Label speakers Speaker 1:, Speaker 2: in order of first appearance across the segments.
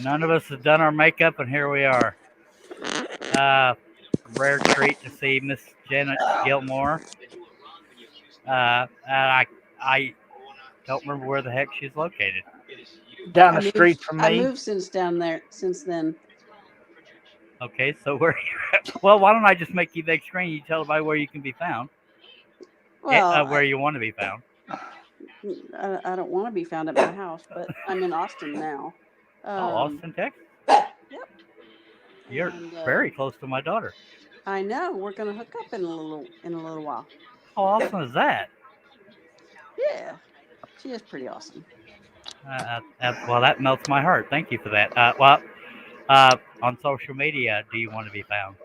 Speaker 1: None of us have done our makeup, and here we are. Uh, Rare treat to see Miss Janet Gilmore. I don't remember where the heck she's located.
Speaker 2: Down
Speaker 3: I
Speaker 2: the
Speaker 3: moved.
Speaker 2: street from
Speaker 3: I
Speaker 2: me.
Speaker 3: moved since down there. Since then,
Speaker 1: Okay, so where? Well, why don't I just make you big screen? You tell everybody where you can be found,
Speaker 3: well,
Speaker 1: where you want to be found.
Speaker 3: I don't want to be found at my house, but I'm in Austin now.
Speaker 1: Oh, Austin, Texas.
Speaker 3: Yep.
Speaker 1: You're
Speaker 3: And
Speaker 1: very close to my daughter.
Speaker 3: I know we're gonna hook up in a little while.
Speaker 1: How awesome is that?
Speaker 3: Yeah, she is pretty awesome.
Speaker 1: Well, that melts my heart. Thank you for that. On social media, do you want to be found?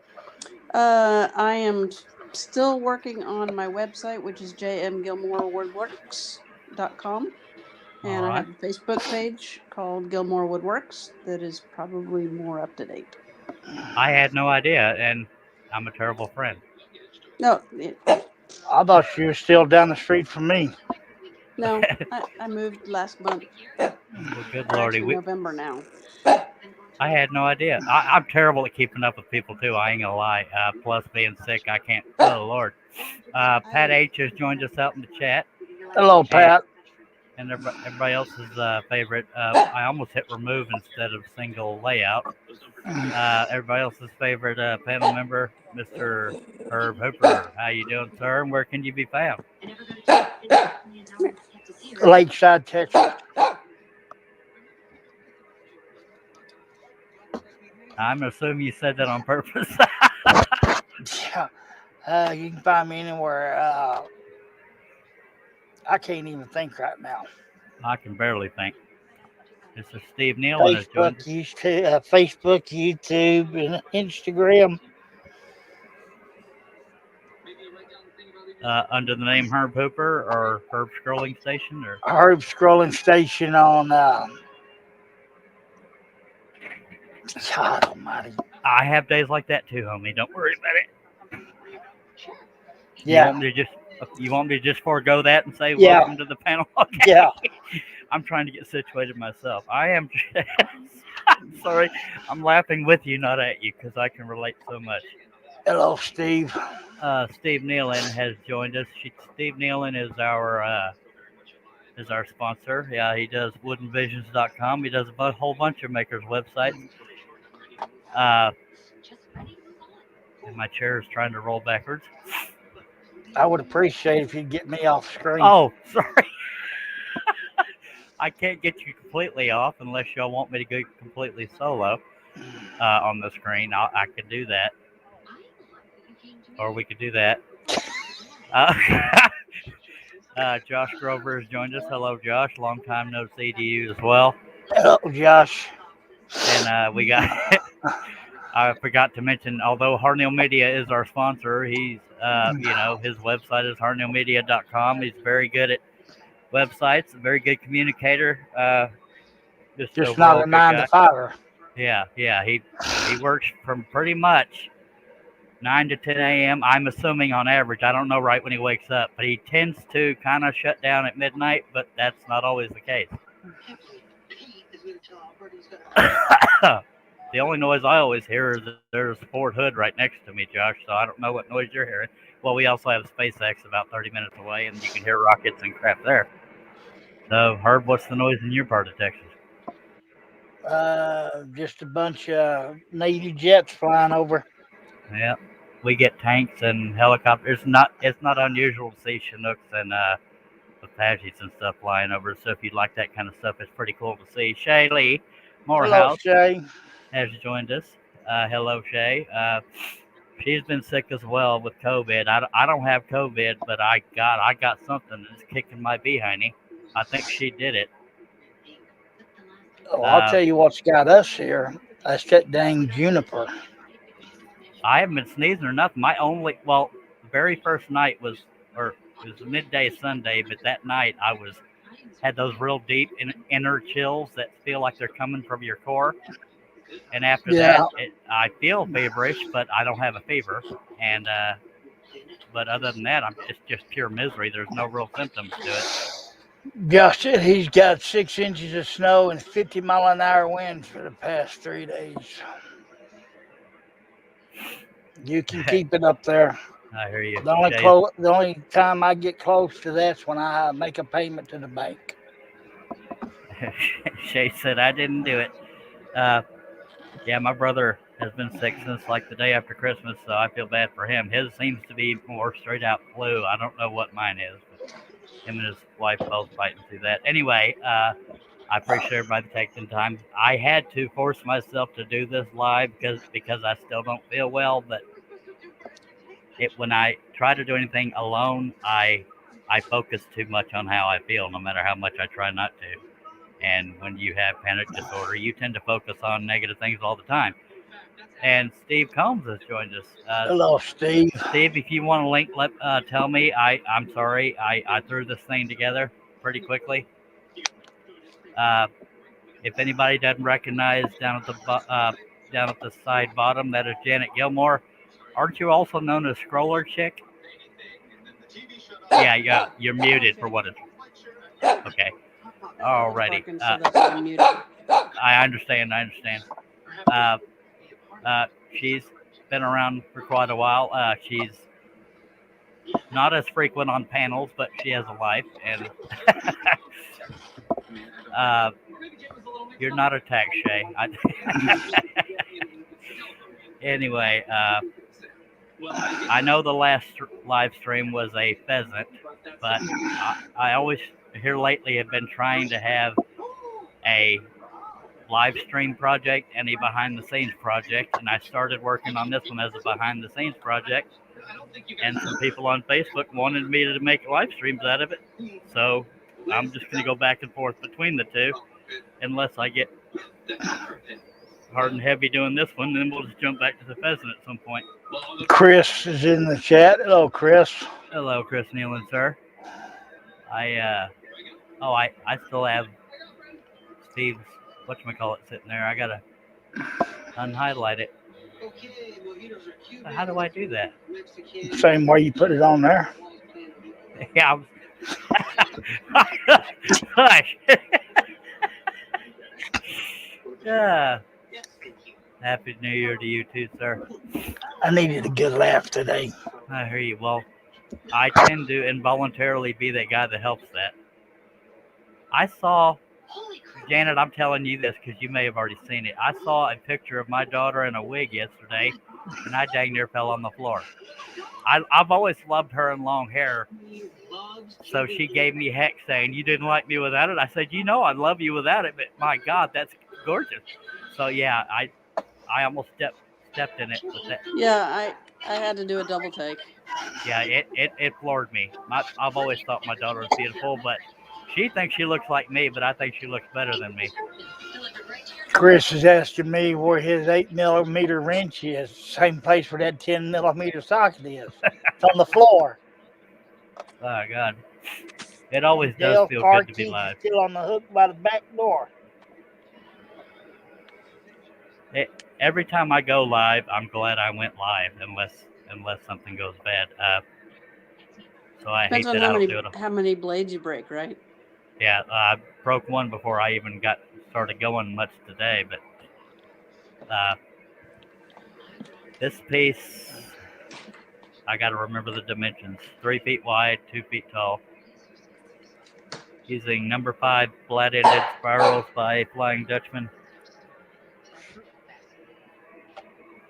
Speaker 3: I am still working on my website, which is jmgilmorewoodworks.com.
Speaker 1: All
Speaker 3: And I
Speaker 1: right.
Speaker 3: have a Facebook page called Gilmore Woodworks that is probably more up to date.
Speaker 1: I had no idea, and I'm a terrible friend.
Speaker 3: No,
Speaker 2: I thought she was still down the street from me.
Speaker 3: no, I moved last month.
Speaker 1: Well, good
Speaker 3: Or
Speaker 1: lordy,
Speaker 3: actually November now.
Speaker 1: I had no idea. I'm terrible at keeping up with people too. I ain't gonna lie. Plus being sick, I can't. Oh Lord. Pat H has joined us out in the chat,
Speaker 2: Hello, Pat.
Speaker 1: and everybody else's favorite. I almost hit remove instead of single layout. Everybody else's favorite panel member, Mr. Herb Hooper. How you doing, sir? And where can you be found?
Speaker 2: Lakeside, Texas.
Speaker 1: I'm assuming you said that on purpose.
Speaker 2: Yeah. You can find me anywhere. I can't even think right now.
Speaker 1: I can barely think. Mr. Steve Nealon has joined us.
Speaker 2: Facebook, YouTube, and Instagram.
Speaker 1: Under the name Herb Hooper or Herb Scrolling Station, or
Speaker 2: Herb Scrolling Station on. God Almighty.
Speaker 1: I have days like that too, homie. Don't worry about it.
Speaker 2: Yeah.
Speaker 1: You want me to just forego that and say
Speaker 2: Yeah.
Speaker 1: welcome to the panel? Okay.
Speaker 2: Yeah.
Speaker 1: I'm trying to get situated myself. I am. I'm sorry. I'm laughing with you, not at you, because I can relate so much.
Speaker 2: Hello, Steve.
Speaker 1: Steve Nealon has joined us. Steve Nealon is our sponsor. Yeah, he does woodenvisions.com. He does a whole bunch of makers' websites. And my chair is trying to roll backwards.
Speaker 2: I would appreciate if you'd get me off screen.
Speaker 1: Oh, sorry. I can't get you completely off unless y'all want me to go completely solo on the screen. I could do that. Or we could do that. Josh Grover has joined us. Hello, Josh. Long time no see to you as well.
Speaker 2: Hello, Josh.
Speaker 1: And we got... I forgot to mention, although Harnell Media is our sponsor, he's, his website is harnellmedia.com. He's very good at websites, a very good communicator.
Speaker 2: Just not a 9 to 5.
Speaker 1: Yeah. He works from pretty much 9 to 10 a.m. I'm assuming on average. I don't know right when he wakes up, but he tends to kind of shut down at midnight, but that's not always the case. The only noise I always hear is that there's a Ford Hood right next to me, Josh, so I don't know what noise you're hearing. Well, we also have SpaceX about 30 minutes away, and you can hear rockets and crap there. So, Herb, what's the noise in your part of Texas?
Speaker 2: Just a bunch of Navy jets flying over.
Speaker 1: Yeah, we get tanks and helicopters. It's not unusual to see Chinooks and Apaches and stuff flying over. So if you like that kind of stuff, it's pretty cool to see. Shay Lee Morehouse has joined us. Hello, Shay. She's been sick as well with COVID. I don't have COVID, but I got something that's kicking my behindy. I think she did it.
Speaker 2: Oh, I'll tell you what's got us here. That's that dang juniper.
Speaker 1: I haven't been sneezing or nothing. The very first night it was a midday Sunday, but that night I had those real deep inner chills that feel like they're coming from your core. And after that, I feel feverish, but I don't have a fever. And but other than that, it's just pure misery. There's no real symptoms to it.
Speaker 2: Josh said he's got 6 inches of snow and 50-mile-an-hour winds for the past 3 days. You can keep it up there.
Speaker 1: I hear you.
Speaker 2: The only time I get close to that's when I make a payment to the bank.
Speaker 1: Shay said I didn't do it. Yeah, my brother has been sick since like the day after Christmas, so I feel bad for him. His seems to be more straight out flu. I don't know what mine is, but him and his wife both fighting through that. Anyway, I appreciate everybody taking time. I had to force myself to do this live because I still don't feel well, but when I try to do anything alone, I focus too much on how I feel, no matter how much I try not to. And when you have panic disorder, you tend to focus on negative things all the time. And Steve Combs has joined us.
Speaker 2: Hello, Steve.
Speaker 1: Steve, if you want a link, tell me. I'm sorry. I threw this thing together pretty quickly. If anybody doesn't recognize down at the side bottom, that is Janet Gilmore. Aren't you also known as Scroller Chick? Yeah, you're muted for what it's. Okay. Alrighty. I understand. She's been around for quite a while. She's not as frequent on panels, but she has a life. And you're not attacked, Shay. Anyway, I know the last live stream was a pheasant, but I always here lately have been trying to have a live stream project and a behind the scenes project, and I started working on this one as a behind the scenes project, and some people on Facebook wanted me to make live streams out of it, so I'm just going to go back and forth between the two unless I get hard and heavy doing this one, then we'll just jump back to the pheasant at some point.
Speaker 2: Chris is in the chat. Hello, Chris.
Speaker 1: Hello, Chris Nealon, sir. I still have Steve's whatchamacallit sitting there. I gotta unhighlight it. How do I do that?
Speaker 2: Same way you put it on there.
Speaker 1: Yeah. Hush. Yeah. Happy New Year to you too, sir.
Speaker 2: I needed a good laugh today.
Speaker 1: I hear you. Well, I tend to involuntarily be that guy that helps that. I saw, Janet, I'm telling you this because you may have already seen it. I saw a picture of my daughter in a wig yesterday, and I dang near fell on the floor. I've always loved her in long hair, so she gave me heck saying, "You didn't like me without it?" I said, I love you without it, but my God, that's gorgeous. So yeah, I almost stepped in it with that.
Speaker 3: Yeah, I had to do a double take.
Speaker 1: Yeah, it floored me. I've always thought my daughter was beautiful, but she thinks she looks like me, but I think she looks better than me.
Speaker 2: Chris is asking me where his 8mm wrench is. Same place where that 10mm socket is. It's on the floor.
Speaker 1: Oh, God. It always does feel good to be live.
Speaker 2: Still on the hook by the back door.
Speaker 1: Every time I go live, I'm glad I went live, unless something goes bad. So I hate that I don't do it.
Speaker 3: How many blades you break, right?
Speaker 1: Yeah, I broke one before I even got started going much today. But this piece, I got to remember the dimensions: 3 feet wide, 2 feet tall. Using number 5 flat-ended spirals by Flying Dutchman.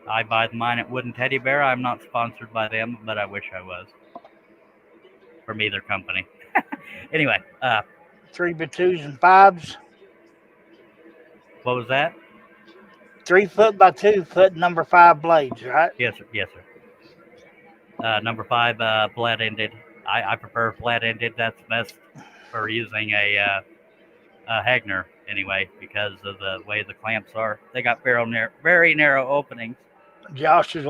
Speaker 1: I buy mine at Wooden Teddy Bear. I'm not sponsored by them, but I wish I was. From either company. Anyway.
Speaker 2: 3x2s and 5s.
Speaker 1: What was that?
Speaker 2: 3 foot by 2 foot, number 5 blades, right?
Speaker 1: Yes, sir. Number 5 flat-ended. I prefer flat-ended. That's best for using a Hagner anyway, because of the way the clamps are. They got very narrow openings.
Speaker 2: Josh says,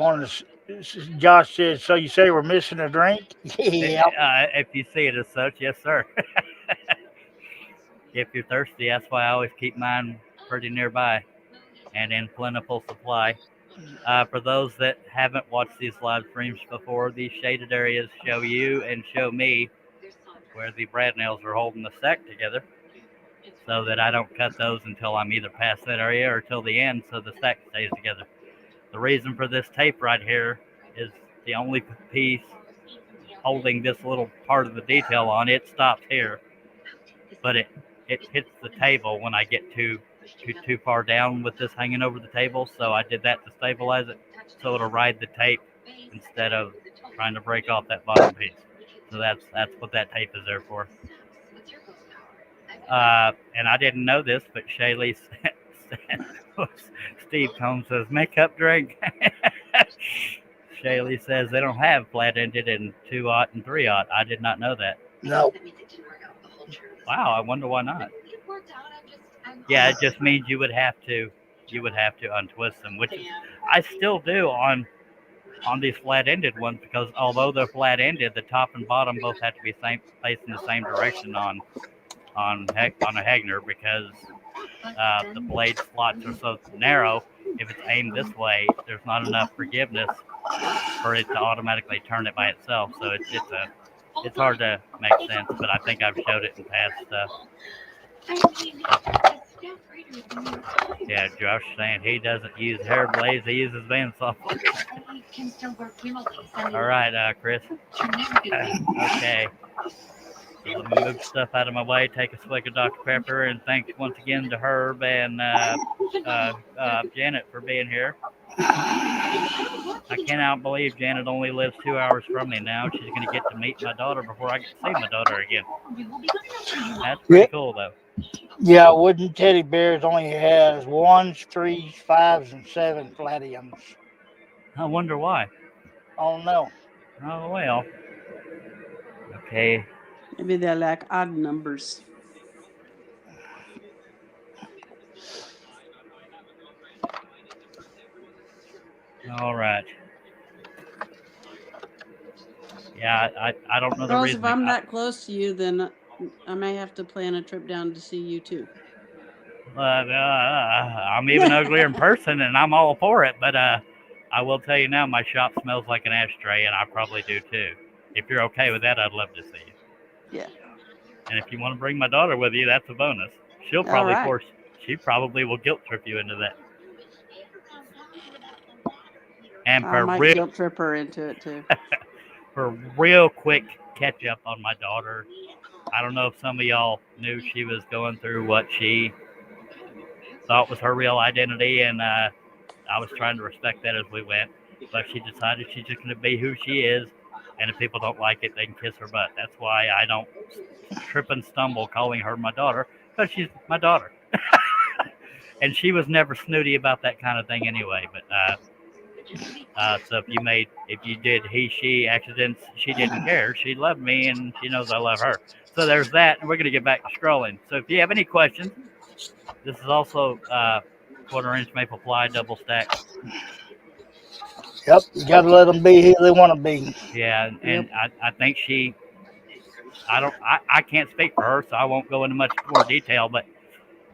Speaker 2: so you say we're missing a drink?
Speaker 1: Yeah. If you see it as such, yes, sir. If you're thirsty, that's why I always keep mine pretty nearby and in plentiful supply. For those that haven't watched these live streams before, these shaded areas show you and show me where the brad nails are holding the stack together, so that I don't cut those until I'm either past that area or till the end, so the stack stays together. The reason for this tape right here is the only piece holding this little part of the detail on. It stops here, but it hits the table when I get too far down with this hanging over the table. So I did that to stabilize it, so it'll ride the tape instead of trying to break off that bottom piece. So that's what that tape is there for. And I didn't know this, but Shaylee said, Steve Combs says, makeup drink. Shaylee says they don't have flat-ended and 2/0 and 3/0. I did not know that.
Speaker 2: No.
Speaker 1: Wow, I wonder why not. Yeah, it just means you would have to untwist them, which I still do on these flat-ended ones, because although they're flat-ended, the top and bottom both have to be facing the same direction on a Hagner, because the blade slots are so narrow. If it's aimed this way, there's not enough forgiveness for it to automatically turn it by itself. So it's hard to make sense, but I think I've showed it in past stuff. Yeah, Josh saying he doesn't use hair blades, he uses bandsaw. All right, Chris. Okay. So let me move stuff out of my way, take a swig of Dr. Pepper, and thanks once again to Herb and Janet for being here. I cannot believe Janet only lives 2 hours from me now. She's going to get to meet my daughter before I get to see my daughter again. That's pretty cool, though.
Speaker 2: Yeah, wooden teddy bears only has 1s, 3s, 5s, and 7 flat ends.
Speaker 1: I wonder why.
Speaker 2: Oh, no.
Speaker 1: Oh, well. Okay.
Speaker 3: Maybe they lack odd numbers.
Speaker 1: All right. Yeah, I don't know the
Speaker 3: Girls,
Speaker 1: reason.
Speaker 3: if I'm that close to you, then I may have to plan a trip down to see you too.
Speaker 1: I'm even uglier in person, and I'm all for it. But I will tell you now, my shop smells like an ashtray, and I probably do too. If you're okay with that, I'd love to see you.
Speaker 3: Yeah.
Speaker 1: And if you want to bring my daughter with you, that's a bonus. She probably will guilt trip you into that. And
Speaker 3: I might guilt trip her into it too.
Speaker 1: For real quick catch up on my daughter, I don't know if some of y'all knew she was going through what she thought was her real identity, and I was trying to respect that as we went. But she decided she's just going to be who she is, and if people don't like it, they can kiss her butt. That's why I don't trip and stumble calling her my daughter, because she's my daughter. And she was never snooty about that kind of thing anyway. But so if you did he, she accidents, she didn't care. She loved me, and she knows I love her. So there's that, and we're going to get back to scrolling. So if you have any questions, this is also 1/4-inch maple ply double stack.
Speaker 2: Yep, you got to let them be who they want to be.
Speaker 1: Yeah, and I think I can't speak for her, so I won't go into much more detail, but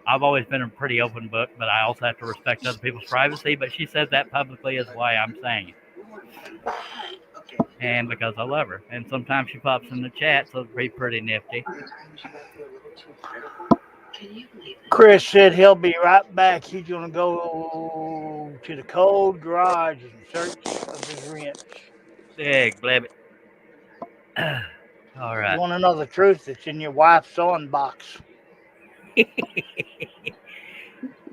Speaker 1: I've always been a pretty open book, but I also have to respect other people's privacy. But she says that publicly is why I'm saying it. And because I love her. And sometimes she pops in the chat, so it's pretty nifty.
Speaker 2: Chris said he'll be right back. He's going to go to the cold garage in search of his wrench.
Speaker 1: Big blabbit. All right.
Speaker 2: You want to know the truth? It's in your wife's sewing box.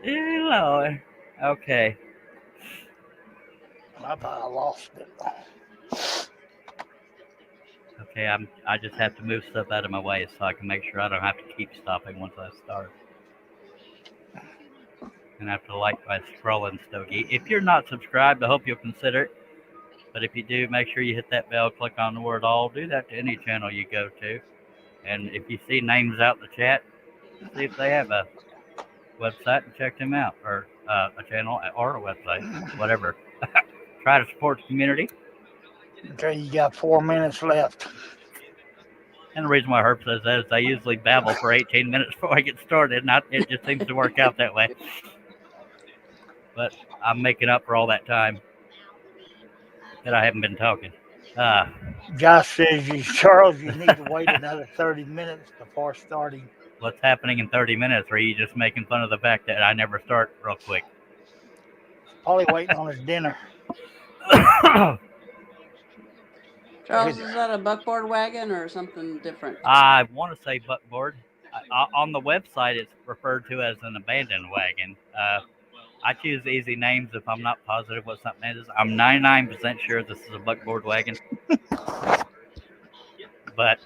Speaker 1: Lord. Okay.
Speaker 2: I thought I lost it.
Speaker 1: Okay, I just have to move stuff out of my way so I can make sure I don't have to keep stopping once I start. And I have to like my scrolling stogie. If you're not subscribed, I hope you'll consider it. But if you do, make sure you hit that bell, click on the word all. Do that to any channel you go to. And if you see names out in the chat, see if they have a website and check them out, or a channel or a website, whatever. Try to support the community.
Speaker 2: Okay, you got 4 minutes left.
Speaker 1: And the reason why Herb says that is I usually babble for 18 minutes before I get started, and it just seems to work out that way. But I'm making up for all that time that I haven't been talking. Uh,
Speaker 2: Josh says, Charles, you need to wait another 30 minutes before starting.
Speaker 1: what's happening in 30 minutes? Or are you just making fun of the fact that I never start real quick?
Speaker 2: Probably waiting on his dinner.
Speaker 3: Charles, is that a buckboard wagon or something different?
Speaker 1: I want to say buckboard. On the website, it's referred to as an abandoned wagon. I choose easy names if I'm not positive what something is. I'm 99% sure this is a buckboard wagon. But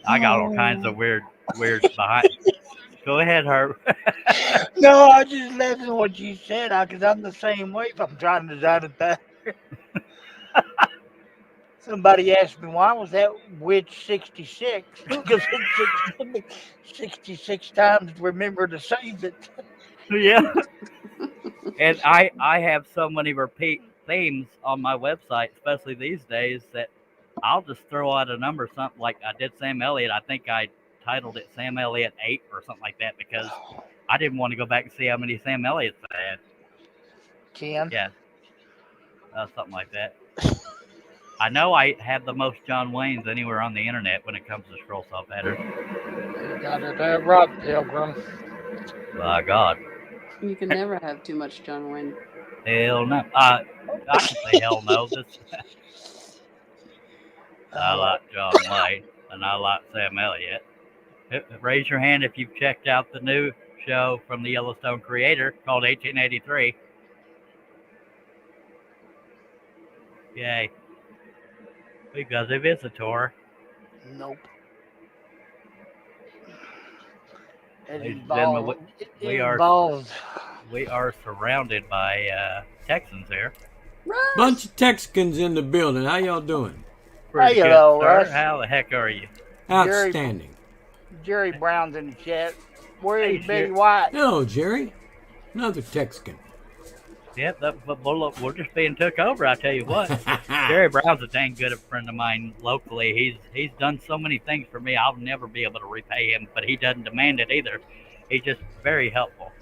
Speaker 1: I got all kinds of weird behind. Go ahead, Herb.
Speaker 2: No, I just laughing at what you said because I'm the same way if I'm trying to design a tire. Somebody asked me, why was that witch 66? Because it took 66 times to remember to save it.
Speaker 1: Yeah. And I have so many repeat themes on my website, especially these days, that I'll just throw out a number, something like I did Sam Elliott. I think I titled it Sam Elliott 8 or something like that because I didn't want to go back and see how many Sam Elliott's I had.
Speaker 2: Ken?
Speaker 1: Yeah. Something like that. I know I have the most John Waynes anywhere on the internet when it comes to scroll saw patterns.
Speaker 2: You got it right, Pilgrim.
Speaker 1: By God.
Speaker 3: You can never have too much John Wayne.
Speaker 1: Hell no. I can say hell no. I like John Wayne and I like Sam Elliott. Raise your hand if you've checked out the new show from the Yellowstone creator called 1883. Yay. We got a visitor.
Speaker 2: Nope.
Speaker 1: Ladies and gentlemen, we are surrounded by Texans here.
Speaker 4: Bunch of Texans in the building. How y'all doing?
Speaker 1: Pretty good,
Speaker 2: hello,
Speaker 1: sir.
Speaker 2: Russ.
Speaker 1: How the heck are you?
Speaker 4: Outstanding.
Speaker 2: Jerry Brown's in the chat. Where is
Speaker 1: Hey,
Speaker 2: Betty
Speaker 1: Jerry.
Speaker 2: White?
Speaker 4: Hello, Jerry. Another Texan.
Speaker 1: Yep, look, we're just being took over, I tell you what. Jerry Brown's a dang good friend of mine locally. He's done so many things for me, I'll never be able to repay him, but he doesn't demand it either. He's just very helpful.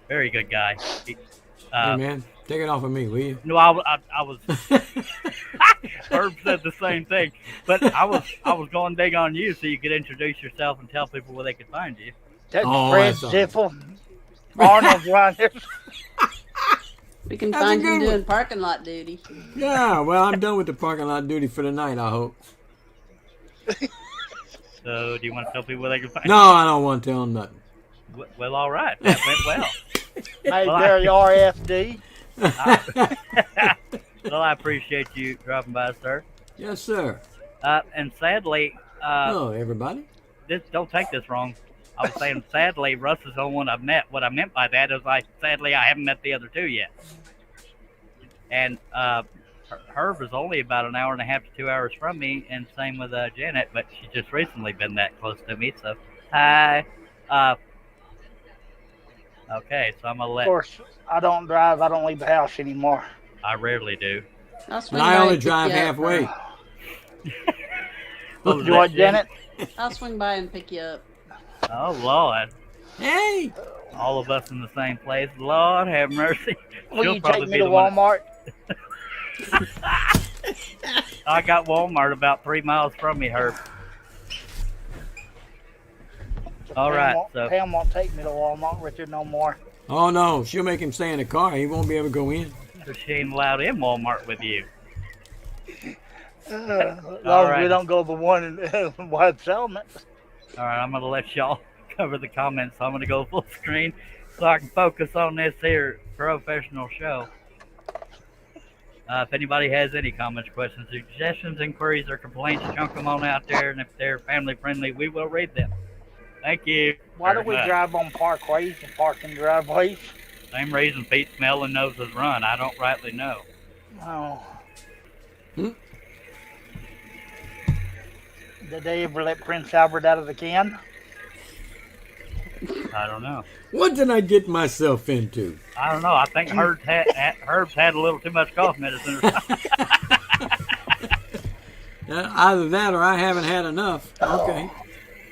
Speaker 1: Very good guy.
Speaker 4: Hey, man, take it off of me, will you?
Speaker 1: No, I was. Herb said the same thing, but I was going big on you so you could introduce yourself and tell people where they could find you.
Speaker 2: That's
Speaker 4: Oh,
Speaker 2: Fred
Speaker 4: that's all.
Speaker 2: Ziffel. Arnold's right here.
Speaker 3: We can
Speaker 4: That's a
Speaker 3: find you
Speaker 4: good one.
Speaker 3: doing parking lot duty.
Speaker 4: Yeah, well, I'm done with the parking lot duty for the night, I hope.
Speaker 1: So, do you want to tell people where they can find
Speaker 4: No, I don't want to tell them nothing.
Speaker 1: you? Well, all right, that went well.
Speaker 2: Hey,
Speaker 1: Well,
Speaker 2: Jerry RFD.
Speaker 1: Well, I appreciate you dropping by, sir.
Speaker 4: Yes, sir.
Speaker 1: And sadly,
Speaker 4: Hello, everybody.
Speaker 1: don't take this wrong. I was saying, sadly, Russ is the only one I've met. What I meant by that is, sadly, I haven't met the other two yet. And Herb is only about an hour and a half to 2 hours from me, and same with Janet, but she's just recently been that close to me. So, hi. Okay, so I'm going to
Speaker 2: Of
Speaker 1: let...
Speaker 2: course, I don't drive. I don't leave the house anymore.
Speaker 1: I rarely do.
Speaker 3: I'll swing
Speaker 4: And I
Speaker 3: by
Speaker 4: only
Speaker 3: and pick
Speaker 4: drive
Speaker 3: you up.
Speaker 4: halfway.
Speaker 1: What was
Speaker 2: You what,
Speaker 1: that,
Speaker 2: Janet?
Speaker 3: I'll swing by and pick you up.
Speaker 1: Oh, Lord.
Speaker 4: Hey!
Speaker 1: All of us in the same place. Lord have mercy.
Speaker 2: Will
Speaker 1: She'll
Speaker 2: you
Speaker 1: probably
Speaker 2: take
Speaker 1: be
Speaker 2: me to
Speaker 1: the one-
Speaker 2: Walmart?
Speaker 1: I got Walmart about 3 miles from me, Herb. All right, so
Speaker 2: Pam won't take me to Walmart, Richard, no more.
Speaker 4: Oh, no. She'll make him stay in the car. He won't be able to go in.
Speaker 1: she ain't allowed in Walmart with you.
Speaker 2: As long
Speaker 1: All
Speaker 2: as
Speaker 1: right.
Speaker 2: we don't go the one in White Settlement.
Speaker 1: All right, I'm going to let y'all cover the comments. So I'm going to go full screen so I can focus on this here professional show. If anybody has any comments, questions, suggestions, inquiries, or complaints, chunk them on out there. And if they're family friendly, we will read them. Thank you.
Speaker 2: Why do
Speaker 1: very
Speaker 2: we
Speaker 1: much.
Speaker 2: drive on parkways and parking driveways?
Speaker 1: Same reason feet smell and noses run. I don't rightly know.
Speaker 2: Oh.
Speaker 4: Hmm?
Speaker 2: Did they ever let Prince Albert out of the can?
Speaker 1: I don't know.
Speaker 4: What did I get myself into?
Speaker 1: I don't know. I think Herb's had a little too much cough medicine or something.
Speaker 4: Either that or I haven't had enough. Okay.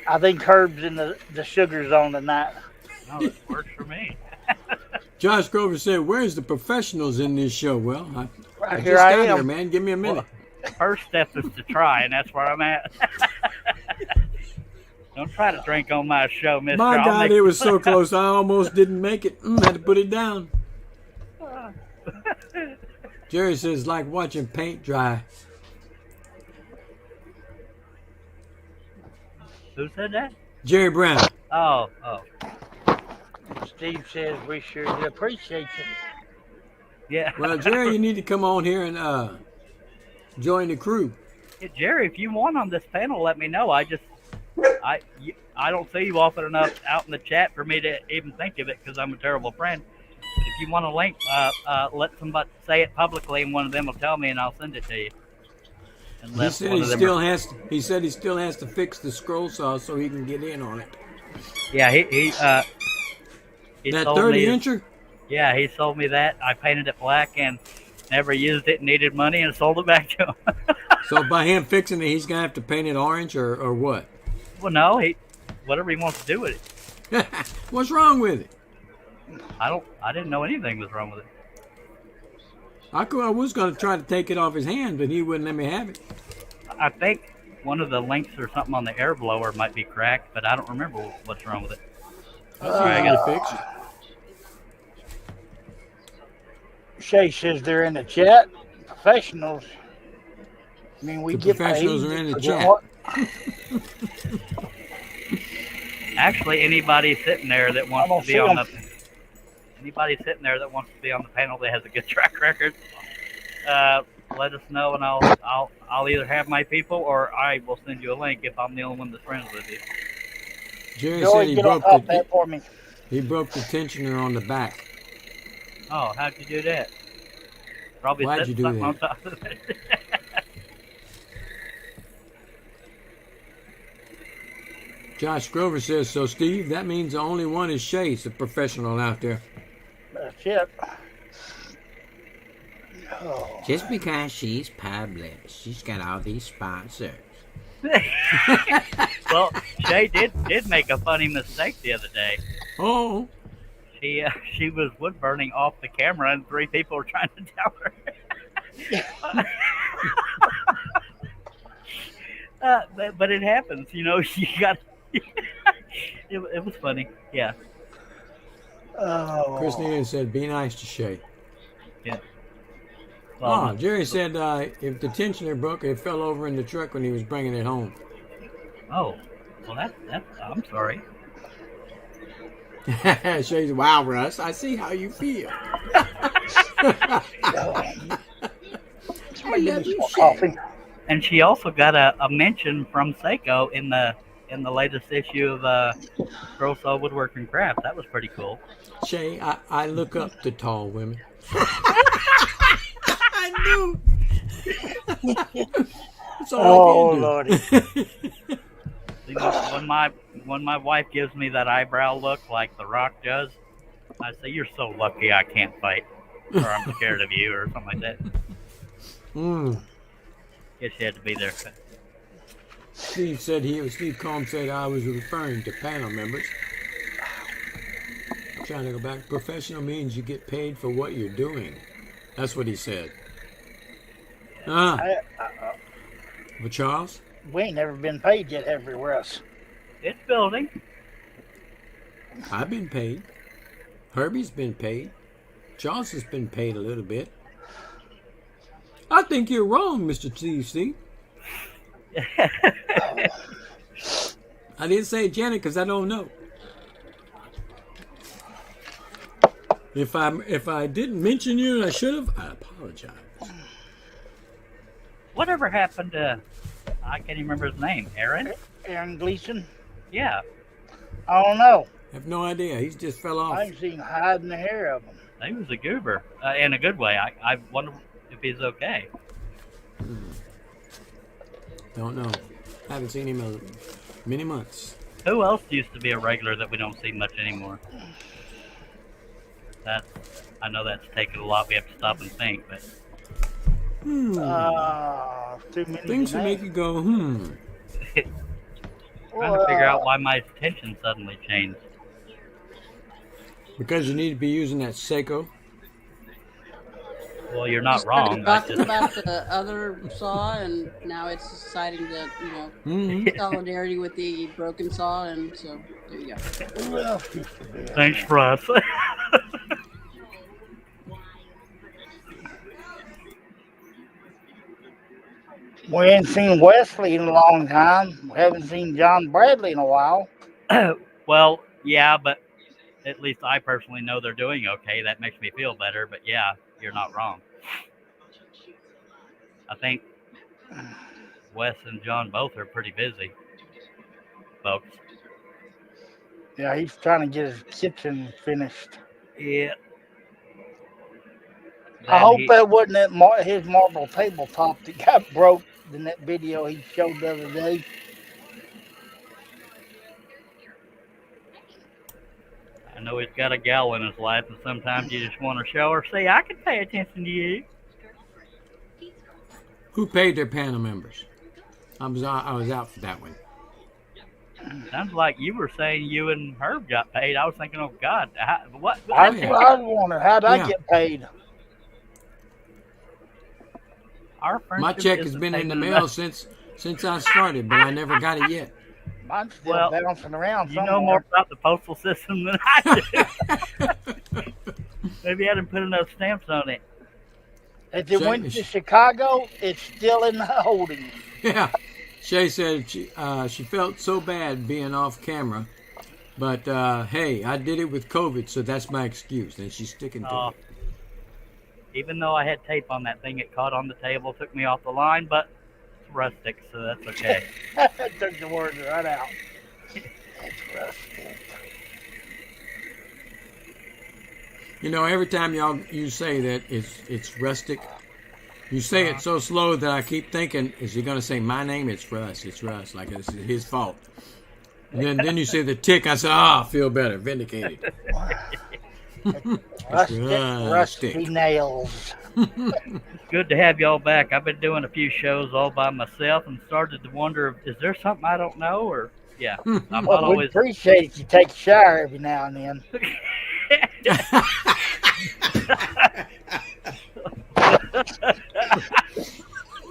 Speaker 2: I think Herb's in the sugar zone tonight.
Speaker 1: No, it works for me.
Speaker 4: Josh Grover said, where's the professionals in this show? Well, I
Speaker 2: Here
Speaker 4: just
Speaker 2: I
Speaker 4: got here,
Speaker 2: am.
Speaker 4: man. Give me a minute.
Speaker 1: First step is to try, and that's where I'm at. Don't try to drink on my show, mister.
Speaker 4: My
Speaker 1: I'll
Speaker 4: God,
Speaker 1: make
Speaker 4: it was so close. I almost didn't make it. Had to put it down. Jerry says, like watching paint dry.
Speaker 1: Who said that?
Speaker 4: Jerry Brown.
Speaker 1: Oh.
Speaker 2: Steve says we sure do appreciate you.
Speaker 1: Yeah.
Speaker 4: Well, Jerry, you need to come on here and join the crew.
Speaker 1: Yeah, Jerry, if you want on this panel, let me know. I don't see you often enough out in the chat for me to even think of it because I'm a terrible friend. But if you want a link, let somebody say it publicly, and one of them will tell me, and I'll send it to you.
Speaker 4: He said he still has to fix the scroll saw so he can get in on it.
Speaker 1: Yeah, he
Speaker 4: That
Speaker 1: sold
Speaker 4: 30-incher?
Speaker 1: Yeah, he sold me that. I painted it black and never used it and needed money and sold it back to him.
Speaker 4: So by him fixing it, he's gonna have to paint it orange or what?
Speaker 1: Well, no, whatever he wants to do with it.
Speaker 4: What's wrong with it?
Speaker 1: I didn't know anything was wrong with it.
Speaker 4: I was gonna try to take it off his hand, but he wouldn't let me have it.
Speaker 1: I think one of the links or something on the air blower might be cracked, but I don't remember what's wrong with it.
Speaker 4: I got to fix it.
Speaker 2: Shay says they're in the chat. Professionals. I mean, we
Speaker 4: The
Speaker 2: get
Speaker 4: professionals
Speaker 2: paid
Speaker 4: are in the
Speaker 2: for
Speaker 4: chat.
Speaker 2: what-
Speaker 1: Actually, anybody sitting there that wants to be on
Speaker 2: them.
Speaker 1: the panel that has a good track record, let us know, and I'll either have my people or I will send you a link if I'm the only one that's friends with you.
Speaker 4: Jerry
Speaker 2: Joey,
Speaker 4: said he
Speaker 2: get on
Speaker 4: broke
Speaker 2: top of
Speaker 4: the
Speaker 2: that for me.
Speaker 4: tensioner on the back.
Speaker 1: Oh, how'd you do that? Probably
Speaker 4: Why'd
Speaker 1: set
Speaker 4: you do
Speaker 1: something
Speaker 4: that?
Speaker 1: on top of it.
Speaker 4: Josh Grover says, so Steve, that means the only one is Shay's the professional out there.
Speaker 2: That's it. Oh.
Speaker 5: Just because she's public, she's got all these sponsors.
Speaker 1: Well, Shay did make a funny mistake the other day.
Speaker 4: Oh,
Speaker 1: She was wood burning off the camera, and 3 people were trying to tell her. But it happens, you know. You got. It was funny, yeah.
Speaker 2: Oh.
Speaker 4: Christina said, be nice to Shay.
Speaker 1: Yeah. Well,
Speaker 4: Jerry said if the tensioner broke, it fell over in the truck when he was bringing it home.
Speaker 1: Oh, well, that's. I'm sorry.
Speaker 4: Shay's, wow, Russ, I see how you feel. I love you, Shay.
Speaker 2: Coffee.
Speaker 1: And she also got a mention from Seiko in the latest issue of Girl Soul Woodworking Craft. That was pretty cool.
Speaker 4: Shay, I look up to tall women. I knew. That's all I can do.
Speaker 2: Lordy.
Speaker 1: See, when my wife gives me that eyebrow look like The Rock does, I say, "You're so lucky I can't fight, or I'm scared of you, or something like that." Guess you had to be there.
Speaker 4: Steve Combs said I was referring to panel members. Trying to go back. Professional means you get paid for what you're doing. That's what he said. But Charles?
Speaker 2: We ain't never been paid yet everywhere else.
Speaker 1: It's building.
Speaker 4: I've been paid. Herbie's been paid. Charles has been paid a little bit. I think you're wrong, Mr. Steve. I didn't say Janet because I don't know. If I didn't mention you and I should have, I apologize.
Speaker 1: Whatever happened to? I can't even remember his name. Aaron?
Speaker 2: Aaron Gleason?
Speaker 1: Yeah.
Speaker 2: I don't know.
Speaker 4: I have no idea. He just fell off.
Speaker 2: I ain't seen hiding the hair of him.
Speaker 1: He was a goober in a good way. I wonder if he's okay.
Speaker 4: Don't know. Haven't seen him in many months.
Speaker 1: Who else used to be a regular that we don't see much anymore? I know that's taken a lot. We have to stop and think, but
Speaker 2: Too many
Speaker 4: Things that make you go,
Speaker 1: trying to figure out why my attention suddenly changed.
Speaker 4: Because you need to be using that Seiko.
Speaker 1: Well, you're
Speaker 3: He
Speaker 1: not
Speaker 3: started
Speaker 1: wrong. I
Speaker 3: talking
Speaker 1: just,
Speaker 3: about the other saw, and now it's deciding to,
Speaker 4: Mhm.
Speaker 3: solidarity with the broken saw, and so there you go.
Speaker 2: Who else used to be?
Speaker 1: thanks for us.
Speaker 2: We ain't seen Wesley in a long time. We haven't seen John Bradley in a while.
Speaker 1: Well, yeah, but at least I personally know they're doing okay. That makes me feel better. But yeah, you're not wrong. I think Wes and John both are pretty busy, folks.
Speaker 2: Yeah, he's trying to get his kitchen finished.
Speaker 1: Yeah.
Speaker 2: I
Speaker 1: Then
Speaker 2: hope
Speaker 1: he,
Speaker 2: that wasn't his marble tabletop that got broke in that video he showed the other day.
Speaker 1: I know he's got a gal in his life, and sometimes you just want to show her, say, I can pay attention to you.
Speaker 4: Who paid their panel members? I was out for that one.
Speaker 1: Sounds like you were saying you and Herb got paid. I was thinking, oh God, what?
Speaker 2: That's
Speaker 4: yeah.
Speaker 2: what I was wondering. How'd I
Speaker 4: Yeah.
Speaker 2: get paid?
Speaker 1: Our
Speaker 4: My
Speaker 1: friendship
Speaker 4: check has
Speaker 1: isn't
Speaker 4: been in the
Speaker 1: taking
Speaker 4: mail since I started, but I never got it yet.
Speaker 2: Mine's still
Speaker 1: Well,
Speaker 2: bouncing around
Speaker 1: You
Speaker 2: somewhere.
Speaker 1: know more about the postal system than I do. Maybe I didn't put enough stamps on it.
Speaker 2: If it
Speaker 4: Shay-
Speaker 2: went to Chicago, it's still in the holding.
Speaker 4: Yeah. Shay said she felt so bad being off camera, but hey, I did it with COVID, so that's my excuse, and she's sticking to it.
Speaker 1: Even though I had tape on that thing, it caught on the table, took me off the line, but it's rustic, so that's okay.
Speaker 2: Took the words right out. It's rustic.
Speaker 4: You know, every time you say that it's rustic, you say it so slow that I keep thinking, is he going to say my name? It's Russ, like it's his fault. And then you say the tick. I said, I feel better, vindicated.
Speaker 2: Rusty nails.
Speaker 1: Good to have y'all back. I've been doing a few shows all by myself and started to wonder, is there something I don't know? Or, yeah, I'm not
Speaker 2: Well, we
Speaker 1: always...
Speaker 2: appreciate if you take a shower every now and then.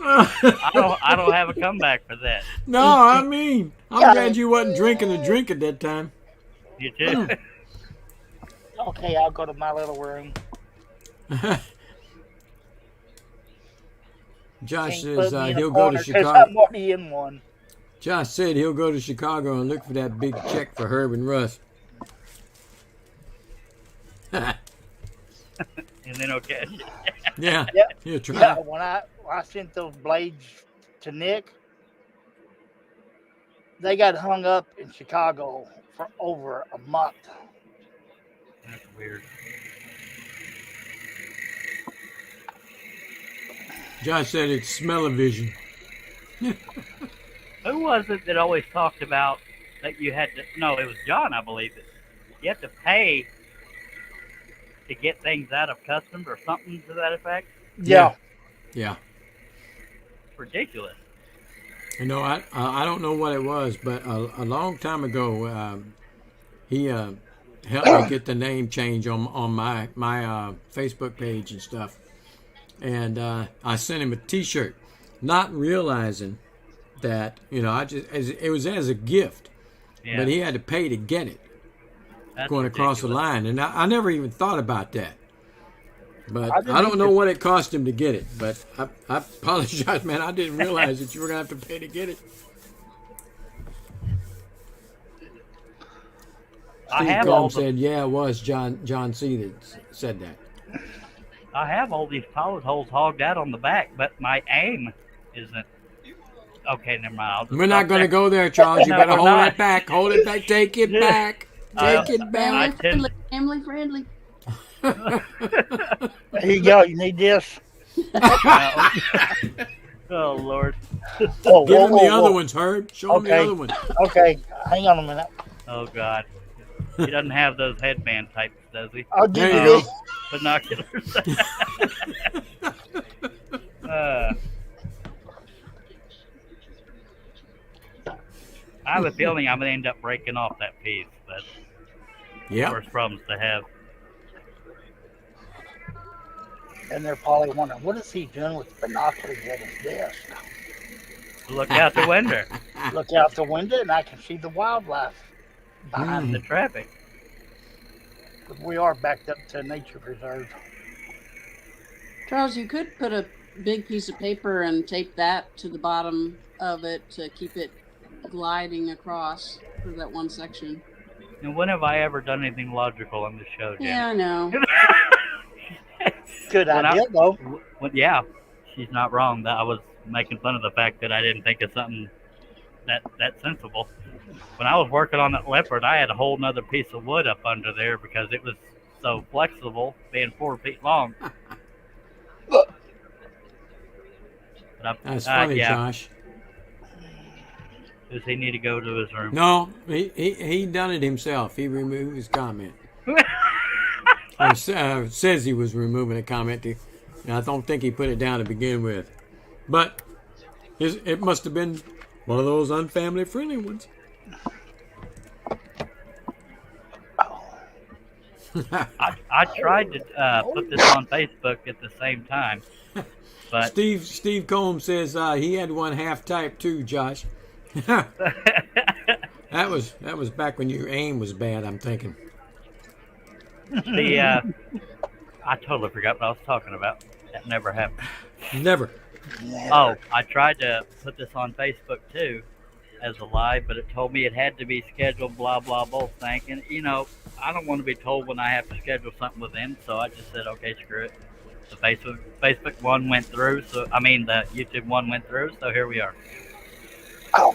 Speaker 1: I don't have a comeback for that.
Speaker 4: No, I mean, I'm glad you wasn't drinking a drink at that time.
Speaker 1: You too.
Speaker 2: Okay, I'll go to my little room.
Speaker 4: Josh
Speaker 2: Can't put
Speaker 4: says
Speaker 2: me in a
Speaker 4: he'll go
Speaker 2: corner
Speaker 4: to
Speaker 2: 'cause
Speaker 4: Chicago.
Speaker 2: I'm already in one.
Speaker 4: Josh said he'll go to Chicago and look for that big check for Herb and Russ.
Speaker 1: And then okay.
Speaker 4: Yeah,
Speaker 2: Yep.
Speaker 4: he'll try.
Speaker 2: Yeah, when I sent those blades to Nick, they got hung up in Chicago for over a month.
Speaker 1: That's weird.
Speaker 4: Josh said it's smell-o-vision.
Speaker 1: Who was it that always talked about that you had to... No, it was John, I believe. You have to pay to get things out of customs or something to that effect.
Speaker 2: Yeah.
Speaker 4: Yeah.
Speaker 1: It's ridiculous.
Speaker 4: You know, I don't know what it was, but a long time ago, he helped me get the name change on my Facebook page and stuff. And I sent him a T-shirt, not realizing that, you know, it was as a gift,
Speaker 1: Yeah.
Speaker 4: but he had to pay to get it.
Speaker 1: That's
Speaker 4: Going across the
Speaker 1: ridiculous.
Speaker 4: line, and I never even thought about that. But
Speaker 2: I didn't
Speaker 4: I don't know
Speaker 2: either.
Speaker 4: what it cost him to get it. But I apologize, man. I didn't realize that you were gonna have to pay to get it.
Speaker 1: I
Speaker 4: Steve
Speaker 1: have all
Speaker 4: Combs
Speaker 1: the,
Speaker 4: said, "Yeah, it was John C. that said that."
Speaker 1: I have all these pilot holes hogged out on the back, but my aim isn't. Okay, never mind. I'll just
Speaker 4: We're not
Speaker 1: stop
Speaker 4: gonna
Speaker 1: there.
Speaker 4: go there, Charles. You
Speaker 1: No,
Speaker 4: better
Speaker 1: we're
Speaker 4: hold
Speaker 1: not.
Speaker 4: it back. Hold it back. Take it back. Take it
Speaker 1: I
Speaker 4: back.
Speaker 1: tend-
Speaker 3: Family friendly.
Speaker 2: There you go. You need this.
Speaker 1: Oh Lord.
Speaker 2: Oh,
Speaker 4: Give
Speaker 2: whoa,
Speaker 4: him the
Speaker 2: whoa,
Speaker 4: other
Speaker 2: whoa.
Speaker 4: ones, Herb. Show him the
Speaker 2: Okay.
Speaker 4: other one.
Speaker 2: Okay, hang on a minute.
Speaker 1: Oh God. He doesn't have those headband types, does he?
Speaker 2: I'll give
Speaker 4: There
Speaker 2: you
Speaker 4: you
Speaker 2: this.
Speaker 1: Binoculars. I have a feeling I'm gonna end up breaking off that piece, but
Speaker 4: Yep.
Speaker 1: worst problems to have.
Speaker 2: And they're probably wondering, what is he doing with binoculars at his desk?
Speaker 1: Look out the window.
Speaker 2: Look out the window and I can see the wildlife behind
Speaker 1: The traffic.
Speaker 2: But we are backed up to a nature preserve.
Speaker 3: Charles, you could put a big piece of paper and tape that to the bottom of it to keep it gliding across for that one section.
Speaker 1: And when have I ever done anything logical on this show, Jen?
Speaker 3: Yeah, I know.
Speaker 2: Good idea, though.
Speaker 1: Yeah, she's not wrong. That I was making fun of the fact that I didn't think of something that sensible. When I was working on that leopard, I had a whole nother piece of wood up under there because it was so flexible, being 4 feet long.
Speaker 4: That's funny,
Speaker 1: yeah.
Speaker 4: Josh.
Speaker 1: Does he need to go to his room?
Speaker 4: No, he done it himself. He removed his comment. Or says he was removing a comment. And I don't think he put it down to begin with. But it must have been one of those unfamily friendly ones.
Speaker 1: I tried to put this on Facebook at the same time, but
Speaker 4: Steve Combs says he had one half type too, Josh. That was back when your aim was bad, I'm thinking.
Speaker 1: I totally forgot what I was talking about. That never happened.
Speaker 4: Never.
Speaker 1: Oh, I tried to put this on Facebook too as a live, but it told me it had to be scheduled, blah, blah, blah, thinking, I don't want to be told when I have to schedule something with them, so I just said, okay, screw it. The Facebook one went through, the YouTube one went through, so here we are.
Speaker 2: Oh.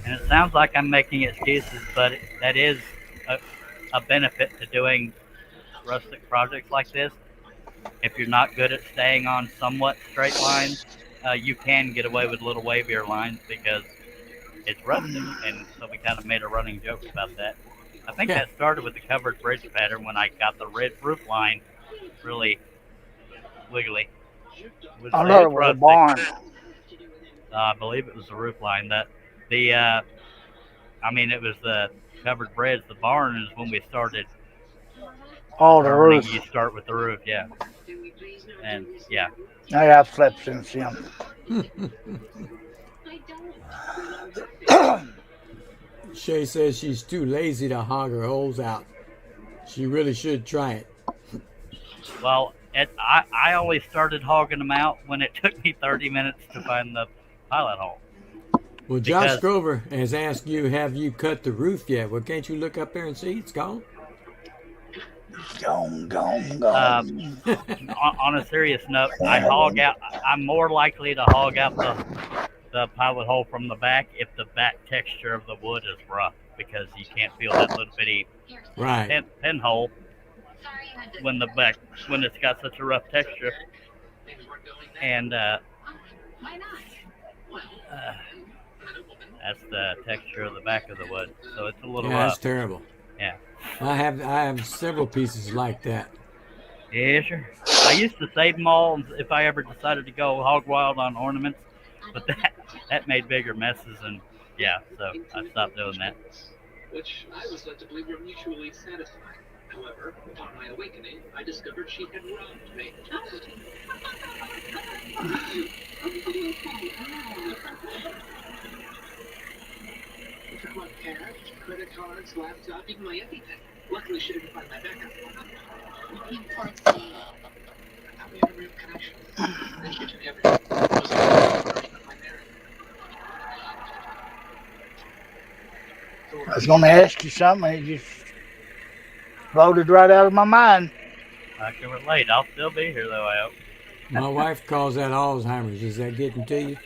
Speaker 1: And it sounds like I'm making excuses, but that is a benefit to doing rustic projects like this. If you're not good at staying on somewhat straight lines, you can get away with little wavier lines because it's rustic, and so we kind of made a running joke about that. I think that started with the covered bridge pattern when I got the red roof line really wiggly.
Speaker 2: I thought it was a barn.
Speaker 1: I believe it was the roof line. It was the covered bridge. The barn is when we started.
Speaker 2: Oh, the roof.
Speaker 1: You start with the roof, yeah. And yeah.
Speaker 2: I have slept since then.
Speaker 4: Shay says she's too lazy to hog her holes out. She really should try it.
Speaker 1: Well, I only started hogging them out when it took me 30 minutes to find the pilot hole.
Speaker 4: Well, Josh Grover has asked you, have you cut the roof yet? Well, can't you look up there and see? It's gone.
Speaker 2: Gone.
Speaker 1: On a serious note, I'm more likely to hog out the pilot hole from the back if the back texture of the wood is rough, because you can't feel that little bitty pinhole when it's got such a rough texture. And that's the texture of the back of the wood, so it's a little rough.
Speaker 4: That's terrible.
Speaker 1: Yeah.
Speaker 4: I have several pieces like that.
Speaker 1: Yeah, sure. I used to save them all if I ever decided to go hog wild on ornaments, but that made bigger messes, and so I stopped doing that.
Speaker 6: Which I was led to believe were mutually satisfying. However, upon my awakening, I discovered she had wronged me. I took my cash, credit cards, laptop, even my EpiPen. Luckily, she didn't find my backup. I thought we had a real connection. And she took everything. It was a version of my narrative.
Speaker 2: I was going to ask you something, and it just floated right out of my mind.
Speaker 1: I can relate. I'll still be here, though, I hope.
Speaker 4: My wife calls that Alzheimer's. Is that getting to you?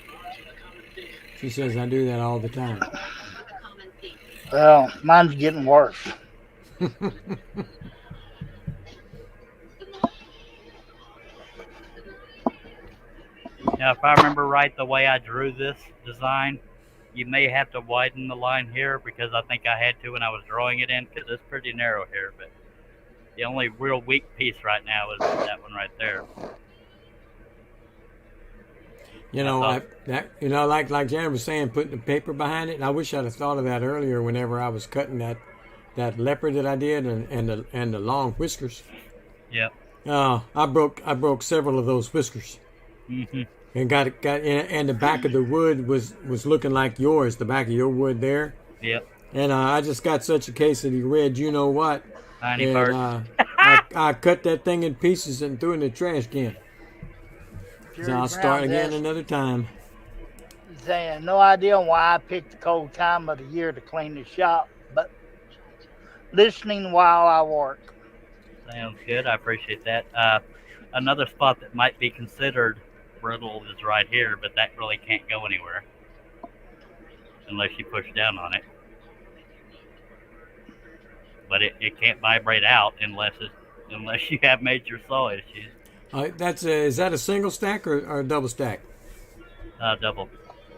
Speaker 4: She says I do that all the time.
Speaker 2: Well, mine's getting worse.
Speaker 1: Now, if I remember right, the way I drew this design, you may have to widen the line here because I think I had to when I was drawing it in, because it's pretty narrow here. But the only real weak piece right now is that one right there.
Speaker 4: Like Jan was saying, putting the paper behind it. And I wish I'd have thought of that earlier whenever I was cutting that that leopard that I did, and the long whiskers.
Speaker 1: Yep.
Speaker 4: I broke several of those whiskers, and and the back of the wood was looking like yours, the back of your wood there.
Speaker 1: Yep.
Speaker 4: And I just got such a case of the red, you know what?
Speaker 1: Tiny
Speaker 4: And
Speaker 1: bird.
Speaker 4: I cut that thing in pieces and threw it in the trash can. So I'll start again another time.
Speaker 2: Saying no idea why I picked the cold time of the year to clean the shop, but listening while I work.
Speaker 1: Sounds good. I appreciate that. Another spot that might be considered brittle is right here, but that really can't go anywhere unless you push down on it. But it can't vibrate out unless you have major saw issues.
Speaker 4: Is that a single stack or a double stack?
Speaker 1: Double.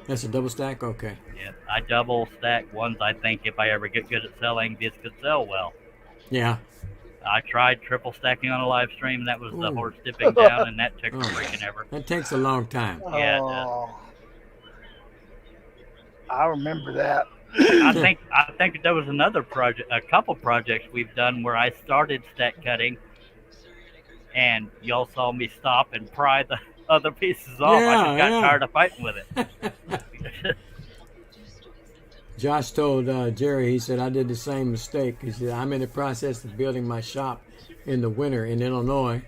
Speaker 4: That's a double stack? Okay.
Speaker 1: Yeah, I double stack ones. I think if I ever get good at selling, this could sell well.
Speaker 4: Yeah.
Speaker 1: I tried triple stacking on a live stream. That was the horse dipping down, and that took freaking ever.
Speaker 4: That takes a long time.
Speaker 1: Yeah, it
Speaker 2: does. I remember that.
Speaker 1: I think there was a couple projects we've done where I started stack cutting, and y'all saw me stop and pry the other pieces off. I just got tired of fighting with it.
Speaker 4: Josh told Jerry, he said, I did the same mistake. He said, I'm in the process of building my shop in the winter in Illinois.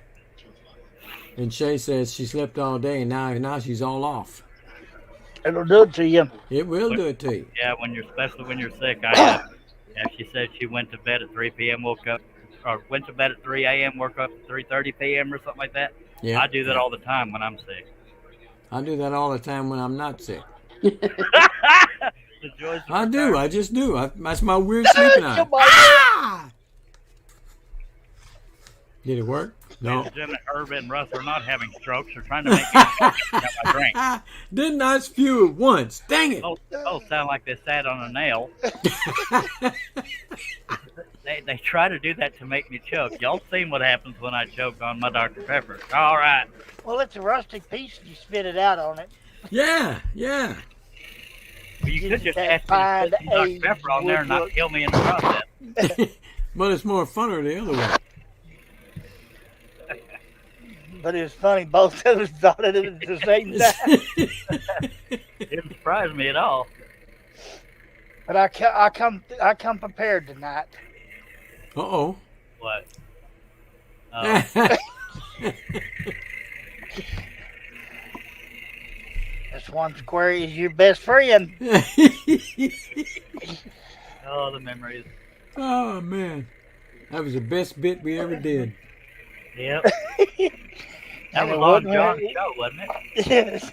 Speaker 4: And Shay says she slept all day, and now she's all off.
Speaker 2: It'll do it to you.
Speaker 4: It will do it to you.
Speaker 1: Yeah, especially when you're sick. She said she went to bed at 3 p.m., went to bed at 3 a.m., woke up at 3:30 p.m. or something like that. Yeah. I do that all the time when I'm sick.
Speaker 4: I do that all the time when I'm not sick.
Speaker 1: The joys of
Speaker 4: I do.
Speaker 1: retirement.
Speaker 4: I just do. That's my weird sleeping on. Did it work? No.
Speaker 1: Jim and Herb and Russ are not having strokes. They're trying to make me have my drink.
Speaker 4: Didn't I spew it once? Dang it.
Speaker 1: Oh, sound like they sat on a nail. They try to do that to make me choke. Y'all seen what happens when I choke on my Dr. Pepper. All right.
Speaker 2: Well, it's a rustic piece and you spit it out on it.
Speaker 4: Yeah.
Speaker 1: Well, you could just ask me to put some Dr. Pepper on there and not kill me in the process.
Speaker 4: But it's more funner the other way.
Speaker 2: But it was funny, both of us thought it at the same time.
Speaker 1: It didn't surprise me at all.
Speaker 2: But I come prepared tonight.
Speaker 4: Uh-oh.
Speaker 1: What?
Speaker 2: This one square is your best friend.
Speaker 1: Oh, the memories.
Speaker 4: Oh, man. That was the best bit we ever did.
Speaker 1: Yep. That was on John's show, wasn't it?
Speaker 2: Yes.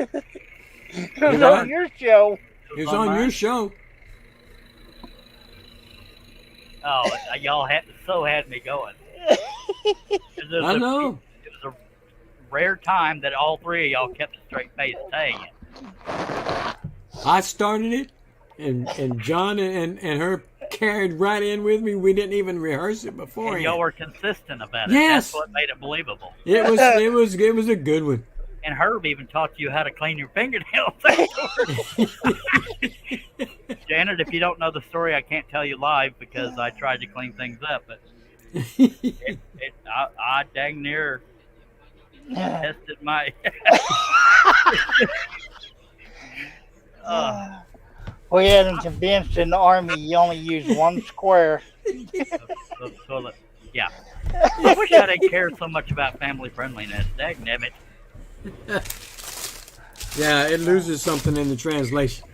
Speaker 2: It was on your show.
Speaker 4: It was on your show.
Speaker 1: Oh, y'all had me going.
Speaker 4: I know.
Speaker 1: It was a rare time that all three of y'all kept a straight face saying it.
Speaker 4: I started it, and John and her carried right in with me. We didn't even rehearse it before.
Speaker 1: And y'all were consistent about it.
Speaker 4: Yes.
Speaker 1: That's what made it believable.
Speaker 4: It was a good one.
Speaker 1: And Herb even taught you how to clean your fingernails. Janet, if you don't know the story, I can't tell you live because I tried to clean things up, but I dang near tested my.
Speaker 2: We had him convinced in the Army you only use one square.
Speaker 1: Yeah. I wish I didn't care so much about family friendliness. Dagnabbit.
Speaker 4: Yeah, it loses something in the translation.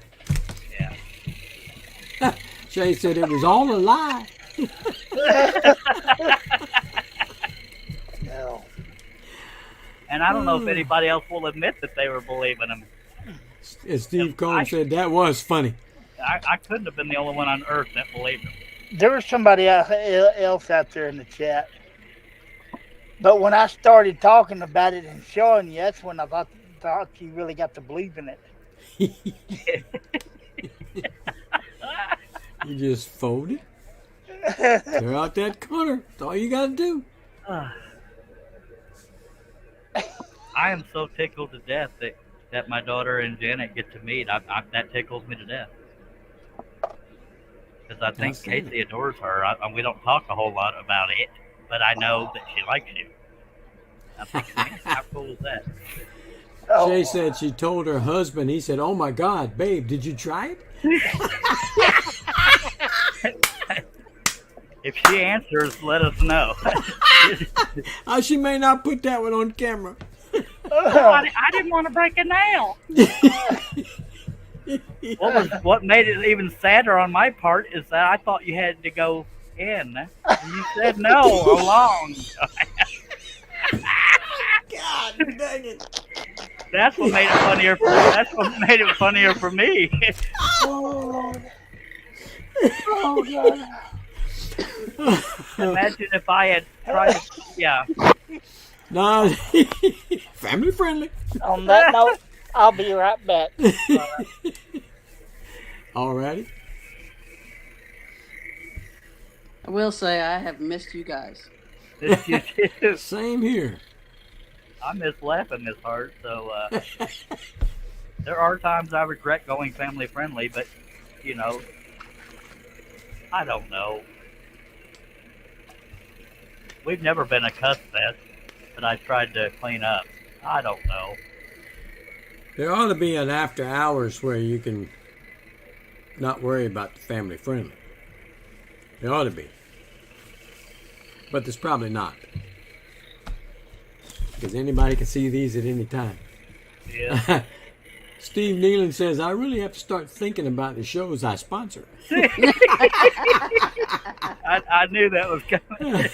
Speaker 1: Yeah.
Speaker 4: Shay said it was all a lie.
Speaker 2: No.
Speaker 1: And I don't know if anybody else will admit that they were believing him.
Speaker 4: As Steve Cohen said, that was funny.
Speaker 1: I couldn't have been the only one on earth that believed him.
Speaker 2: There was somebody else out there in the chat. But when I started talking about it and showing you, that's when I thought you really got to believe in it.
Speaker 4: You just fold it. Clear out that corner. That's all you got to do.
Speaker 1: I am so tickled to death that my daughter and Janet get to meet. That tickles me to death. Because I think
Speaker 4: Outstanding.
Speaker 1: Casey adores her. We don't talk a whole lot about it, but I know that she likes you. I think, man, how cool is that?
Speaker 2: Oh,
Speaker 4: Shay said she told her husband. He said, "Oh my God, babe, did you try it?"
Speaker 1: If she answers, let us know.
Speaker 4: She may not put that one on camera.
Speaker 1: I didn't want to break a nail. What made it even sadder on my part is that I thought you had to go in, and you said no along.
Speaker 4: God dang it!
Speaker 1: That's what made it funnier. That's what made it funnier for me.
Speaker 2: oh, oh God.
Speaker 1: Imagine if I had tried to, yeah.
Speaker 4: No, family friendly.
Speaker 2: On that note, I'll be right back.
Speaker 4: Alrighty.
Speaker 3: I will say I have missed you guys.
Speaker 1: You too.
Speaker 4: Same here.
Speaker 1: I miss laughing this hard, so there are times I regret going family friendly, but you know, I don't know. We've never been a cuss fest, but I tried to clean up. I don't know.
Speaker 4: There ought to be an after hours where you can not worry about the family friendly. There ought to be. But there's probably not. Because anybody can see these at any time.
Speaker 1: Yeah.
Speaker 4: Steve Nealon says, I really have to start thinking about the shows I sponsor.
Speaker 1: I knew that was coming.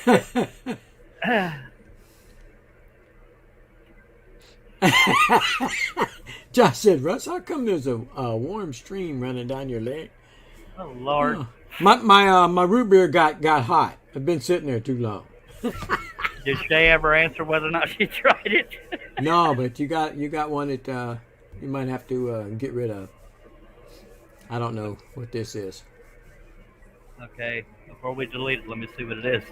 Speaker 4: Josh said, Russ, how come there's a warm stream running down your leg?
Speaker 1: Oh Lord.
Speaker 4: Oh. My root beer got hot. I've been sitting there too long.
Speaker 1: Did Shay ever answer whether or not she tried it?
Speaker 4: No, but you got one that you might have to get rid of. I don't know what this is.
Speaker 1: Okay, before we delete it, let me see what it is.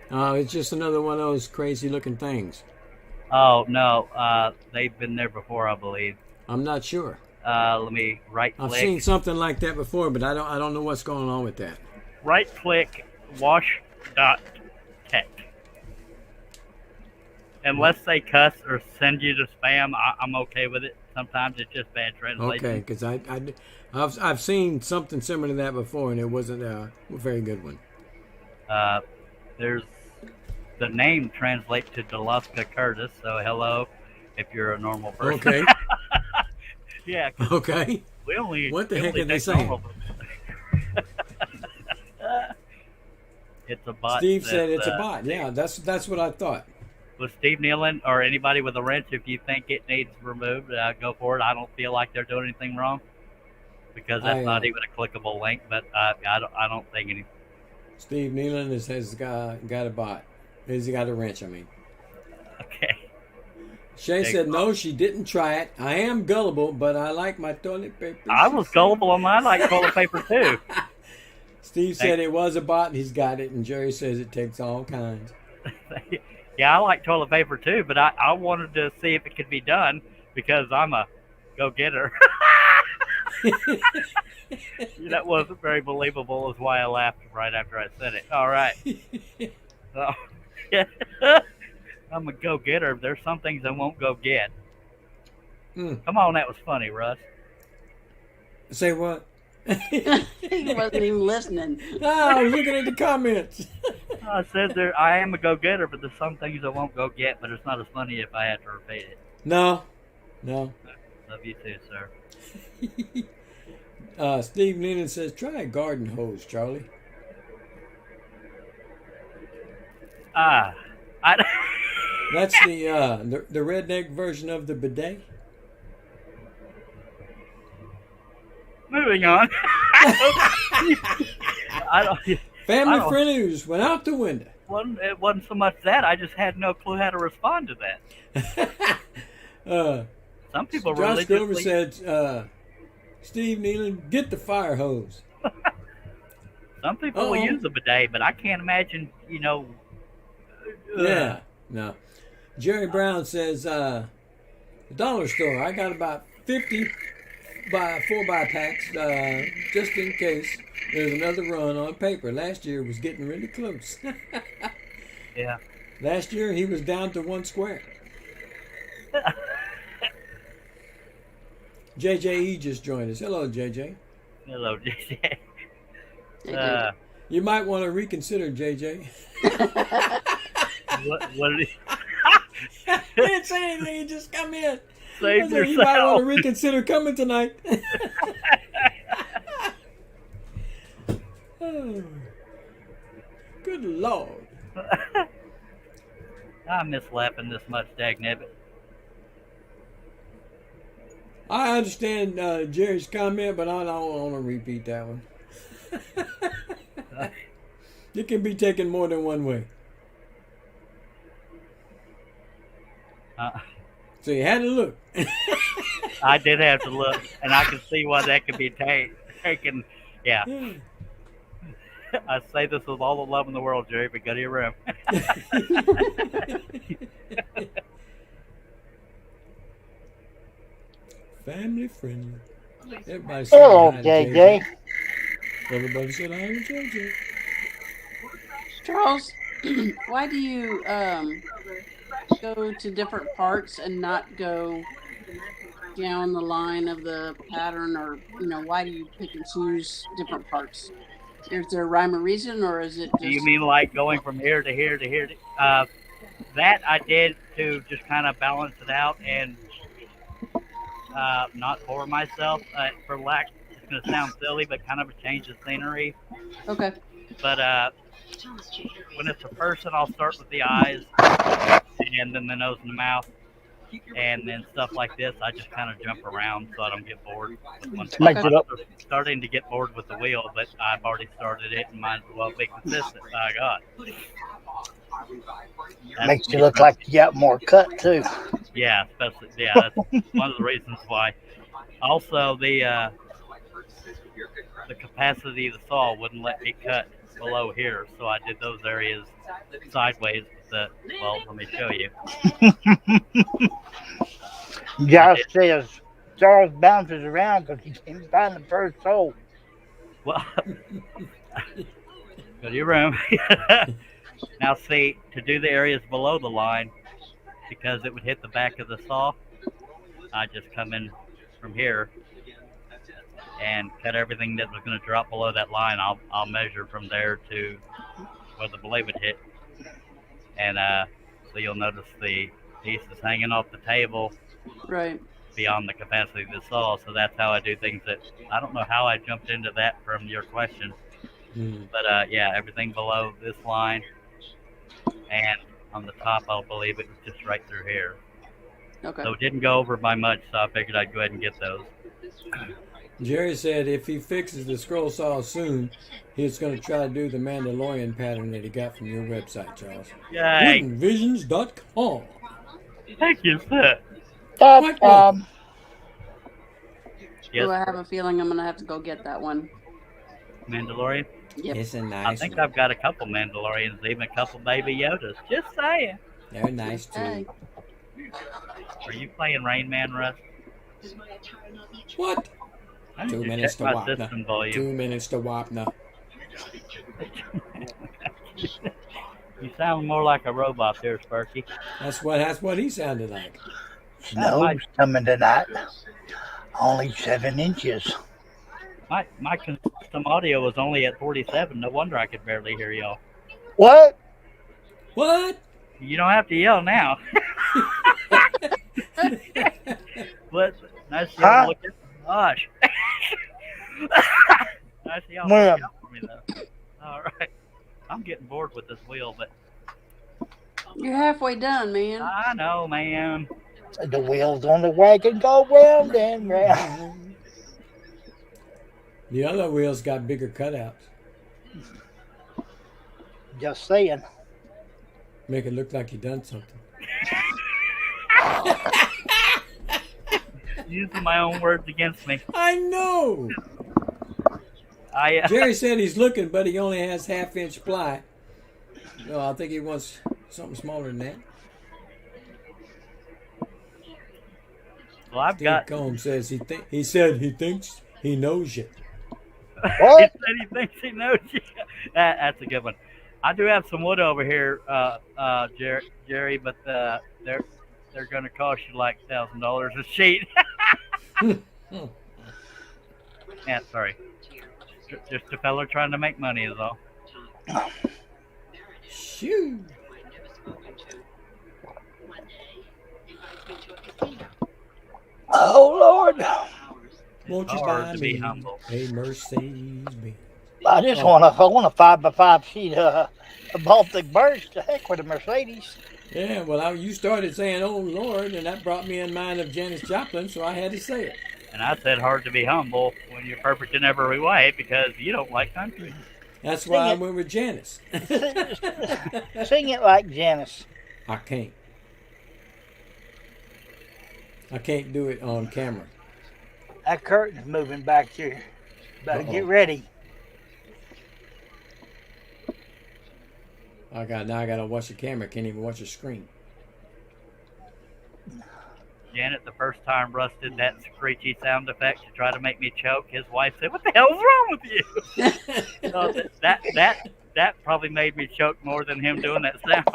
Speaker 4: It's just another one of those crazy looking things.
Speaker 1: Oh no, they've been there before, I believe.
Speaker 4: I'm not sure.
Speaker 1: Let me right click.
Speaker 4: I've seen something like that before, but I don't know what's going on with that.
Speaker 1: Right click wash.tech. Unless they cuss or send you to spam, I'm okay with it. Sometimes it's just bad translation.
Speaker 4: Okay, because I've seen something similar to that before, and it wasn't a very good one.
Speaker 1: There's the name translates to Deluska Curtis, so hello, if you're a normal person.
Speaker 4: Okay.
Speaker 1: Yeah.
Speaker 4: Okay. What the heck are they saying?
Speaker 1: It's a bot.
Speaker 4: Steve said it's a bot. Yeah, that's what I thought.
Speaker 1: With Steve Nealon or anybody with a wrench, if you think it needs removed, go for it. I don't feel like they're doing anything wrong because that's not even a clickable link. But I don't think any.
Speaker 4: Steve Nealon has got a bot. He's got a wrench. I mean.
Speaker 1: Okay.
Speaker 4: Shay said no, she didn't try it. I am gullible, but I like my toilet paper.
Speaker 1: I was gullible and I like toilet paper too.
Speaker 4: Steve said it was a bot and he's got it, and Jerry says it takes all kinds.
Speaker 1: Yeah, I like toilet paper too, but I wanted to see if it could be done because I'm a go-getter. That wasn't very believable is why I laughed right after I said it. All right. So, I'm a go-getter. There's some things I won't go get. Come on, that was funny, Russ.
Speaker 4: Say what?
Speaker 3: He wasn't even listening.
Speaker 4: I was looking at the comments.
Speaker 1: I said I am a go-getter, but there's some things I won't go get, but it's not as funny if I had to repeat it.
Speaker 4: No.
Speaker 1: Love you too, sir.
Speaker 4: Steve Lennon says, try a garden hose, Charlie. That's the redneck version of the bidet.
Speaker 1: Moving on.
Speaker 4: Family friendly went out the window.
Speaker 1: It wasn't so much that. I just had no clue how to respond to that.
Speaker 4: Some
Speaker 1: people
Speaker 4: Josh Grover said, Steve Nealon, get the fire hose.
Speaker 1: Some people will use a bidet, but I can't imagine,
Speaker 4: Yeah, no. Jerry Brown says, dollar store, I got about 50 4x packs just in case there's another run on paper. Last year was getting really close.
Speaker 1: Yeah.
Speaker 4: Last year he was down to 1 square. JJE just joined us. Hello, JJ.
Speaker 1: Hello, JJ.
Speaker 3: JJ.
Speaker 4: You might want to reconsider, JJ.
Speaker 1: What did he
Speaker 4: He didn't say anything. He just come in.
Speaker 1: save
Speaker 4: So you might want
Speaker 1: yourself?
Speaker 4: to reconsider coming tonight. Oh, good Lord.
Speaker 1: I miss laughing this much, dagnabbit.
Speaker 4: I understand Jerry's comment, but I don't want to repeat that one. It can be taken more than one way. So you had to look.
Speaker 1: I did have to look, and I can see why that could be taken. Yeah. I say this with all the love in the world, Jerry, but go to your room.
Speaker 4: Family friendly. Everybody said
Speaker 2: Hello,
Speaker 4: hi to
Speaker 2: JJ.
Speaker 4: Everybody said hi to JJ.
Speaker 3: Charles, why do you go to different parts and not go down the line of the pattern, or why do you pick and choose different parts? Is there a rhyme or reason, or is it just?
Speaker 1: Do you mean like going from here to here to here? That I did to just kind of balance it out and not bore myself. For lack, it's going to sound silly, but kind of a change of scenery.
Speaker 3: Okay.
Speaker 1: But when it's a person, I'll start with the eyes, and then the nose and the mouth, and then stuff like this. I just kind of jump around so I don't get bored with one spot.
Speaker 2: Makes it up.
Speaker 1: I'm starting to get bored with the wheel, but I've already started it and might as well be consistent. By God.
Speaker 2: Makes you look like you got more cut too.
Speaker 1: Yeah, especially that's one of the reasons why. Also, the capacity of the saw wouldn't let me cut below here, so I did those areas sideways. Let me show you.
Speaker 2: Josh says Charles bounces around because he can't find the first hole.
Speaker 1: Well, go to your room. Now, see, to do the areas below the line, because it would hit the back of the saw, I just come in from here and cut everything that was going to drop below that line. I'll measure from there to where the blade would hit. And so you'll notice the piece is hanging off the table
Speaker 3: Right.
Speaker 1: beyond the capacity of the saw. So that's how I do things. That I don't know how I jumped into that from your question. But yeah, everything below this line and on the top, I'll believe it was just right through here.
Speaker 3: Okay.
Speaker 1: So it didn't go over by much, so I figured I'd go ahead and get those.
Speaker 4: Jerry said if he fixes the scroll saw soon, he's going to try to do the Mandalorian pattern that he got from your website, Charles.
Speaker 1: Yay!
Speaker 4: WoodenVisions.com.
Speaker 1: Thank you, sir.
Speaker 2: That,
Speaker 1: Yes,
Speaker 3: Oh, I have a feeling I'm gonna have to go get that one.
Speaker 1: Mandalorian.
Speaker 3: Yep.
Speaker 5: It's a
Speaker 1: I
Speaker 5: nice
Speaker 1: think
Speaker 5: one.
Speaker 1: I've got a couple Mandalorians, even a couple Baby Yodas. Just saying.
Speaker 5: They're nice too.
Speaker 3: Hey.
Speaker 1: Are you playing Rain Man, Russ?
Speaker 4: What?
Speaker 1: I need
Speaker 5: 2
Speaker 1: to
Speaker 5: minutes
Speaker 1: check
Speaker 5: to
Speaker 1: my
Speaker 5: wop
Speaker 1: system
Speaker 5: now.
Speaker 1: volume.
Speaker 4: 2 minutes to wop now.
Speaker 1: You sound more like a robot there, Sparky.
Speaker 4: That's what he sounded like.
Speaker 2: snow's coming tonight. Only 7 inches.
Speaker 1: My custom audio was only at 47. No wonder I could barely hear y'all.
Speaker 2: What?
Speaker 4: What?
Speaker 1: You don't have to yell now. But nice y'all
Speaker 2: Huh?
Speaker 1: looking. Gosh. Nice y'all
Speaker 2: Ma'am.
Speaker 1: looking out for me though. All right. I'm getting bored with this wheel, but
Speaker 3: You're halfway done, man.
Speaker 1: I know, man.
Speaker 2: The wheels on the wagon go round and round.
Speaker 4: The other wheels got bigger cutouts.
Speaker 2: Just saying.
Speaker 4: Make it look like you done something.
Speaker 1: Using my own words against me.
Speaker 4: I know. Jerry said he's looking, but he only has 1/2-inch ply. No, I think he wants something smaller than that.
Speaker 1: Well, I've
Speaker 4: Steve
Speaker 1: got.
Speaker 4: Combs says he said he thinks he knows you.
Speaker 1: He
Speaker 2: What?
Speaker 1: said he thinks he knows you. That's a good one. I do have some wood over here, Jerry, but they're going to cost you like $1,000 a sheet. Yeah, sorry. Just a fella trying to make money is all.
Speaker 4: Shoo.
Speaker 2: Oh Lord!
Speaker 4: Won't you
Speaker 1: Hard
Speaker 4: buy
Speaker 1: to be
Speaker 4: me
Speaker 1: humble.
Speaker 4: a Mercedes Benz?
Speaker 2: I just
Speaker 4: Oh.
Speaker 2: want a 5x5 sheet of Baltic birch. To heck with a Mercedes.
Speaker 4: Yeah, well, you started saying, "Oh Lord," and that brought me in mind of Janis Joplin, so I had to say it.
Speaker 1: And I said hard to be humble when you're perfect in every way because you don't like country.
Speaker 4: That's
Speaker 2: Sing
Speaker 4: why I
Speaker 2: it.
Speaker 4: went with Janis.
Speaker 2: Sing it like Janice.
Speaker 4: I can't. I can't do it on camera.
Speaker 2: That curtain's moving back here. Better
Speaker 4: Uh-oh.
Speaker 2: get ready.
Speaker 4: I gotta watch the camera. Can't even watch the screen.
Speaker 1: Janet, the first time Russ did that screechy sound effect to try to make me choke, his wife said, "What the hell's wrong with you?" So that probably made me choke more than him doing that sound.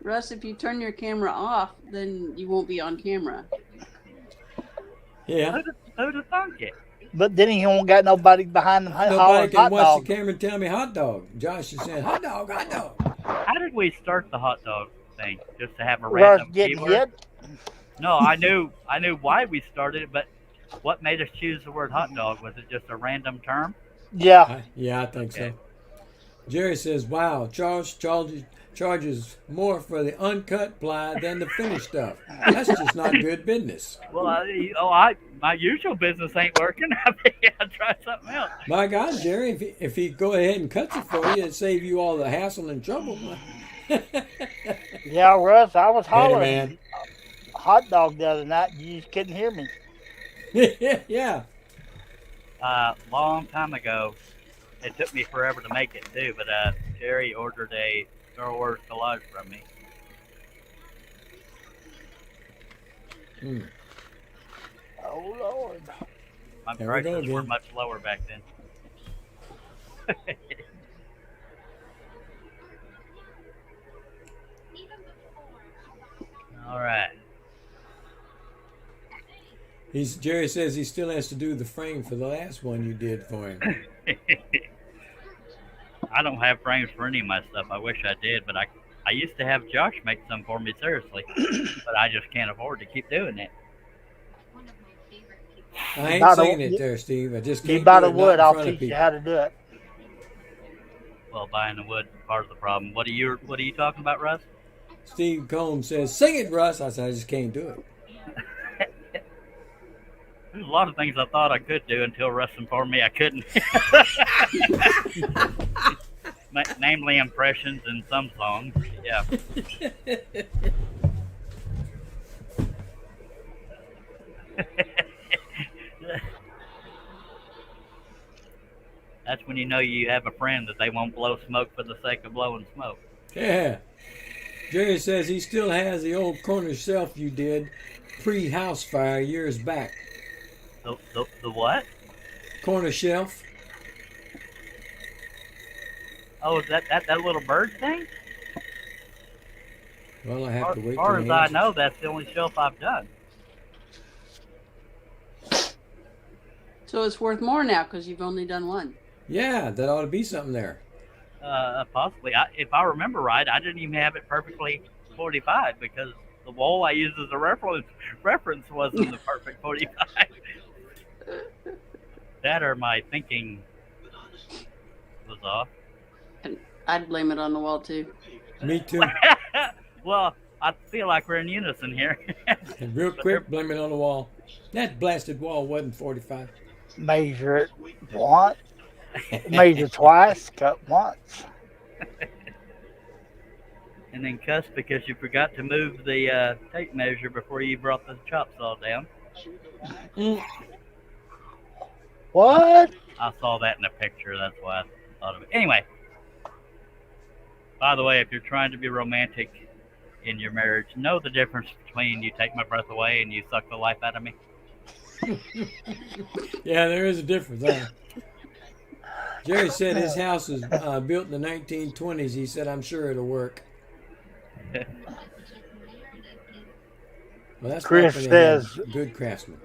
Speaker 3: Russ, if you turn your camera off, then you won't be on camera.
Speaker 4: Yeah.
Speaker 1: Who'd have thunk it?
Speaker 2: But then he won't got nobody behind him
Speaker 4: Nobody
Speaker 2: hollering
Speaker 4: can
Speaker 2: hot
Speaker 4: watch
Speaker 2: dog.
Speaker 4: the camera and tell me hot dog. Josh is saying hot dog, hot dog.
Speaker 1: How did we start the hot dog thing? Just to have a
Speaker 2: Russ
Speaker 1: random
Speaker 2: getting
Speaker 1: keyword?
Speaker 2: hit.
Speaker 1: No, I knew why we started it, but what made us choose the word hot dog? Was it just a random term?
Speaker 2: Yeah.
Speaker 4: Yeah, I think
Speaker 1: Okay.
Speaker 4: so. Jerry says, "Wow, Charles charges more for the uncut ply than the finished stuff. That's just not good business."
Speaker 1: Well, my usual business ain't working. I I'll try something else.
Speaker 4: My God, Jerry, if he go ahead and cuts it for you, it'd save you all the hassle and trouble.
Speaker 2: Yeah, Russ, I was
Speaker 4: Hey,
Speaker 2: hollering
Speaker 4: man.
Speaker 2: hot dog the other night. You just couldn't hear me.
Speaker 4: Yeah.
Speaker 1: Long time ago, it took me forever to make it too, but Jerry ordered a Star Wars collage from me.
Speaker 4: Mm.
Speaker 2: Oh Lord.
Speaker 1: My
Speaker 4: There we go
Speaker 1: prices were
Speaker 4: again.
Speaker 1: much lower back then. All right.
Speaker 4: Jerry says he still has to do the frame for the last one you did for him.
Speaker 1: I don't have frames for any of my stuff. I wish I did, but I used to have Josh make some for me, seriously. But I just can't afford to keep doing it.
Speaker 4: I ain't
Speaker 2: By the-
Speaker 4: saying it there, Steve. I just
Speaker 2: You
Speaker 4: can't
Speaker 2: buy
Speaker 4: do
Speaker 2: the
Speaker 4: it
Speaker 2: wood,
Speaker 4: not in
Speaker 2: I'll
Speaker 4: front of
Speaker 2: teach you
Speaker 4: people.
Speaker 2: how to do it.
Speaker 1: Well, buying the wood is part of the problem. What are you talking about, Russ?
Speaker 4: Steve Combs says, "Sing it, Russ." I said, "I just can't do it."
Speaker 1: There's a lot of things I thought I could do until Russ informed me I couldn't. Namely impressions in some songs. Yeah. That's when you know you have a friend that they won't blow smoke for the sake of blowing smoke.
Speaker 4: Yeah. Jerry says he still has the old corner shelf you did pre-house fire years back.
Speaker 1: The what?
Speaker 4: Corner shelf.
Speaker 1: Oh, is that little bird thing?
Speaker 4: Well, I have to wait
Speaker 1: As far
Speaker 4: till
Speaker 1: as
Speaker 4: he
Speaker 1: I
Speaker 4: answers.
Speaker 1: know, that's the only shelf I've done.
Speaker 3: So it's worth more now because you've only done one.
Speaker 4: Yeah, that ought to be something there.
Speaker 1: Possibly. If I remember right, I didn't even have it perfectly 45 because the wall I used as a reference wasn't the perfect 45. That or my thinking was off.
Speaker 3: And I'd blame it on the wall too.
Speaker 4: Me too.
Speaker 1: Well, I feel like we're in unison here.
Speaker 4: And real quick, blame it on the wall. That blasted wall wasn't 45.
Speaker 2: Measure it once. Measure twice. Cut once.
Speaker 1: And then cuss because you forgot to move the tape measure before you brought the chop saw down.
Speaker 2: What?
Speaker 1: I saw that in a picture. That's why I thought of it. Anyway, by the way, if you're trying to be romantic in your marriage know the difference between you take my breath away and you suck the life out of me.
Speaker 4: Yeah, there is a difference, huh? Jerry said his house was built in the 1920s. He said, I'm sure it'll work. Well, that's back
Speaker 2: Chris
Speaker 4: when they had
Speaker 2: says
Speaker 4: good craftsmen.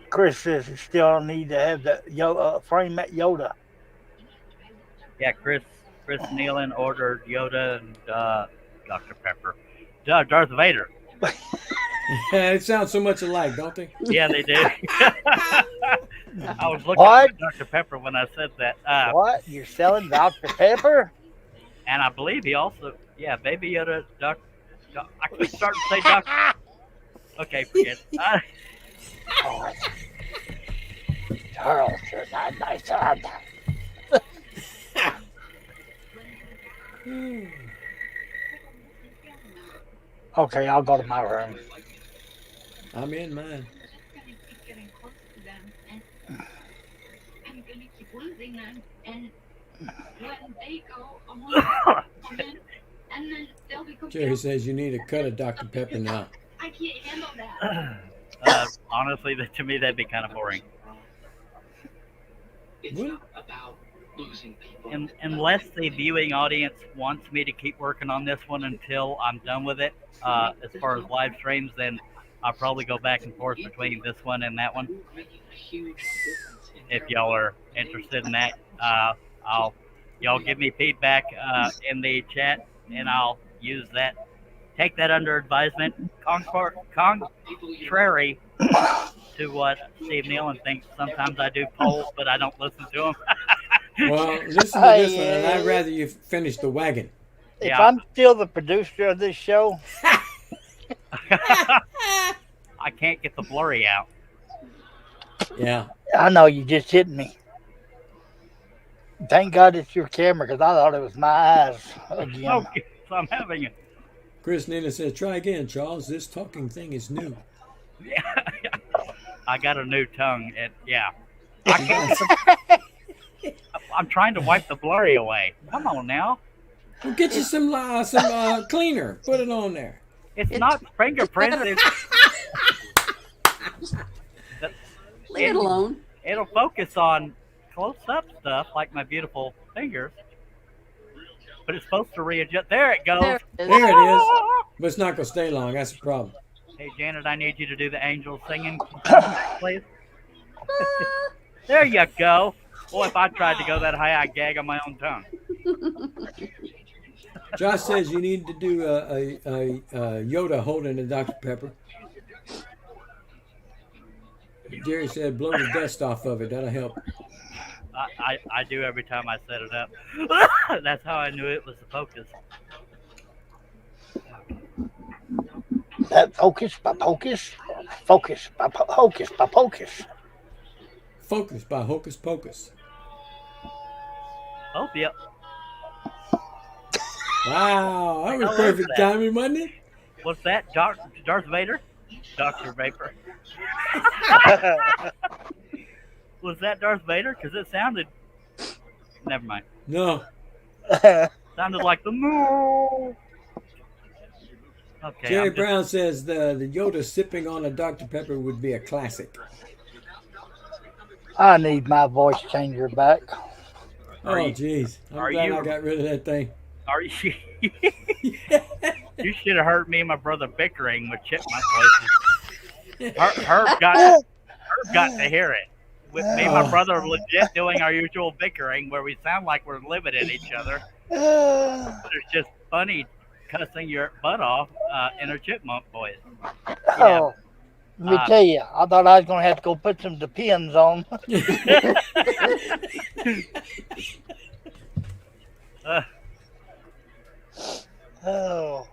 Speaker 2: Chris says you still need to have the frame that Yoda.
Speaker 1: Yeah, Chris Nealon ordered Yoda and Dr. Pepper. Darth Vader.
Speaker 4: It sounds so much alike, don't they?
Speaker 1: Yeah, they do. I was looking
Speaker 2: What?
Speaker 1: at Dr. Pepper when I said that.
Speaker 2: What? You're selling Dr. Pepper?
Speaker 1: And I believe he also, Baby Yoda, I keep starting to say Dr. Okay, forget it.
Speaker 2: Oh, Charles, you're not my son. Okay, I'll go to my room.
Speaker 4: I'm in mine. Jerry says you need a cut of Dr. Pepper now.
Speaker 6: I can't handle that.
Speaker 1: Honestly, to me, that'd be kind of boring.
Speaker 6: It's
Speaker 4: What?
Speaker 6: not about losing people.
Speaker 1: Unless the viewing audience wants me to keep working on this one until I'm done with it, as far as live streams, then I'll probably go back and forth between this one and that one. If y'all are interested in that, y'all give me feedback in the chat, and I'll use that. Take that under advisement. Contrary to what Steve Nealon thinks, sometimes I do polls, but I don't listen to them.
Speaker 4: Well, listen to this one, and I'd rather you finish the wagon.
Speaker 2: If
Speaker 1: Yeah.
Speaker 2: I'm still the producer of this show,
Speaker 1: I can't get the blurry out.
Speaker 4: Yeah.
Speaker 2: I know you just hit me. Thank God it's your camera because I thought it was my eyes again.
Speaker 1: Okay, so I'm having it.
Speaker 4: Chris Nina says, try again, Charles. This talking thing is new.
Speaker 1: Yeah, I got a new tongue, and I can't. I'm trying to wipe the blurry away. Come on now.
Speaker 4: Well, get you some cleaner. Put it on there.
Speaker 1: It's not fingerprints.
Speaker 3: Leave it alone.
Speaker 1: It'll focus on close-up stuff like my beautiful fingers, but it's supposed to readjust. There it goes.
Speaker 3: There it is.
Speaker 4: There it is. But it's not going to stay long. That's the problem.
Speaker 1: Hey, Janet, I need you to do the angel singing, please. There you go. Boy, if I tried to go that high, I'd gag on my own tongue.
Speaker 4: Josh says you need to do a Yoda holding a Dr. Pepper. Jerry said blow the dust off of it. That'll help.
Speaker 1: I do every time I set it up. That's how I knew it was the focus.
Speaker 2: That focus by pocus, focus by hocus by pocus.
Speaker 4: Focus by Hocus Pocus.
Speaker 1: Oh, yep.
Speaker 4: Wow, that was
Speaker 1: love
Speaker 4: perfect
Speaker 1: that.
Speaker 4: timing, wasn't it?
Speaker 1: Was that Darth Vader? Dr. Vapor. Was that Darth Vader? Because it sounded... Never mind.
Speaker 4: No.
Speaker 1: Sounded like the moo. Okay.
Speaker 4: Jerry Brown says the Yoda sipping on a Dr. Pepper would be a classic.
Speaker 2: I need my voice changer back.
Speaker 4: Oh, jeez. I'm glad I got rid of that thing.
Speaker 1: Are you? You should have heard me and my brother bickering with chipmunk voices. Herb got to hear it. With me and my brother legit doing our usual bickering where we sound like we're living at each other. But it's just funny cussing your butt off in a chipmunk voice.
Speaker 2: Oh, let me tell you, I thought I was going to have to go put some Depends on. Oh.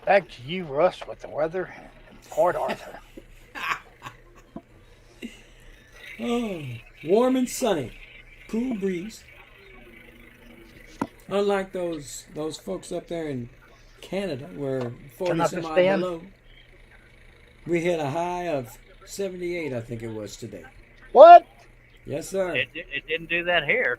Speaker 2: Back to you, Russ, with the weather in Port Arthur.
Speaker 4: Oh, warm and sunny. Cool breeze. Unlike those folks up there in Canada where 40
Speaker 2: Turn up
Speaker 4: some
Speaker 2: the
Speaker 4: odd
Speaker 2: stand.
Speaker 4: below. We hit a high of 78, I think it was today.
Speaker 2: What?
Speaker 4: Yes, sir.
Speaker 1: It didn't do that here.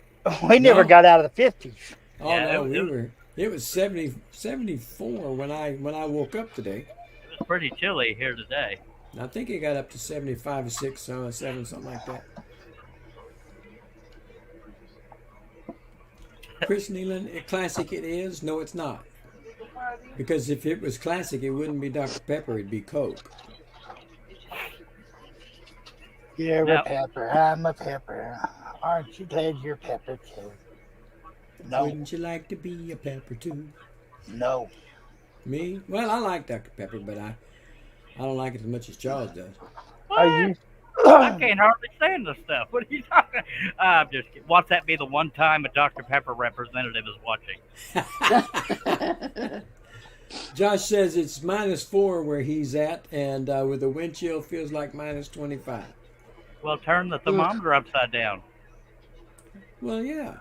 Speaker 2: We never
Speaker 4: No.
Speaker 2: got out of the 50s.
Speaker 4: Oh
Speaker 1: Yeah,
Speaker 4: no,
Speaker 1: it was-
Speaker 4: it was 74 when I woke up today.
Speaker 1: It was pretty chilly here today.
Speaker 4: And I think it got up to 75 or 6 or 7, something like that. Chris Nealon, classic it is? No, it's not. Because if it was classic, it wouldn't be Dr. Pepper, it'd be Coke.
Speaker 2: You're
Speaker 1: Now-
Speaker 2: a pepper. I'm a pepper. Aren't you glad you're pepper too? No.
Speaker 4: Wouldn't you like to be a pepper too?
Speaker 2: No.
Speaker 4: Me? Well, I like Dr. Pepper, but I don't like it as much as Charles does.
Speaker 1: What?
Speaker 2: Are you?
Speaker 1: I can't hardly stand this stuff. What are you talking? I'm just kidding. Watch that be the one time a Dr. Pepper representative is watching.
Speaker 4: Josh says it's -4 where he's at, and with the wind chill feels like -25.
Speaker 1: Well, turn the thermometer upside down.
Speaker 4: Well, yeah.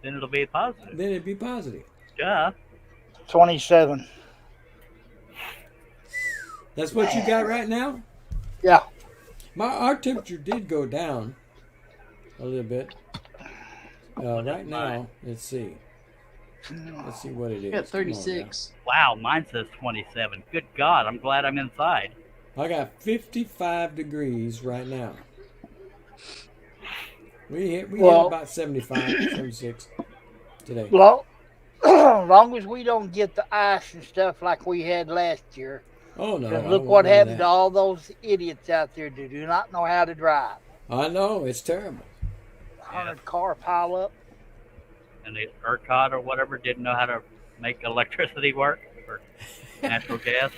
Speaker 1: Then it'll be positive.
Speaker 4: Then it'd be positive.
Speaker 1: Duh.
Speaker 2: 27.
Speaker 4: That's what you got right now?
Speaker 2: Yeah.
Speaker 4: Our temperature did go down a little bit. Right now, let's see. Let's see what it is.
Speaker 3: I got
Speaker 4: Come on now.
Speaker 3: 36.
Speaker 1: Wow, mine says 27. Good God, I'm glad I'm inside.
Speaker 4: I got 55 degrees right now. We hit about 75, 76 today.
Speaker 2: Well, as long as we don't get the ice and stuff like we had last year.
Speaker 4: Oh no!
Speaker 2: 'Cause
Speaker 4: I
Speaker 2: look
Speaker 4: won't
Speaker 2: what
Speaker 4: do
Speaker 2: happened
Speaker 4: that.
Speaker 2: to all those idiots out there who do not know how to drive.
Speaker 4: I know, it's terrible.
Speaker 2: 100 car pile up.
Speaker 1: And the ERCOT or whatever didn't know how to make electricity work or natural gas.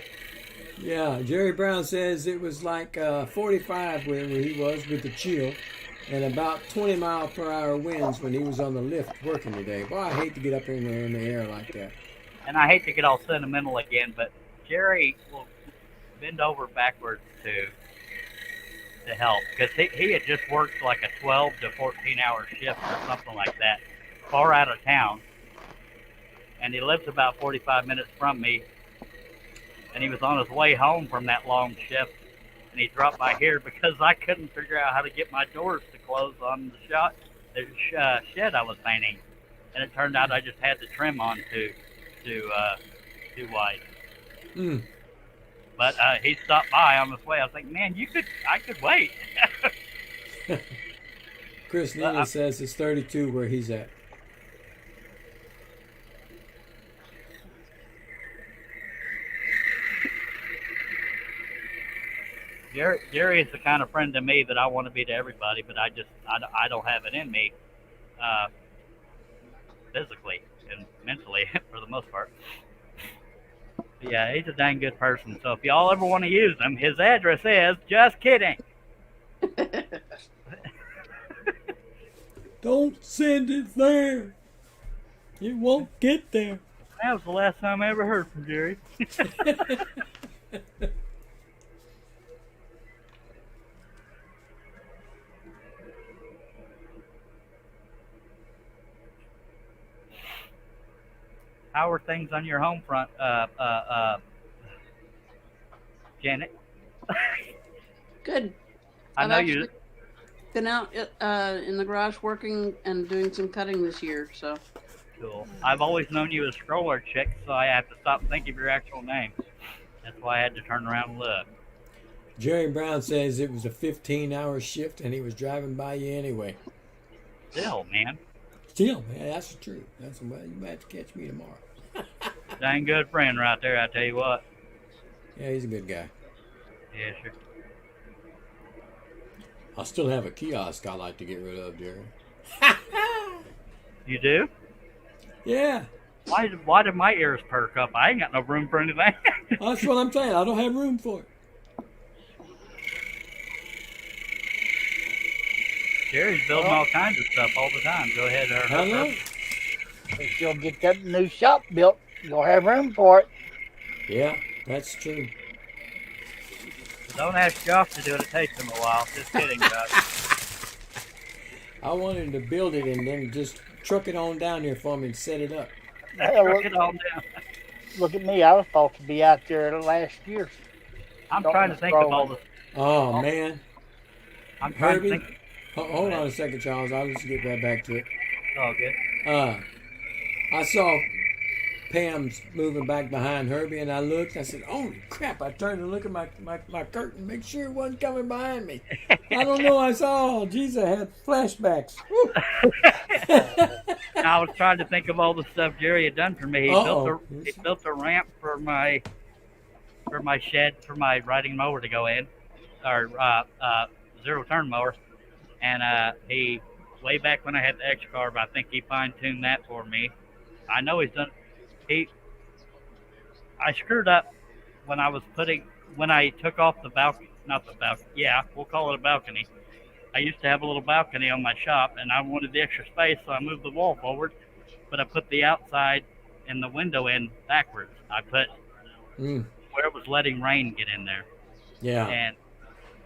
Speaker 4: Yeah, Jerry Brown says it was like 45 where he was with the chill, and about 20 mile per hour winds when he was on the lift working today. Boy, I hate to get up in the air like that.
Speaker 1: And I hate to get all sentimental again, but Jerry will bend over backwards to help because he had just worked like a 12 to 14 hour shift or something like that, far out of town, and he lives about 45 minutes from me. And he was on his way home from that long shift, and he dropped by here because I couldn't figure out how to get my doors to close on the shed I was painting, and it turned out I just had the trim on too wide.
Speaker 4: Mm.
Speaker 1: But he stopped by on his way. I was like, man, I could wait.
Speaker 4: Chris Nealon says it's 32 where he's at.
Speaker 1: Jerry is the kind of friend to me that I want to be to everybody, but I don't have it in me, physically and mentally for the most part. But yeah, he's a dang good person. So if y'all ever want to use him, his address is just kidding.
Speaker 4: Don't send it there. It won't get there.
Speaker 1: That was the last time I ever heard from Jerry. How are things on your home front, Janet?
Speaker 3: Good.
Speaker 1: I
Speaker 3: I've
Speaker 1: know
Speaker 3: actually
Speaker 1: you.
Speaker 3: been out in the garage working and doing some cutting this year, so.
Speaker 1: Cool. I've always known you as Stroller Chick, so I have to stop and think of your actual name. That's why I had to turn around and look.
Speaker 4: Jerry Brown says it was a 15-hour shift and he was driving by you anyway.
Speaker 1: Still, man.
Speaker 4: Still, man, that's the truth. That's well, you might have to catch me tomorrow.
Speaker 1: Dang good friend right there, I tell you what.
Speaker 4: Yeah, he's a good guy.
Speaker 1: Yeah, sure.
Speaker 4: I still have a kiosk I like to get rid of, Jerry.
Speaker 1: You do?
Speaker 4: Yeah,
Speaker 1: Why did my ears perk up? I ain't got no room for anything.
Speaker 4: that's what I'm saying. I don't have room for it.
Speaker 1: Jerry's building all kinds of stuff all the time. Go ahead,
Speaker 4: I know.
Speaker 2: If you'll get that new shop built, you'll have room for it.
Speaker 4: Yeah, that's true.
Speaker 1: Don't ask Josh to do it. It takes him a while. Just kidding, Josh.
Speaker 4: I wanted to build it and then just truck it on down here for me and set it up.
Speaker 2: Hell,
Speaker 1: Truck it on down.
Speaker 2: look at me. I was supposed to be out there last year.
Speaker 1: I'm trying to think of all the.
Speaker 4: Oh man,
Speaker 1: I'm trying
Speaker 4: Herbie?
Speaker 1: to think.
Speaker 4: Hold on a second, Charles. I'll just get right back to it.
Speaker 1: Oh, good.
Speaker 4: I saw Pam's moving back behind Herbie, and I looked. I said, "Holy crap!" I turned to look at my curtain, make sure it wasn't coming behind me. I don't know. I saw. Geez, I had flashbacks.
Speaker 1: I was trying to think of all the stuff Jerry had done for me. He built a ramp for my shed for my riding mower to go in, or zero turn mower, and he way back when I had the X carb, I think he fine tuned that for me. I know he's done. I screwed up when I took off the balcony, not the balcony. Yeah, we'll call it a balcony. I used to have a little balcony on my shop, and I wanted the extra space, so I moved the wall forward, but I put the outside and the window in backwards. I put where it was letting rain get in there.
Speaker 4: Yeah.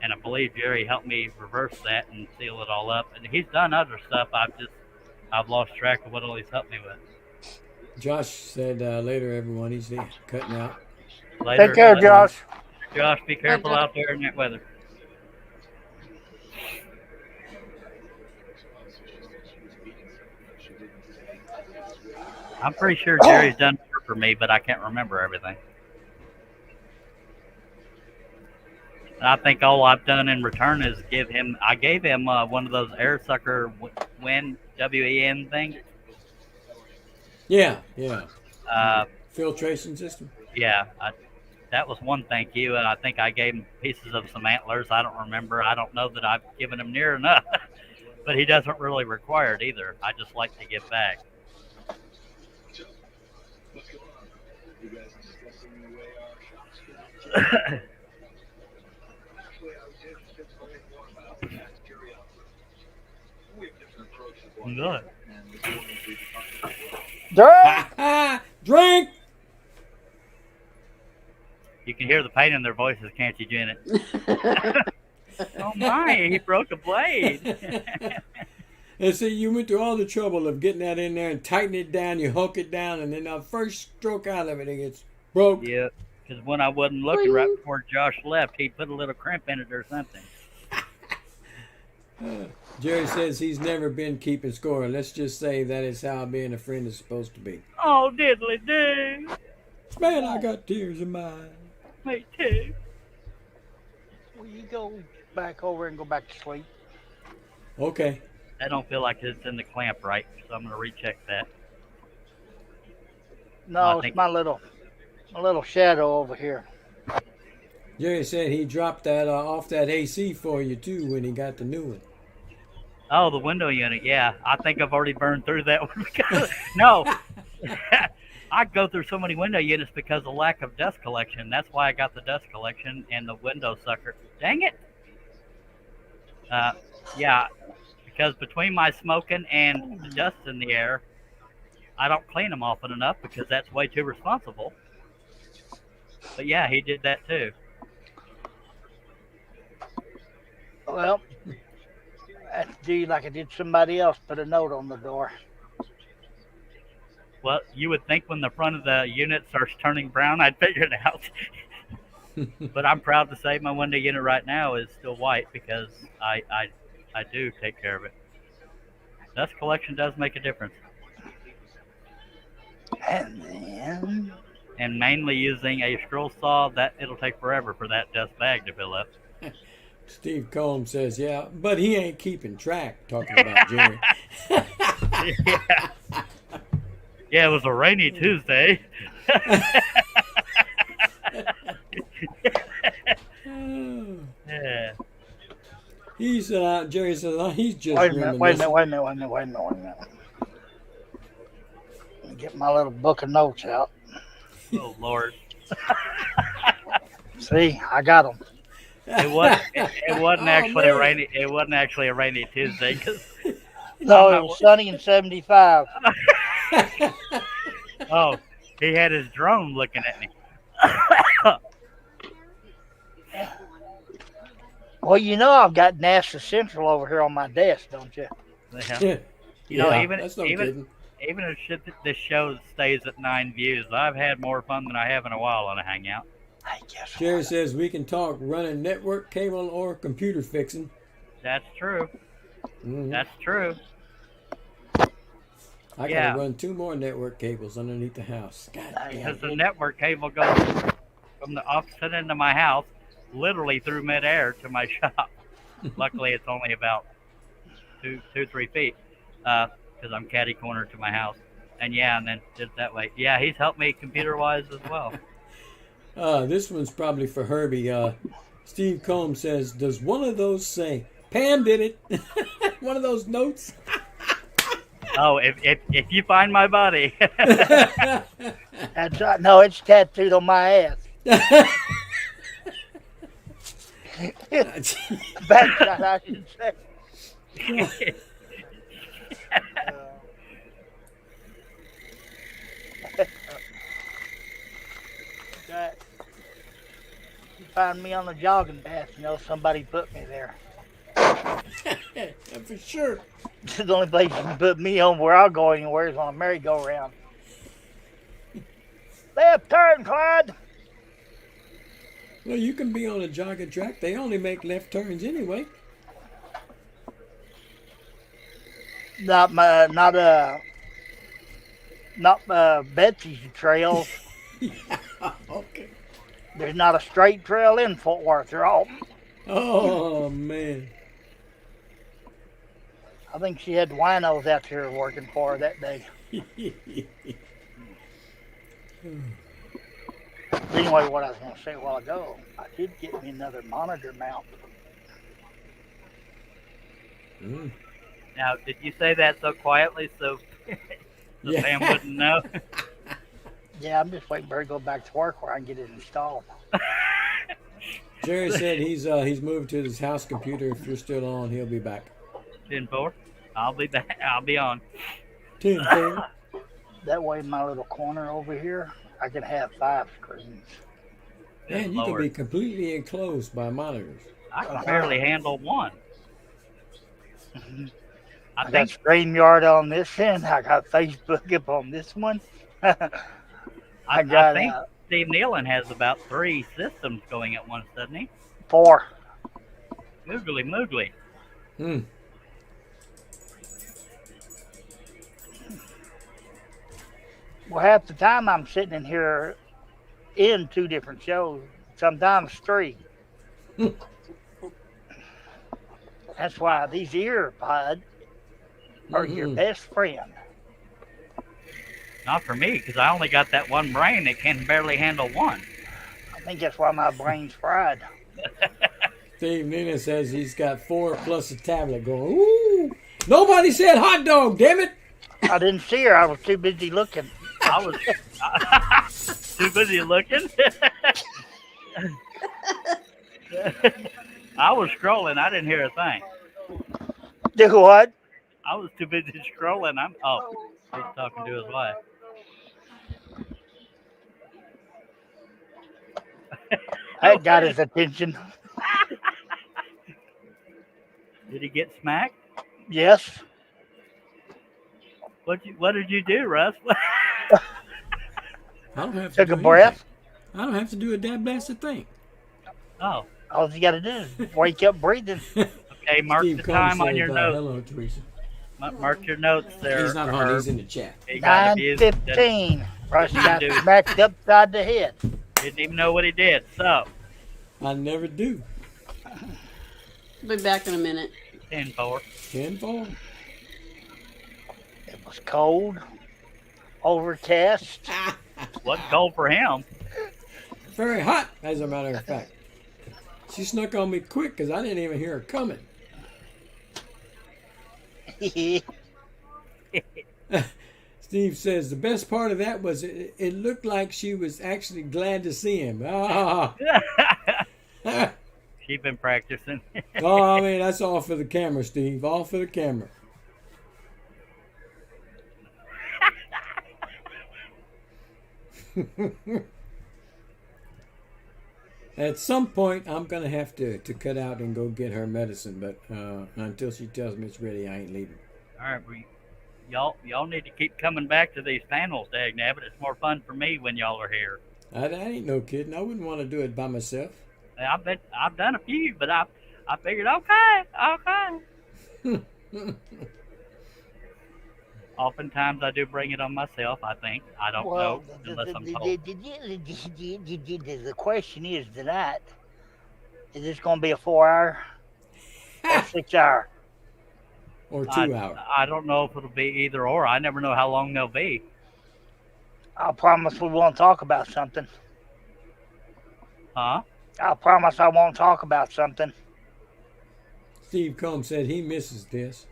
Speaker 1: And I believe Jerry helped me reverse that and seal it all up. And he's done other stuff. I've lost track of what all he's helped me with.
Speaker 4: Josh said later, everyone, he's cutting out.
Speaker 1: Later,
Speaker 2: Take care, Josh.
Speaker 1: Josh, be careful out there in that weather. I'm pretty sure Jerry's done more for me, but I can't remember everything. I think all I've done in return is I gave him one of those air sucker WEN, W-E-N things.
Speaker 4: Yeah. Filtration system.
Speaker 1: Yeah, that was one thank you, and I think I gave him pieces of some antlers. I don't remember. I don't know that I've given him near enough, but he doesn't really require it either. I just like to give back. Good.
Speaker 4: Drink!
Speaker 1: You can hear the pain in their voices, can't you, Janet? Oh my, he broke a blade.
Speaker 4: And see, you went through all the trouble of getting that in there and tightening it down, you hook it down, and then the first stroke out of it, it gets broke.
Speaker 1: Yeah, because when I wasn't looking right before Josh left, he put a little crimp in it or something.
Speaker 4: Jerry says he's never been keeping score. Let's just say that is how being a friend is supposed to be.
Speaker 1: Oh, diddly do.
Speaker 4: Man, I got tears in my eyes.
Speaker 1: Me too.
Speaker 2: Will you go back over and go back to sleep?
Speaker 4: Okay.
Speaker 1: I don't feel like it's in the clamp right, so I'm going to recheck that.
Speaker 2: No, it's my little shadow over here.
Speaker 4: Jerry said he dropped that off that AC for you too when he got the new one.
Speaker 1: Oh, the window unit, yeah. I think I've already burned through that one. No. I go through so many window units because of lack of dust collection. That's why I got the dust collection and the window sucker. Dang it. Yeah, because between my smoking and the dust in the air, I don't clean them often enough because that's way too responsible. But yeah, he did that too.
Speaker 2: Well, I have to do like I did somebody else, put a note on the door.
Speaker 1: Well, you would think when the front of the unit starts turning brown, I'd figure it out. But I'm proud to say my window unit right now is still white because I do take care of it. Dust collection does make a difference.
Speaker 2: And then...
Speaker 1: And mainly using a scroll saw, that it'll take forever for that dust bag to fill up.
Speaker 4: Steve Combs says, yeah, but he ain't keeping track, talking about Jerry.
Speaker 1: Yeah, it was a rainy Tuesday. Yeah.
Speaker 4: He said, Jerry said, he's just
Speaker 2: Wait a minute. Let me get my little book of notes out.
Speaker 1: Oh, Lord.
Speaker 2: See, I got them.
Speaker 1: It wasn't actually a rainy. It wasn't actually a rainy Tuesday because.
Speaker 2: No, it was sunny and 75.
Speaker 1: Oh, he had his drone looking at me.
Speaker 2: Well, you know I've got NASA Central over here on my desk, don't you?
Speaker 1: Yeah. You know,
Speaker 4: that's no kidding.
Speaker 1: even if this show stays at 9 views, I've had more fun than I have in a while on a hangout.
Speaker 2: I guess
Speaker 4: Jerry says we can talk running network cable or computer fixing.
Speaker 1: That's true.
Speaker 4: Mhm.
Speaker 1: That's true.
Speaker 4: I
Speaker 1: Yeah.
Speaker 4: gotta run 2 more network cables underneath the house. God damn.
Speaker 1: Because the network cable goes from the opposite end of my house, literally through midair to my shop. Luckily, it's only about 3 feet, because I'm catty corner to my house. And yeah, and then just that way. Yeah, he's helped me computer wise as well.
Speaker 4: This one's probably for Herbie. Steve Combs says, "Does one of those say Pam did it?" One of those notes.
Speaker 1: Oh, if you find my body.
Speaker 2: That's right. No, it's tattooed on my ass. Backshot, I should say. Right. You find me on the jogging path, you know somebody put me there.
Speaker 4: Yeah, for sure.
Speaker 2: The only place you can put me on where I'll go anywhere is on a merry-go-round. Left turn, Clyde.
Speaker 4: Well, you can be on a jogging track. They only make left turns anyway.
Speaker 2: Not Betsy's trails.
Speaker 4: Yeah, okay.
Speaker 2: There's not a straight trail in Fort Worth. They're all.
Speaker 4: Oh man.
Speaker 2: I think she had winos out there working for her that day. Anyway, what I was going to say a while ago, I did get me another monitor mount.
Speaker 4: Mm.
Speaker 1: Now, did you say that so quietly so
Speaker 4: Yeah.
Speaker 1: Pam wouldn't know?
Speaker 2: Yeah, I'm just waiting for her to go back to work where I can get it installed.
Speaker 4: Jerry said he's moved to his house computer. If you're still on, he'll be back.
Speaker 1: 10-4. I'll be back. I'll be on.
Speaker 4: 10-4.
Speaker 2: That way, in my little corner over here, I can have 5 screens.
Speaker 4: Man, you can be completely enclosed by monitors.
Speaker 1: I can barely handle one.
Speaker 2: I got StreamYard on this end. I got Facebook up on this one.
Speaker 1: I think Steve Nealon has about 3 systems going at once, doesn't he?
Speaker 2: 4.
Speaker 1: Moogly.
Speaker 4: Hmm.
Speaker 2: Well, half the time I'm sitting in here in 2 different shows, sometimes 3. That's why these earpods are your best friend.
Speaker 1: Not for me, because I only got that one brain that can barely handle one.
Speaker 2: I think that's why my brain's fried.
Speaker 4: Steve Nina says he's got 4 plus a tablet going. Ooh! Nobody said hot dog, damn it!
Speaker 2: I didn't see her. I was too busy looking.
Speaker 1: I was too busy looking. I was scrolling. I didn't hear a thing.
Speaker 2: Do what?
Speaker 1: I was too busy scrolling. He's talking to his wife.
Speaker 2: That got his attention.
Speaker 1: Did he get smacked?
Speaker 2: Yes.
Speaker 1: What did you do, Russ?
Speaker 4: I don't have to
Speaker 2: Took
Speaker 4: do
Speaker 2: a breath.
Speaker 4: anything. I don't have to do a dab blasted thing.
Speaker 1: Oh,
Speaker 2: All you got to do is wake up breathing.
Speaker 1: okay. Mark
Speaker 4: Steve
Speaker 1: the
Speaker 4: Combs
Speaker 1: time on
Speaker 4: says,
Speaker 1: your notes.
Speaker 4: hello, Teresa.
Speaker 1: Mark your notes there.
Speaker 4: He's not on. He's in the chat.
Speaker 1: He got abused.
Speaker 2: 9:15. Russ got
Speaker 1: Dude.
Speaker 2: smacked upside the head.
Speaker 1: Didn't even know what he did. So,
Speaker 4: I never do.
Speaker 3: Be back in a minute.
Speaker 1: 10-4.
Speaker 4: 10-4.
Speaker 2: It was cold, overcast.
Speaker 1: Wasn't cold for him.
Speaker 4: Very hot, as a matter of fact. She snuck on me quick because I didn't even hear her coming. Steve says the best part of that was it looked like she was actually glad to see him. Ah.
Speaker 1: She's been practicing.
Speaker 4: Oh, I mean, that's all for the camera, Steve. All for the camera. At some point, I'm going to have to cut out and go get her medicine, but until she tells me it's ready, I ain't leaving.
Speaker 1: All right, y'all need to keep coming back to these panels, dagnabbit. It's more fun for me when y'all are here.
Speaker 4: I ain't no kidding. I wouldn't want to do it by myself.
Speaker 1: I've done a few, but I figured okay. Oftentimes I do bring it on myself. I think I don't know unless I'm told.
Speaker 2: The question is tonight: is this going to be a 4-hour or 6-hour?
Speaker 4: Or 2 hours.
Speaker 1: I don't know if it'll be either or. I never know how long they'll be.
Speaker 2: I promise we won't talk about something.
Speaker 1: Huh?
Speaker 2: I promise I won't talk about something.
Speaker 4: Steve Combs said he misses this.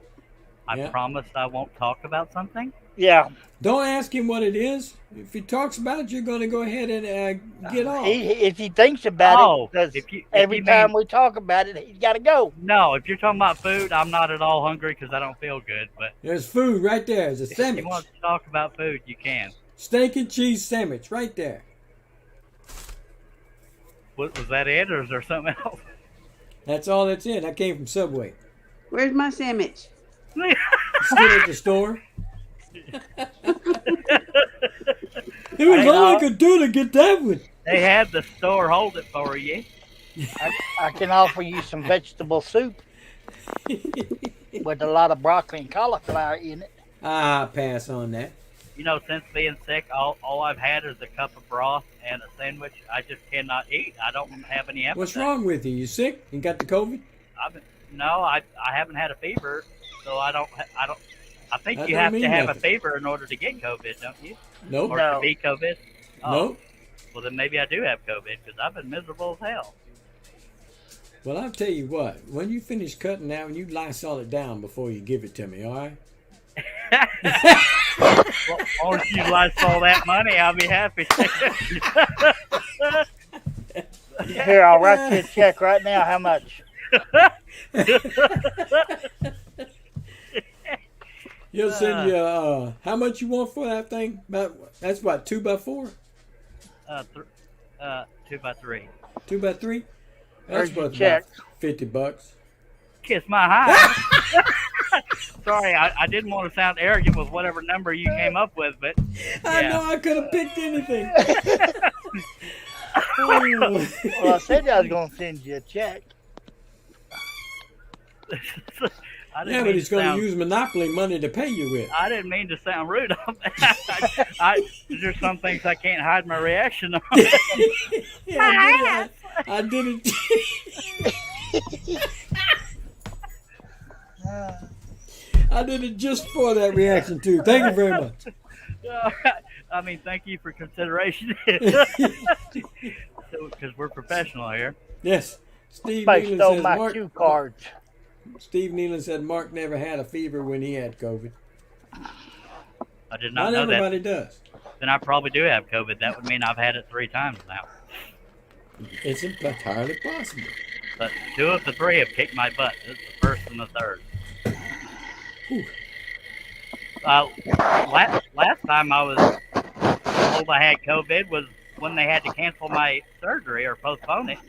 Speaker 1: I promise I won't talk about something?
Speaker 2: Yeah.
Speaker 4: Don't ask him what it is. If he talks about it, you're going to go ahead and get off.
Speaker 2: If he thinks about it, because every time we talk about it, he's got to go.
Speaker 1: No, if you're talking about food, I'm not at all hungry because I don't feel good. But
Speaker 4: there's food right there. There's a sandwich.
Speaker 1: If you want to talk about food, you can.
Speaker 4: Steak and cheese sandwich right there.
Speaker 1: Was that it, or is there something else?
Speaker 4: That's all that's in. That came from Subway.
Speaker 3: Where's my sandwich?
Speaker 4: Still at the store. It was all I could do to get that one.
Speaker 1: They had the store hold it for you.
Speaker 2: I can offer you some vegetable soup with a lot of broccoli and cauliflower in it.
Speaker 4: Ah, pass on that.
Speaker 1: You know, since being sick, all I've had is a cup of broth and a sandwich. I just cannot eat. I don't have any appetite.
Speaker 4: What's wrong with you? You sick? You got the COVID?
Speaker 1: No, I haven't had a fever, so I don't. I think you have to have a fever in order to get COVID, don't you?
Speaker 4: Nope.
Speaker 1: Or to be COVID? Oh.
Speaker 4: Nope.
Speaker 1: Well, then maybe I do have COVID because I've been miserable as hell.
Speaker 4: Well, I'll tell you what. When you finish cutting that, you Lysol it down before you give it to me, all right?
Speaker 1: Well, as long as you Lysol that money, I'll be happy.
Speaker 2: Here, I'll write you a check right now. How much?
Speaker 4: He'll send you how much you want for that thing? That's what, 2x4?
Speaker 1: 2x3.
Speaker 4: 2x3?
Speaker 2: That's
Speaker 4: worth
Speaker 2: check.
Speaker 4: about $50.
Speaker 1: Kiss my high. Sorry, I didn't want to sound arrogant with whatever number you came up with, but yeah.
Speaker 4: I know I could have picked anything.
Speaker 2: Well, I said I was going to send you a check.
Speaker 4: Yeah, but he's going to use Monopoly money to pay you with.
Speaker 1: I didn't mean to sound rude. There's some things I can't hide my reaction on.
Speaker 4: Yeah, I did it. I did it just for that reaction, too. Thank you very much.
Speaker 1: I mean, thank you for consideration. Because we're professional here.
Speaker 4: Yes. Steve
Speaker 2: Somebody
Speaker 4: Nealon
Speaker 2: stole
Speaker 4: says
Speaker 2: my
Speaker 4: Mark,
Speaker 2: cue cards.
Speaker 4: Steve Nealon said Mark never had a fever when he had COVID.
Speaker 1: I did not know that.
Speaker 4: Not everybody does.
Speaker 1: Then I probably do have COVID. That would mean I've had it 3 times now.
Speaker 4: It's entirely possible.
Speaker 1: But 2 of the 3 have kicked my butt. It's the first and the third. Last time I was told I had COVID was when they had to cancel my surgery or postpone it.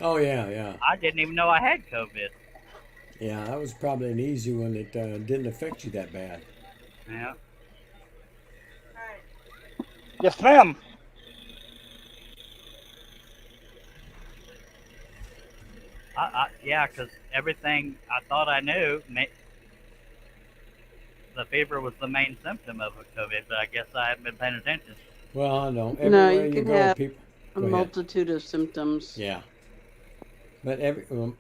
Speaker 4: Oh, yeah.
Speaker 1: I didn't even know I had COVID.
Speaker 4: Yeah, that was probably an easy one that didn't affect you that bad.
Speaker 1: Yeah.
Speaker 2: Yes, ma'am.
Speaker 1: Yeah, because everything I thought I knew, the fever was the main symptom of COVID, but I guess I haven't been paying attention.
Speaker 4: Well, I know.
Speaker 3: No, you can have
Speaker 4: people,
Speaker 3: a multitude of symptoms.
Speaker 4: Yeah. But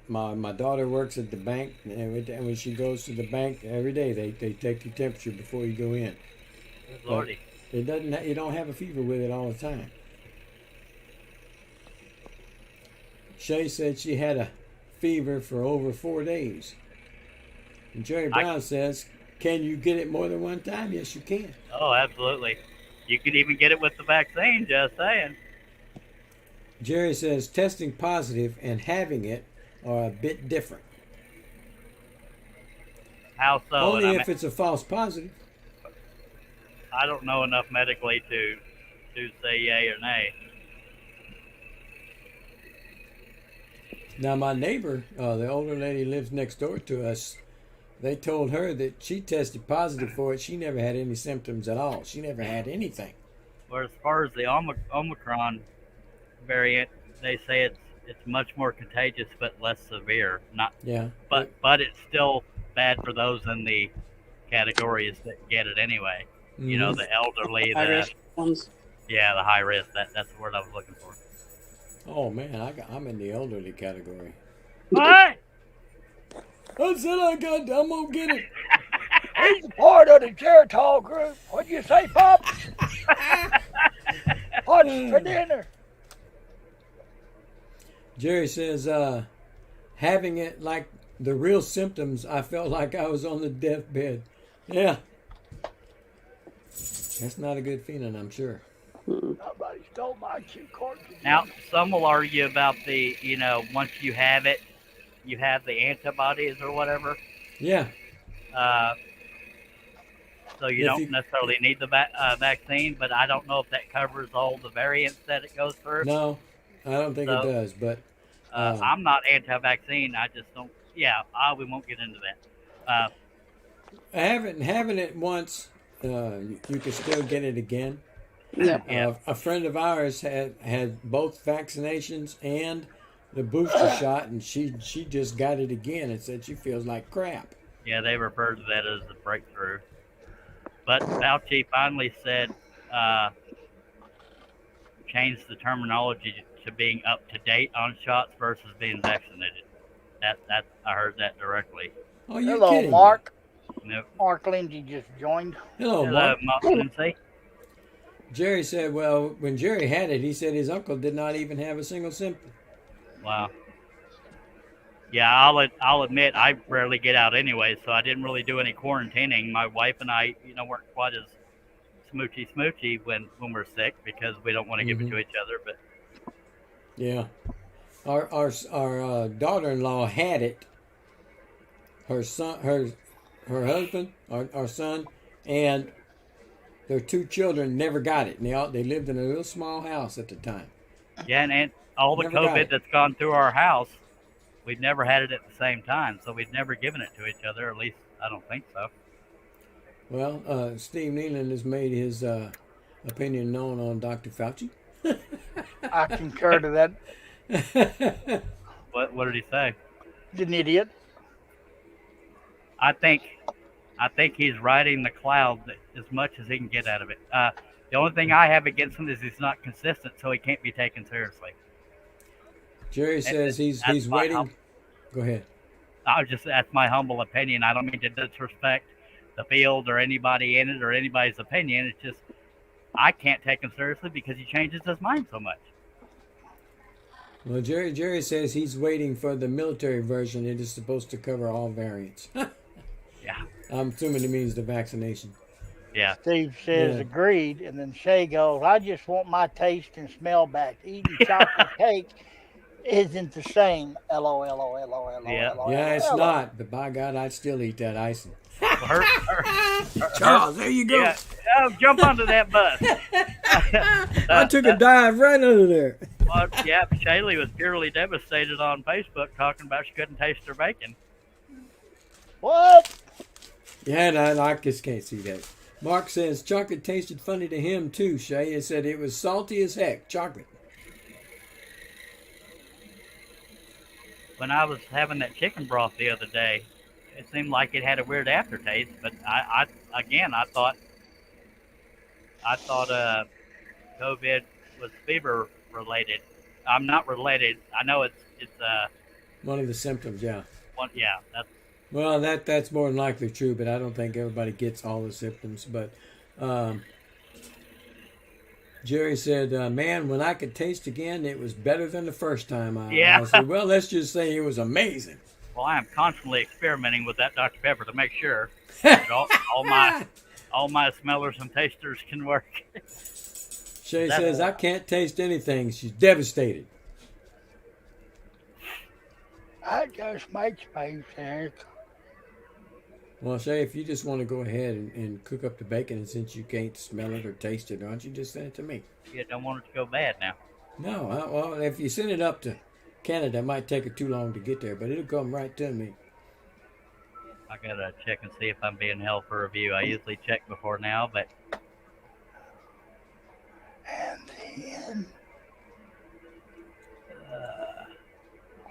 Speaker 4: my daughter works at the bank, and when she goes to the bank every day, they take your temperature before you go in.
Speaker 1: Good Lordy.
Speaker 4: You don't have a fever with it all the time. Shay said she had a fever for over 4 days. And Jerry Brown says, can you get it more than one time? Yes, you can.
Speaker 1: Oh, absolutely. You could even get it with the vaccine, just saying.
Speaker 4: Jerry says testing positive and having it are a bit different.
Speaker 1: How so?
Speaker 4: Only if it's a false positive.
Speaker 1: I don't know enough medically to say yay or nay.
Speaker 4: Now, my neighbor, the older lady lives next door to us, they told her that she tested positive for it. She never had any symptoms at all. She never had anything.
Speaker 1: Or as far as the Omicron variant, they say it's much more contagious but less severe. Not,
Speaker 4: Yeah.
Speaker 1: but it's still bad for those in the categories that get it anyway. You know, the elderly,
Speaker 3: High
Speaker 1: the
Speaker 3: risk ones.
Speaker 1: the high risk. That's the word I was looking for.
Speaker 4: Oh man, I'm in the elderly category.
Speaker 1: What?
Speaker 4: I said I'm gonna get it.
Speaker 2: He's a part of the Geritol group. What'd you say, Pop? What's for dinner?
Speaker 4: Jerry says, having it like the real symptoms, I felt like I was on the deathbed. Yeah. That's not a good feeling, I'm sure.
Speaker 2: Somebody stole my cue card.
Speaker 1: Now, some will argue about the, once you have it, you have the antibodies or whatever.
Speaker 4: Yeah.
Speaker 1: So you don't necessarily need the vaccine, but I don't know if that covers all the variants that it goes through.
Speaker 4: No, I don't think it does, but...
Speaker 1: I'm not anti-vaccine. I just don't... Yeah, we won't get into that.
Speaker 4: Having it once, you can still get it again.
Speaker 3: Yeah.
Speaker 4: A friend of ours had both vaccinations and the booster shot, and she just got it again and said she feels like crap.
Speaker 1: Yeah, they refer to that as a breakthrough. But Fauci finally said, changed the terminology to being up to date on shots versus being vaccinated. That I heard that directly.
Speaker 4: Oh, you're
Speaker 2: Hello,
Speaker 4: kidding
Speaker 2: Mark.
Speaker 1: Nope.
Speaker 2: Mark Lindsay just joined.
Speaker 4: Hello,
Speaker 1: Hello,
Speaker 4: Mark.
Speaker 1: Lindsay.
Speaker 4: Jerry said, well, when Jerry had it, he said his uncle did not even have a single symptom.
Speaker 1: Wow. Yeah, I'll admit I rarely get out anyway, so I didn't really do any quarantining. My wife and I, weren't quite as smoochy when we're sick because we don't want to give it to each other. But
Speaker 4: yeah, our daughter-in-law had it. Her son, her husband, our son, and their two children never got it. And they lived in a little small house at the time.
Speaker 1: Yeah, and all the
Speaker 4: Never got
Speaker 1: COVID
Speaker 4: it.
Speaker 1: that's gone through our house, we've never had it at the same time, so we've never given it to each other. At least I don't think so.
Speaker 4: Well, Steve Nealon has made his opinion known on Dr. Fauci.
Speaker 2: I concur to that.
Speaker 1: What did he say?
Speaker 2: He's an idiot.
Speaker 1: I think he's riding the cloud as much as he can get out of it. The only thing I have against him is he's not consistent, so he can't be taken seriously.
Speaker 4: Jerry says he's waiting. Go ahead.
Speaker 1: That's my humble opinion. I don't mean to disrespect the field or anybody in it or anybody's opinion. It's just I can't take him seriously because he changes his mind so much.
Speaker 4: Well, Jerry says he's waiting for the military version. It is supposed to cover all variants.
Speaker 1: Yeah.
Speaker 4: I'm assuming it means the vaccination.
Speaker 1: Yeah.
Speaker 2: Steve says agreed, and then Shay goes, I just want my taste and smell back. Eating chocolate cake isn't the same. LOL.
Speaker 4: Yeah, it's not. But by God, I'd still eat that icing.
Speaker 1: Well,
Speaker 4: Charles, there you go.
Speaker 1: Yeah, jump onto that bus.
Speaker 4: I took a dive right under there.
Speaker 1: Well, yeah, Shaylee was purely devastated on Facebook talking about she couldn't taste her bacon.
Speaker 2: What?
Speaker 4: Yeah, and I just can't see that. Mark says chocolate tasted funny to him too, Shay. He said it was salty as heck, chocolate.
Speaker 1: When I was having that chicken broth the other day, it seemed like it had a weird aftertaste, but I thought COVID was fever related. I'm not related. I know it's
Speaker 4: one of the symptoms, yeah.
Speaker 1: That's
Speaker 4: Well, that's more than likely true, but I don't think everybody gets all the symptoms. But Jerry said, man, when I could taste again, it was better than the first time. I said, well, let's just say it was amazing.
Speaker 1: Well, I am constantly experimenting with that Dr. Pepper to make sure that all my smellers and tasters can work.
Speaker 4: Shay says, I can't taste anything. She's devastated.
Speaker 2: I just makes me sick.
Speaker 4: Well, Shay, if you just want to go ahead and cook up the bacon, and since you can't smell it or taste it, why don't you just send it to me?
Speaker 1: Yeah, don't want it to go bad now.
Speaker 4: No, well, if you send it up to Canada, it might take it too long to get there, but it'll come right to me.
Speaker 1: I gotta check and see if I'm being held for review. I usually check before now, but
Speaker 2: And then,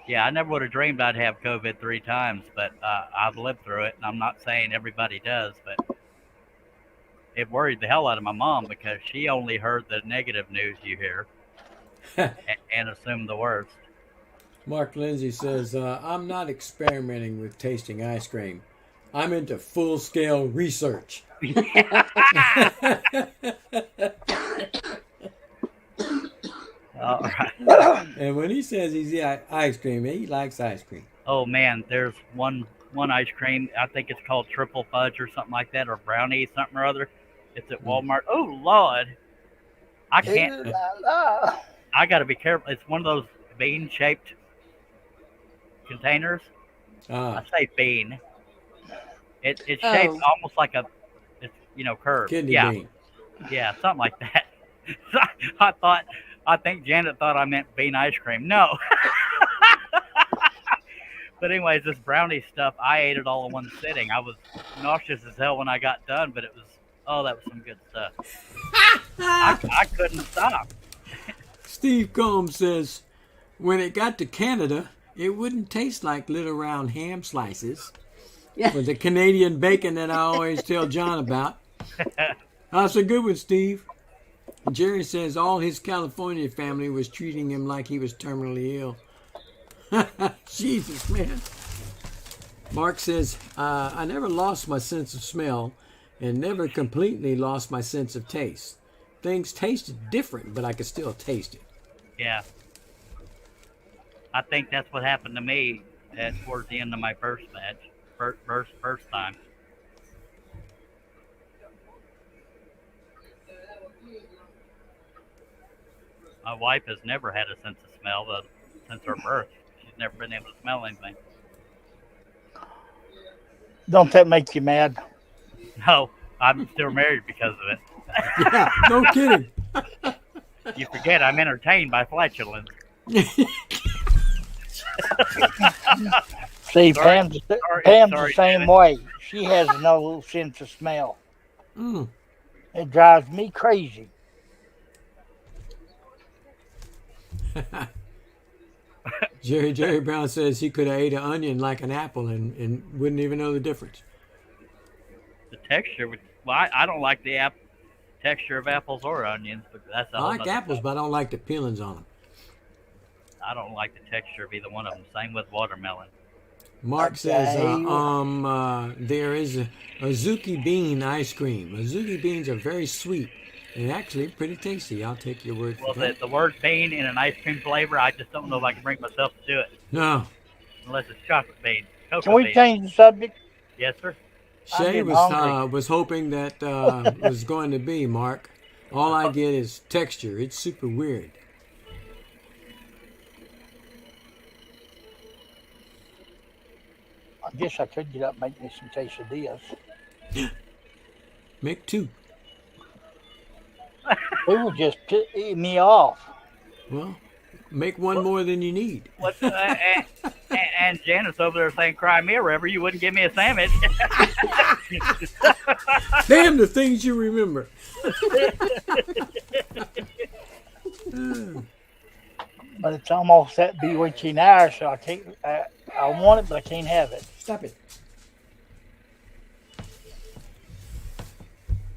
Speaker 1: yeah, I never would have dreamed I'd have COVID 3 times, but I've lived through it, and I'm not saying everybody does, but it worried the hell out of my mom because she only heard the negative news you hear and assumed the worst.
Speaker 4: Mark Lindsay says, I'm not experimenting with tasting ice cream. I'm into full-scale research.
Speaker 1: All right.
Speaker 4: And when he says he's ice cream, he likes ice cream.
Speaker 1: Oh man, there's one ice cream. I think it's called triple fudge or something like that, or brownie something or other. It's at Walmart. Oh Lord, I can't. I got to be careful. It's one of those bean-shaped containers. I say bean. It's shaped almost like it's curved.
Speaker 4: Kidney bean.
Speaker 1: Yeah, something like that. I think Janet thought I meant bean ice cream. No. But anyways, this brownie stuff, I ate it all in one sitting. I was nauseous as hell when I got done, but that was some good stuff. I couldn't stop.
Speaker 4: Steve Combs says, when it got to Canada, it wouldn't taste like little round ham slices.
Speaker 3: Yeah.
Speaker 4: With the Canadian bacon that I always tell John about. That's a good one, Steve. Jerry says all his California family was treating him like he was terminally ill. Jesus, man. Mark says, I never lost my sense of smell and never completely lost my sense of taste. Things tasted different, but I could still taste it.
Speaker 1: Yeah. I think that's what happened to me towards the end of my first batch. First time. My wife has never had a sense of smell since her birth. She's never been able to smell anything.
Speaker 2: Don't that make you mad?
Speaker 1: No, I'm still married because of it.
Speaker 4: Yeah, no kidding.
Speaker 1: You forget I'm entertained by flatulence.
Speaker 2: See, Pam's the same
Speaker 1: Janet.
Speaker 2: way. She has no sense of smell.
Speaker 4: Mm.
Speaker 2: It drives me crazy.
Speaker 4: Jerry Brown says he could have ate an onion like an apple and wouldn't even know the difference.
Speaker 1: The texture, I don't like the texture of apples or onions, but that's
Speaker 4: I like apples, but I don't like the peelings on them.
Speaker 1: I don't like the texture of either one of them. Same with watermelon.
Speaker 4: Mark says there is a Azuki bean ice cream. Azuki beans are very sweet and actually pretty tasty. I'll take your word for that.
Speaker 1: The word bean in an ice cream flavor, I just don't know if I can bring myself to do it.
Speaker 4: No.
Speaker 1: Unless it's chocolate bean.
Speaker 2: Can we change the subject?
Speaker 1: Yes, sir.
Speaker 4: Shay was hoping that was going to be, Mark. All I get is texture. It's super weird.
Speaker 2: I guess I could get up and make me some quesadillas.
Speaker 4: Make two.
Speaker 2: It would just piss me off.
Speaker 4: Well, make one more than you need.
Speaker 1: And Janet's over there saying, cry me a river, you wouldn't give me a sandwich.
Speaker 4: Damn the things you remember.
Speaker 2: But it's almost that bewitching hour, so I can't. I want it, but I can't have it.
Speaker 4: Stop it.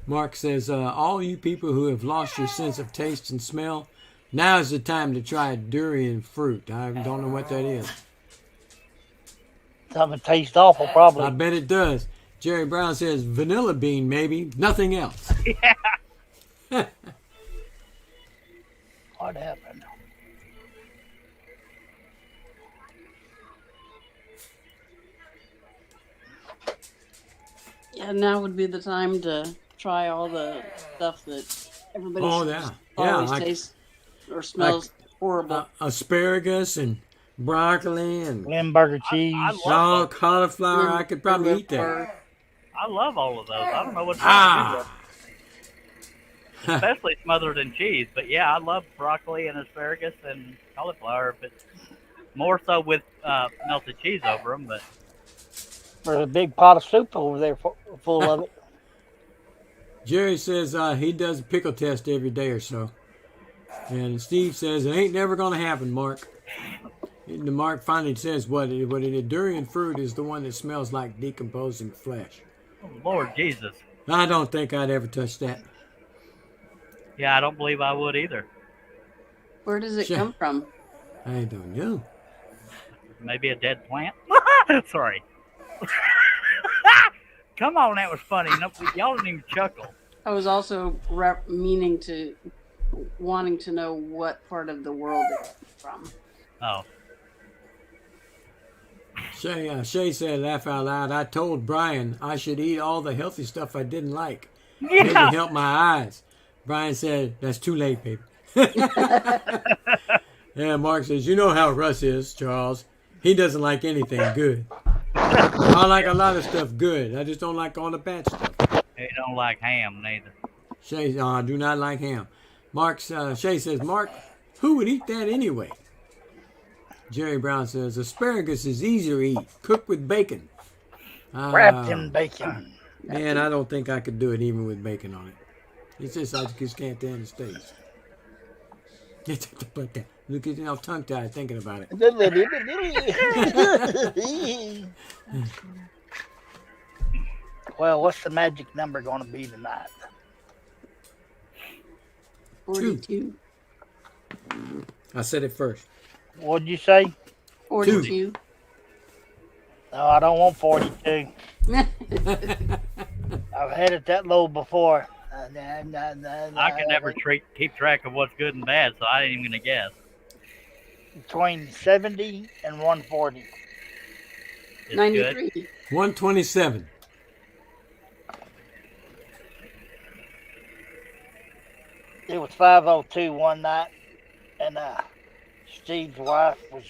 Speaker 4: Mark says, all you people who have lost your sense of taste and smell, now is the time to try durian fruit. I don't know what that is.
Speaker 2: Something tastes awful, probably.
Speaker 4: I bet it does. Jerry Brown says, vanilla bean, maybe. Nothing else.
Speaker 1: Yeah.
Speaker 2: What happened?
Speaker 3: Yeah, now would be the time to try all the stuff that everybody always tastes or smells horrible.
Speaker 4: Asparagus and broccoli and
Speaker 2: Limburger cheese.
Speaker 4: cauliflower. I could probably eat that.
Speaker 1: I love all of those. I don't know what to do with them. Especially smothered in cheese. But yeah, I love broccoli and asparagus and cauliflower. But more so with melted cheese over them. But
Speaker 2: There's a big pot of soup over there full of it.
Speaker 4: Jerry says he does a pickle test every day or so. And Steve says it ain't never going to happen, Mark. And Mark finally says what a durian fruit is the one that smells like decomposing flesh.
Speaker 1: Oh, Lord Jesus.
Speaker 4: I don't think I'd ever touch that.
Speaker 1: Yeah, I don't believe I would either.
Speaker 3: Where does it come from?
Speaker 4: I don't know.
Speaker 1: Maybe a dead plant? Sorry. Come on, that was funny. No, y'all didn't even chuckle.
Speaker 3: I was also wanting to know what part of the world it came from.
Speaker 1: Oh.
Speaker 4: Shay said, laugh out loud, I told Brian I should eat all the healthy stuff I didn't like. Maybe help my eyes. Brian said, that's too late, baby. Yeah, Mark says, you know how Russ is, Charles. He doesn't like anything good. I like a lot of stuff good. I just don't like all the bad stuff.
Speaker 1: He don't like ham, neither.
Speaker 4: Shay, I do not like ham. Shay says, Mark, who would eat that anyway? Jerry Brown says, asparagus is easy to eat, cooked with bacon.
Speaker 2: Wrapped in bacon.
Speaker 4: Man, I don't think I could do it even with bacon on it. It's just I just can't stand the taste. Look at you, tongue-tied thinking about it.
Speaker 2: Well, what's the magic number going to be tonight?
Speaker 3: 42.
Speaker 4: I said it first.
Speaker 2: What'd you say?
Speaker 3: 42.
Speaker 2: No, I don't want 42. I've had it that low before.
Speaker 1: I can never keep track of what's good and bad, so I ain't even going to guess.
Speaker 2: Between 70 and 140.
Speaker 1: It's
Speaker 3: 93.
Speaker 1: Good.
Speaker 4: 127.
Speaker 2: It was 5:02 one night, and Steve's wife was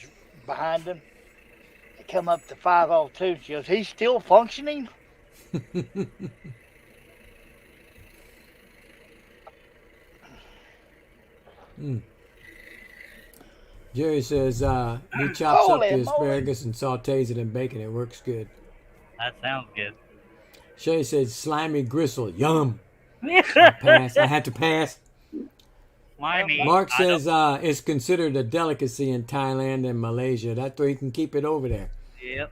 Speaker 2: behind him. They come up to 5:02. She goes, he's still functioning?
Speaker 4: Jerry says he chops up the
Speaker 2: Holy
Speaker 4: asparagus and sautés it in bacon. It works good.
Speaker 1: That sounds good.
Speaker 4: Shay says slimy gristle. Yum. Pass. I had to pass.
Speaker 1: Slimy.
Speaker 4: Mark says it's considered a delicacy in Thailand and Malaysia. That's where you can keep it over there.
Speaker 1: Yep.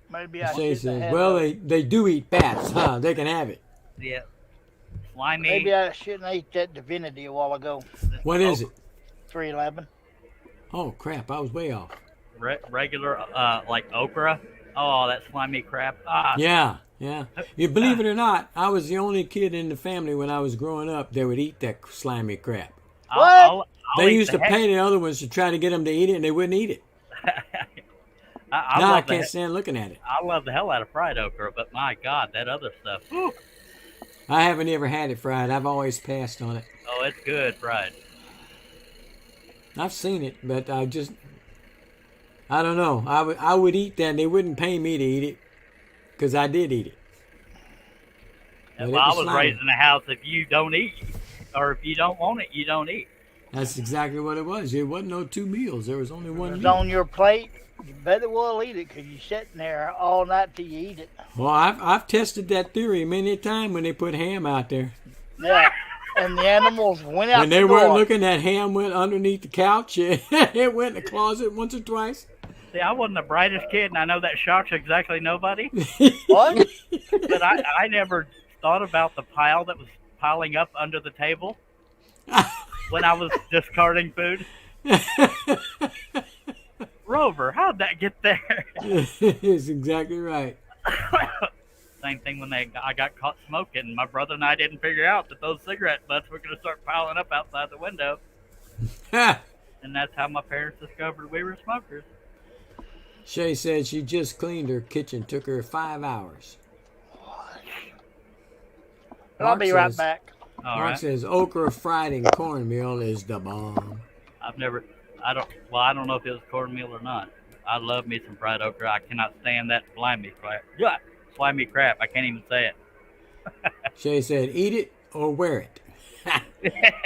Speaker 2: Maybe I
Speaker 4: Shay
Speaker 2: should
Speaker 4: says,
Speaker 2: have
Speaker 4: well,
Speaker 2: had
Speaker 4: they do eat bats, huh? They can have it.
Speaker 1: Yep. Slimy.
Speaker 2: Maybe I shouldn't have ate that divinity a while ago.
Speaker 4: What is it?
Speaker 2: 311.
Speaker 4: Oh, crap. I was way off.
Speaker 1: Regular, like okra. Oh, that slimy crap.
Speaker 4: Yeah. You believe it or not, I was the only kid in the family when I was growing up that would eat that slimy crap. They used to pay the other ones to try to get them to eat it, and they wouldn't eat it. I can't stand looking at it.
Speaker 1: I love the hell out of fried okra, but my God, that other stuff. Whew.
Speaker 4: I haven't ever had it fried. I've always passed on it.
Speaker 1: Oh, it's good fried.
Speaker 4: I've seen it, but I don't know. I would eat that, and they wouldn't pay me to eat it because I did eat it.
Speaker 1: Well, I was raised in a house, if you don't eat, or if you don't want it, you don't eat.
Speaker 4: That's exactly what it was. There wasn't no 2 meals. There was only one
Speaker 2: If it's
Speaker 4: meal.
Speaker 2: on your plate, you better well eat it because you're sitting there all night till you eat it.
Speaker 4: Well, I've tested that theory many a time when they put ham out there.
Speaker 2: Yeah, and the animals went out
Speaker 4: When they
Speaker 2: the
Speaker 4: weren't
Speaker 2: door.
Speaker 4: looking, that ham went underneath the couch. It went in the closet once or twice.
Speaker 1: See, I wasn't the brightest kid, and I know that shocks exactly nobody.
Speaker 2: What?
Speaker 1: But I never thought about the pile that was piling up under the table when I was discarding food. Rover, how'd that get there?
Speaker 4: It's exactly right.
Speaker 1: Same thing when I got caught smoking. My brother and I didn't figure out that those cigarette butts were going to start piling up outside the window. And that's how my parents discovered we were smokers.
Speaker 4: Shay said she just cleaned her kitchen. Took her 5 hours.
Speaker 2: I'll be right back.
Speaker 4: Mark says okra fried in cornmeal is the bomb.
Speaker 1: I don't know if it was cornmeal or not. I love me some fried okra. I cannot stand that slimy crap. Yeah, slimy crap. I can't even say it.
Speaker 4: Shay said, eat it or wear it.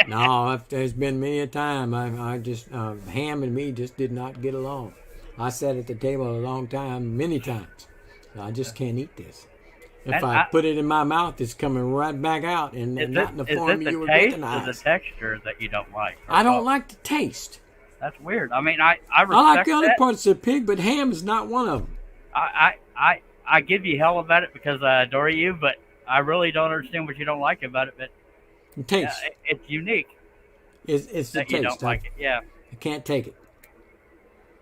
Speaker 4: No, there's been many a time. I just, ham and me just did not get along. I sat at the table a long time, many times. I just can't eat this. If
Speaker 1: And
Speaker 4: I put it in my mouth, it's coming right back out, and not in the
Speaker 1: is
Speaker 4: form
Speaker 1: it the
Speaker 4: you would
Speaker 1: taste or
Speaker 4: recognize.
Speaker 1: the texture that you don't like?
Speaker 4: I don't like the taste.
Speaker 1: That's weird. I mean, I
Speaker 4: I like
Speaker 1: respect
Speaker 4: the other
Speaker 1: that.
Speaker 4: parts of the pig, but ham is not one of them.
Speaker 1: I give you hell about it because I adore you, but I really don't understand what you don't like about it. But
Speaker 4: The taste.
Speaker 1: it's unique
Speaker 4: It's the
Speaker 1: that you
Speaker 4: taste.
Speaker 1: don't like it. Yeah,
Speaker 4: I can't take it.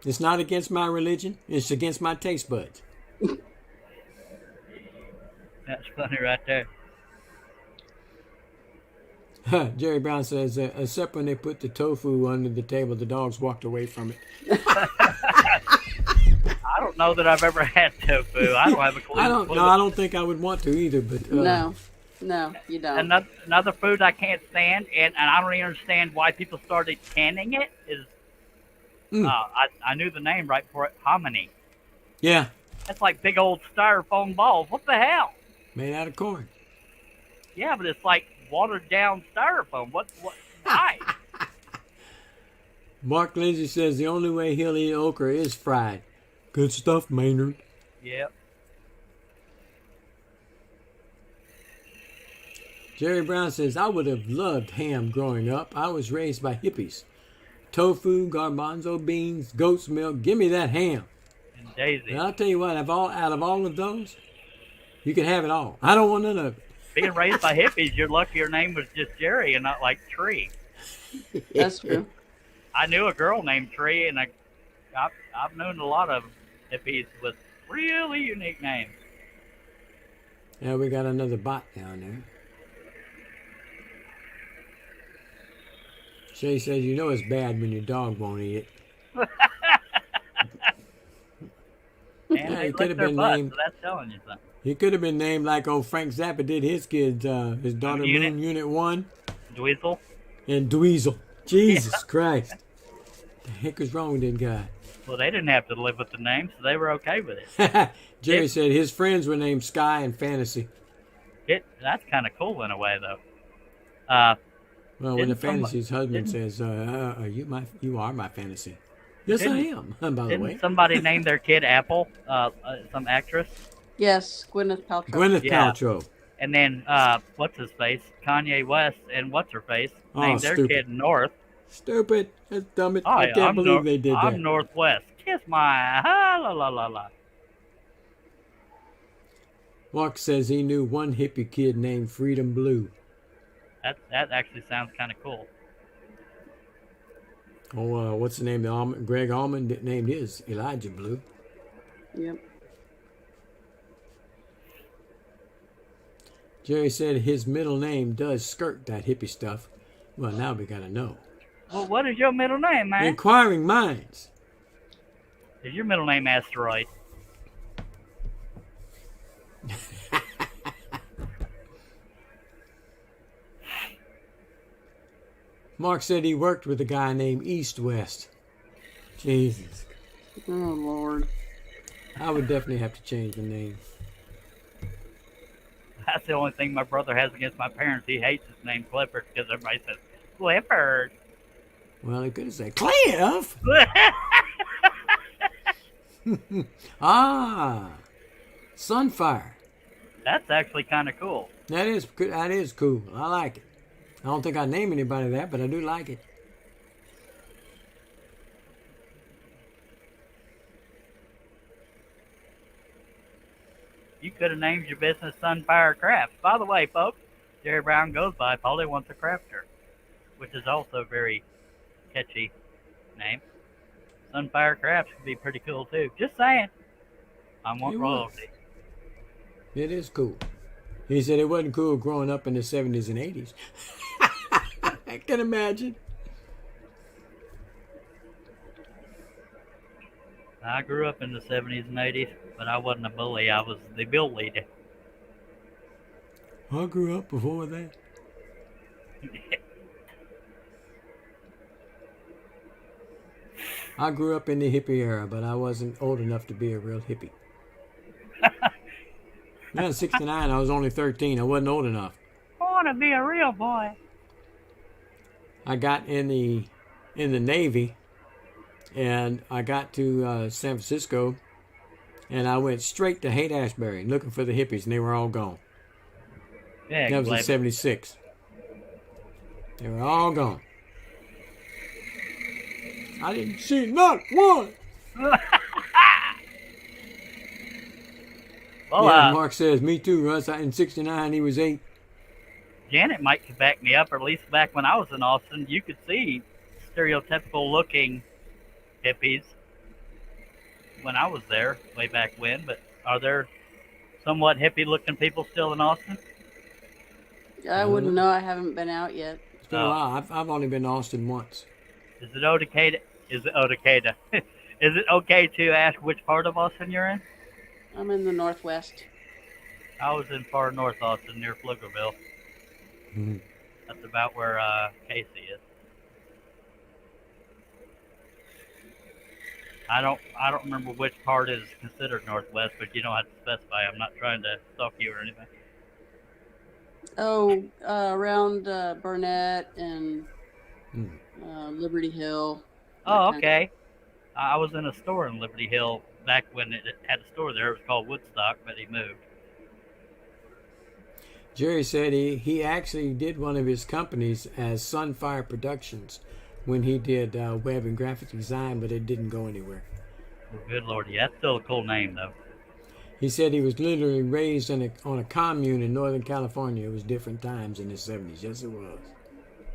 Speaker 4: It's not against my religion. It's against my taste buds.
Speaker 1: that's funny right there.
Speaker 4: Jerry Brown says, except when they put the tofu under the table, the dogs walked away from it.
Speaker 1: I don't know that I've ever had tofu. I don't have a clue.
Speaker 4: I don't think I would want to either. But
Speaker 3: No, you don't.
Speaker 1: Another food I can't stand, and I don't even understand why people started canning it, is I knew the name right before it, hominy.
Speaker 4: Yeah,
Speaker 1: That's like big old styrofoam balls. What the hell?
Speaker 4: made out of corn.
Speaker 1: Yeah, but it's like watered down styrofoam. What? Why?
Speaker 4: Mark Lindsay says the only way he'll eat okra is fried. Good stuff, Maynard.
Speaker 1: Yep.
Speaker 4: Jerry Brown says, I would have loved ham growing up. I was raised by hippies. Tofu, garbanzo beans, goat's milk. Give me that ham.
Speaker 1: And Daisy.
Speaker 4: And I'll tell you what, out of all of those, you can have it all. I don't want none of it.
Speaker 1: Being raised by hippies, you're lucky your name was just Jerry and not like Tree.
Speaker 3: That's true.
Speaker 1: I knew a girl named Tree, and I've known a lot of hippies with really unique names.
Speaker 4: Yeah, we got another bot down there. Shay says, you know it's bad when your dog won't eat it.
Speaker 1: And
Speaker 4: Yeah,
Speaker 1: they
Speaker 4: he could
Speaker 1: lick
Speaker 4: have
Speaker 1: their
Speaker 4: been
Speaker 1: butts,
Speaker 4: named.
Speaker 1: so that's telling you something.
Speaker 4: He could have been named like old Frank Zappa did his kids, his daughter
Speaker 1: Unit.
Speaker 4: Moon Unit 1
Speaker 1: Dweezil?
Speaker 4: and Dweezil. Jesus Christ. The heck is wrong with that guy?
Speaker 1: Well, they didn't have to live with the name, so they were okay with it.
Speaker 4: Jerry said his friends were named Sky and Fantasy.
Speaker 1: That's kind of cool in a way, though.
Speaker 4: Well, when the
Speaker 1: Didn't somebody-
Speaker 4: Fantasy's husband says, you are my fantasy. Yes, I am, by the way.
Speaker 1: Didn't somebody name their kid Apple? Some actress?
Speaker 3: Yes, Gwyneth Paltrow.
Speaker 4: Gwyneth
Speaker 1: Yeah.
Speaker 4: Paltrow.
Speaker 1: And then, what's his face? Kanye West and what's her face named their
Speaker 4: stupid.
Speaker 1: kid North.
Speaker 4: Stupid. That's dumb.
Speaker 1: Oh,
Speaker 4: I
Speaker 1: yeah,
Speaker 4: can't
Speaker 1: I'm
Speaker 4: believe they did
Speaker 1: I'm
Speaker 4: that.
Speaker 1: Northwest. Kiss my la la la la.
Speaker 4: Mark says he knew one hippie kid named Freedom Blue.
Speaker 1: That actually sounds kind of cool.
Speaker 4: Oh, what's the name? Greg Allman named his Elijah Blue.
Speaker 3: Yep.
Speaker 4: Jerry said his middle name does skirt that hippie stuff. Well, now we gotta know.
Speaker 1: Well, what is your middle name, man?
Speaker 4: Inquiring minds.
Speaker 1: Is your middle name Asteroid?
Speaker 4: Mark said he worked with a guy named East West. Jesus.
Speaker 3: Oh, Lord.
Speaker 4: I would definitely have to change the name.
Speaker 1: That's the only thing my brother has against my parents. He hates his name Clifford because everybody says Clifford.
Speaker 4: Well, he could have said Cliff. Sunfire.
Speaker 1: That's actually kind of cool.
Speaker 4: That is good. That is cool. I like it. I don't think I name anybody that, but I do like it.
Speaker 1: You could have named your business Sunfire Crafts. By the way, folks, Jerry Brown goes by Polly Wants a Crafter, which is also a very catchy name. Sunfire Crafts could be pretty cool too. Just saying. I want
Speaker 4: It
Speaker 1: royalty.
Speaker 4: It is cool. He said it wasn't cool growing up in the 70s and 80s. I can imagine.
Speaker 1: I grew up in the 70s and 80s, but I wasn't a bully. I was the bullied.
Speaker 4: I grew up before that. I grew up in the hippie era, but I wasn't old enough to be a real hippie. In 69, I was only 13. I wasn't old enough.
Speaker 1: I want to be a real boy.
Speaker 4: I got in the Navy, and I got to San Francisco And I went straight to Haight-Ashbury looking for the hippies, and they were all gone.
Speaker 1: Yeah,
Speaker 4: That was in '76. They were all gone. I didn't see not one.
Speaker 1: Well,
Speaker 4: Yeah, Mark says, me too, Russ. In '69, he was 8.
Speaker 1: Janet might back me up, or at least back when I was in Austin, you could see stereotypical looking hippies when I was there way back when. But are there somewhat hippie looking people still in Austin?
Speaker 3: I wouldn't know. I haven't been out yet.
Speaker 4: It's been a while. I've only been to Austin once.
Speaker 1: Is it okay? Is it okay to ask which part of Austin you're in?
Speaker 3: I'm in the Northwest.
Speaker 1: I was in far north Austin near Pflugerville.
Speaker 4: Mm-hmm.
Speaker 1: That's about where Casey is. I don't remember which part is considered Northwest, but you don't have to specify. I'm not trying to stalk you or anything.
Speaker 3: Oh, around Burnett and Liberty Hill.
Speaker 1: Oh, okay. I was in a store in Liberty Hill back when it had a store there. It was called Woodstock, but he moved.
Speaker 4: Jerry said he actually did one of his companies as Sunfire Productions when he did web and graphic design, but it didn't go anywhere.
Speaker 1: Well, good Lord, yeah, that's still a cool name, though.
Speaker 4: He said he was literally raised on a commune in Northern California. It was different times in the 70s. Yes, it was.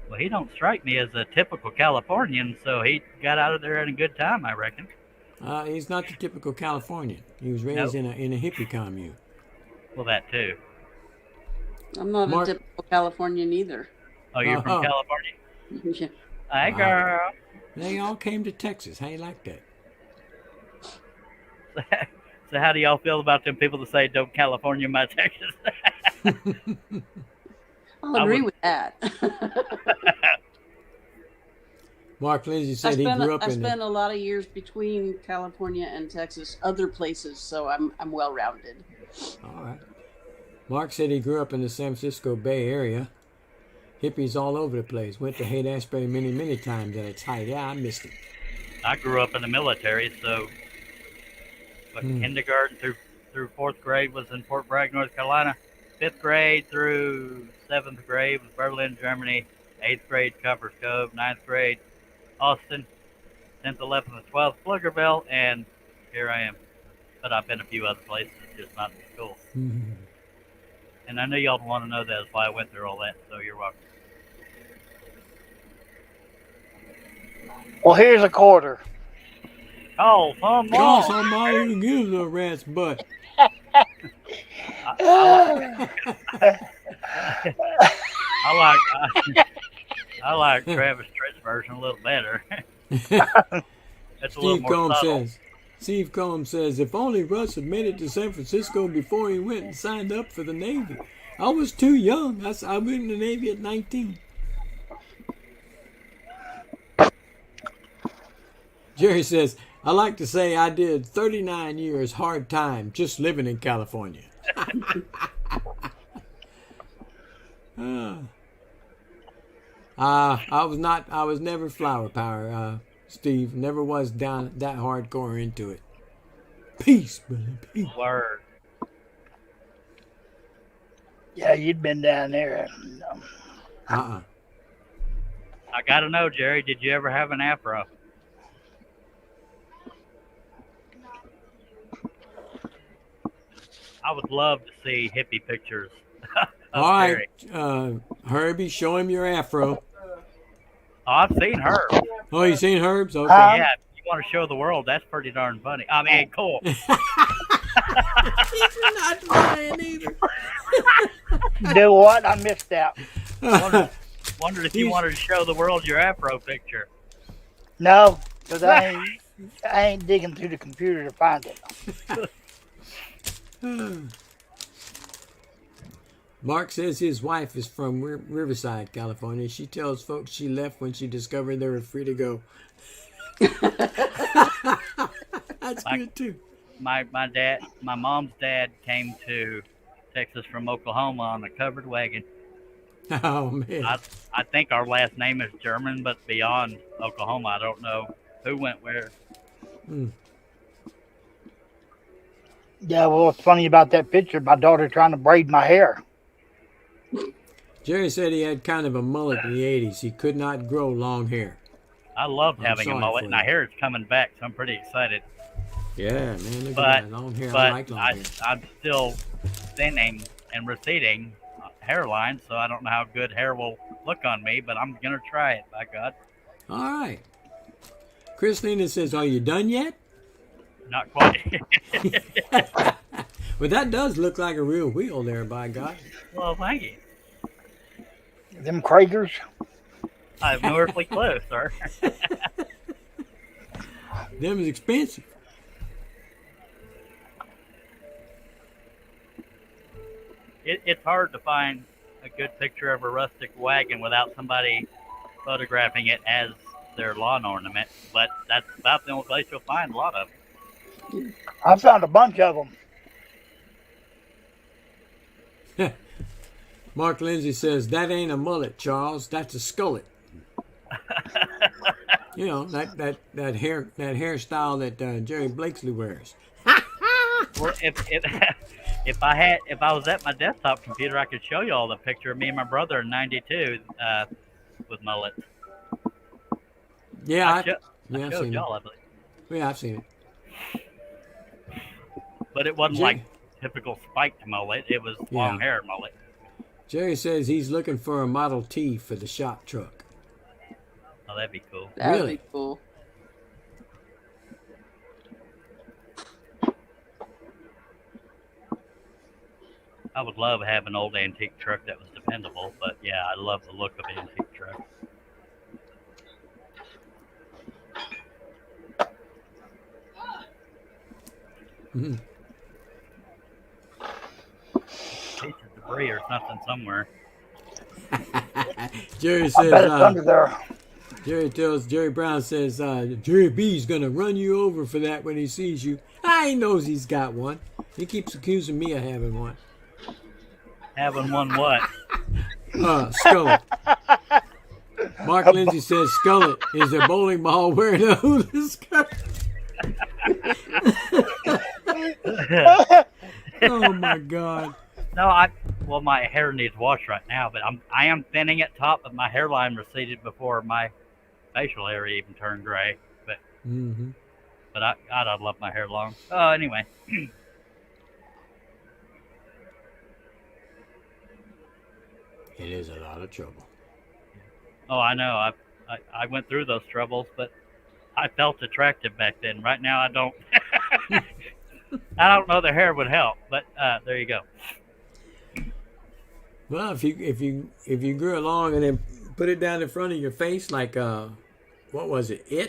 Speaker 1: Well, he don't strike me as a typical Californian, so he got out of there at a good time, I reckon.
Speaker 4: He's not the typical Californian. He was raised in a hippie commune.
Speaker 1: Well, that too.
Speaker 3: I'm not a typical Californian either.
Speaker 1: Oh, you're from California?
Speaker 3: Yeah.
Speaker 1: Hi, girl.
Speaker 4: They all came to Texas. How you like that?
Speaker 1: So how do y'all feel about them people that say, don't California my Texas?
Speaker 3: I'll agree with that.
Speaker 4: Mark Lindsay said he grew up
Speaker 3: I spent a lot of years between California and Texas, other places, so I'm well-rounded.
Speaker 4: All right. Mark said he grew up in the San Francisco Bay Area. Hippies all over the place. Went to Haight-Ashbury many, many times at its height. Yeah, I missed it.
Speaker 1: I grew up in the military, so kindergarten through 4th grade was in Fort Bragg, North Carolina. 5th grade through 7th grade was Berlin, Germany. 8th grade, Covers Cove. 9th grade, Austin. 10th, 11th, and 12th, Pflugerville. And here I am. But I've been a few other places, just not in school.
Speaker 4: Mm-hmm.
Speaker 1: And I know y'all want to know that. That's why I went through all that, so you're welcome.
Speaker 2: Well, here's a quarter.
Speaker 1: Oh, come
Speaker 4: Oh,
Speaker 1: on.
Speaker 4: somebody who gives a rat's butt.
Speaker 1: I like Travis Tritt's version a little better. That's a little more subtle.
Speaker 4: Steve Combs says, if only Russ had made it to San Francisco before he went and signed up for the Navy. I was too young. I went in the Navy at 19. Jerry says, I like to say I did 39 years hard time just living in California. I was never flower power, Steve. Never was down that hardcore into it. Peace, brother. Peace.
Speaker 1: Word.
Speaker 2: Yeah, you'd been down there.
Speaker 1: I gotta know, Jerry, did you ever have an afro? I would love to see hippie pictures.
Speaker 4: All right, Herbie, show him your afro.
Speaker 1: Oh, I've seen Herb.
Speaker 4: Oh, you seen Herb's? Okay.
Speaker 1: Yeah, if you want to show the world, that's pretty darn funny. I mean, cool.
Speaker 4: He's not lying either.
Speaker 2: You know what? I missed out.
Speaker 1: Wondered if you wanted to show the world your afro picture.
Speaker 2: No, because I ain't digging through the computer to find it.
Speaker 4: Mark says his wife is from Riverside, California. She tells folks she left when she discovered they were free to go. That's good too.
Speaker 1: My mom's dad came to Texas from Oklahoma on a covered wagon.
Speaker 4: Oh man!
Speaker 1: I think our last name is German, but beyond Oklahoma, I don't know who went where.
Speaker 2: Yeah, well, what's funny about that picture, my daughter trying to braid my hair.
Speaker 4: Jerry said he had kind of a mullet in the 80s. He could not grow long hair.
Speaker 1: I loved
Speaker 4: I'm
Speaker 1: having a
Speaker 4: sorry
Speaker 1: mullet,
Speaker 4: for
Speaker 1: and my
Speaker 4: you.
Speaker 1: hair is coming back, so I'm pretty excited.
Speaker 4: Yeah, man, look
Speaker 1: But
Speaker 4: at that long hair. I
Speaker 1: but
Speaker 4: like long hair.
Speaker 1: I'm still thinning and receding hairline, so I don't know how good hair will look on me, but I'm gonna try it. By God,
Speaker 4: All right. Christina says, "Are you done yet?"
Speaker 1: not quite.
Speaker 4: Well, that does look like a real wheel there, by God.
Speaker 1: Well, thank you.
Speaker 2: Them Kragers.
Speaker 1: I have no earthly clue, sir.
Speaker 4: Them is expensive.
Speaker 1: It's hard to find a good picture of a rustic wagon without somebody photographing it as their lawn ornament, but that's about the only place you'll find a lot of them.
Speaker 2: I found a bunch of them.
Speaker 4: Mark Lindsay says, "That ain't a mullet, Charles. That's a skullet." You know, that hairstyle that Jerry Blakesley wears.
Speaker 1: Well, if I was at my desktop computer, I could show you all the picture of me and my brother in '92 with mullets.
Speaker 4: Yeah,
Speaker 1: I
Speaker 4: I've
Speaker 1: showed
Speaker 4: seen it.
Speaker 1: y'all, I believe.
Speaker 4: Yeah, I've seen it.
Speaker 1: But it wasn't
Speaker 4: Jay-
Speaker 1: like typical spiked mullet. It was long hair mullet.
Speaker 4: Jerry says he's looking for a Model T for the shop truck.
Speaker 1: Oh, that'd be cool.
Speaker 3: That would
Speaker 4: Really?
Speaker 3: be cool.
Speaker 1: I would love to have an old antique truck that was dependable, but yeah, I love the look of antique trucks.
Speaker 4: Mhm.
Speaker 1: Piece of debris or something somewhere.
Speaker 4: Jerry
Speaker 2: I
Speaker 4: says,
Speaker 2: bet it's under there.
Speaker 4: Jerry Brown says, Jerry B's gonna run you over for that when he sees you. He knows he's got one. He keeps accusing me of having one.
Speaker 1: Having one what?
Speaker 4: Skullet. Mark Lindsay says skullet is a bowling ball wearing a hula skirt. Oh my God.
Speaker 1: No, well, my hair needs wash right now, but I am thinning at top, but my hairline receded before my facial area even turned gray. But
Speaker 4: Mm-hmm.
Speaker 1: but I love my hair long. Oh, anyway.
Speaker 4: It is a lot of trouble.
Speaker 1: Oh, I know. I went through those troubles, but I felt attractive back then. Right now, I don't. I don't know the hair would help, but there you go.
Speaker 4: Well, if you grew along and then put it down in front of your face like what was it?
Speaker 1: Yeah.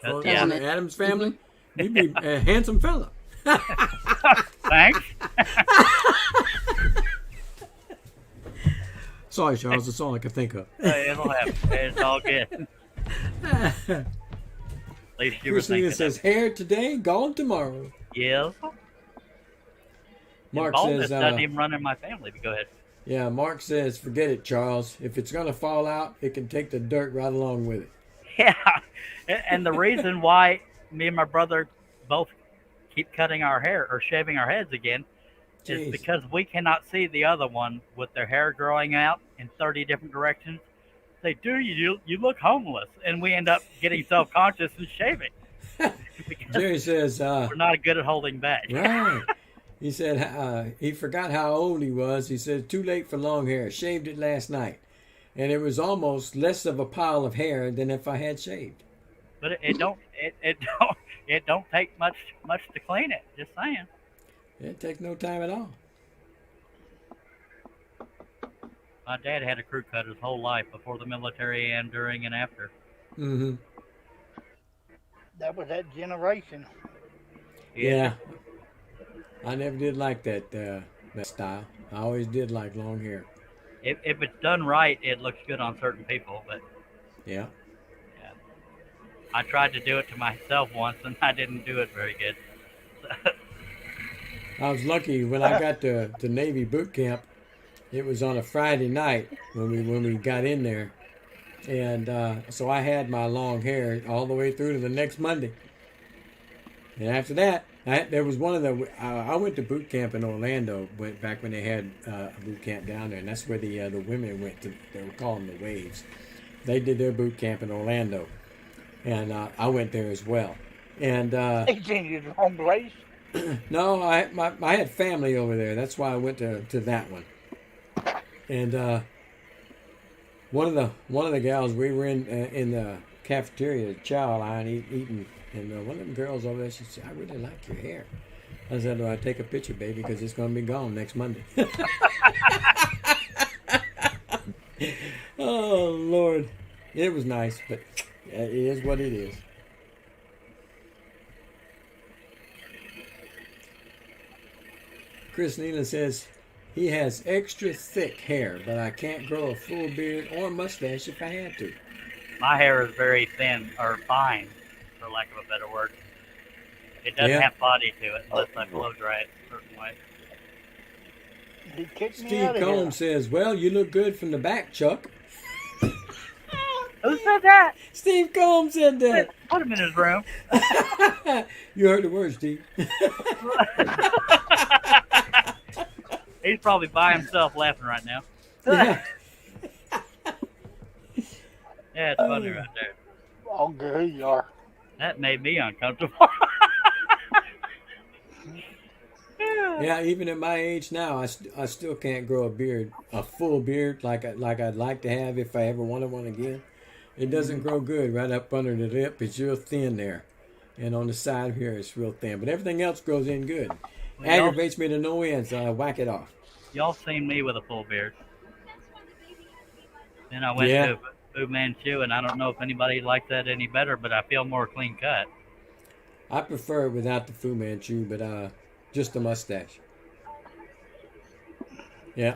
Speaker 4: From the Addams Family, you'd be a handsome fella.
Speaker 1: Thanks.
Speaker 4: Sorry, Charles. That's all I could think of.
Speaker 1: It'll happen. It's all good. At least you were
Speaker 4: Christina
Speaker 1: thinking.
Speaker 4: says, hair today, gone tomorrow.
Speaker 1: Yeah.
Speaker 4: Mark
Speaker 1: Baldness
Speaker 4: says,
Speaker 1: doesn't even run in my family. But go ahead.
Speaker 4: yeah, Mark says, forget it, Charles. If it's going to fall out, it can take the dirt right along with it.
Speaker 1: Yeah, and the reason why me and my brother both keep cutting our hair or shaving our heads again is
Speaker 4: Jeez.
Speaker 1: because we cannot see the other one with their hair growing out in 30 different directions. They do, you look homeless, and we end up getting self-conscious and shaving. Because
Speaker 4: Jerry says,
Speaker 1: we're not good at holding back.
Speaker 4: right. He said he forgot how old he was. He said, too late for long hair. Shaved it last night. And it was almost less of a pile of hair than if I had shaved.
Speaker 1: But it don't take much to clean it. Just saying.
Speaker 4: It takes no time at all.
Speaker 1: My dad had a crew cut his whole life before the military and during and after.
Speaker 4: Mm-hmm.
Speaker 2: That was that generation.
Speaker 4: Yeah. I never did like that style. I always did like long hair.
Speaker 1: If it's done right, it looks good on certain people. But
Speaker 4: Yeah.
Speaker 1: yeah, I tried to do it to myself once, and I didn't do it very good.
Speaker 4: I was lucky when I got to Navy boot camp. It was on a Friday night when we got in there, and so I had my long hair all the way through to the next Monday. And after that, There was one of the. I went to boot camp in Orlando, back when they had a boot camp down there, and that's where the women went to. They were calling the Waves. They did their boot camp in Orlando, and I went there as well. And
Speaker 2: He's in your home place.
Speaker 4: no, I had family over there. That's why I went to that one. And one of the gals, we were in the cafeteria, the chow line, eating, and one of them girls over there, she said, "I really like your hair." I said, "Do I take a picture, baby, because it's going to be gone next Monday." Oh Lord, it was nice, but it is what it is. Chris Nealon says he has extra thick hair, but I can't grow a full beard or mustache if I had to.
Speaker 1: My hair is very thin, or fine, for lack of a better word. It doesn't have body to it unless I blow dry it a certain way.
Speaker 2: He kicked me
Speaker 4: Steve
Speaker 2: out of here.
Speaker 4: Combs says, "Well, you look good from the back, Chuck."
Speaker 1: Who said that?
Speaker 4: Steve Combs said that.
Speaker 1: Put him in his room.
Speaker 4: You heard the words, Steve.
Speaker 1: He's probably by himself laughing right now.
Speaker 4: Yeah.
Speaker 1: Yeah, it's funny right there.
Speaker 2: Oh, good, you are.
Speaker 1: That made me uncomfortable.
Speaker 4: Yeah, even at my age now, I still can't grow a beard, a full beard like I'd like to have if I ever wanted one again. It doesn't grow good right up under the lip. It's real thin there, and on the side here it's real thin. But everything else grows in good.
Speaker 1: Well,
Speaker 4: Aggravates me to no end, so I whack it off.
Speaker 1: Y'all seen me with a full beard. Then I went to Fu Manchu, and I don't know if anybody likes that any better, but I feel more clean cut.
Speaker 4: I prefer it without the Fu Manchu, but just the mustache. Yeah.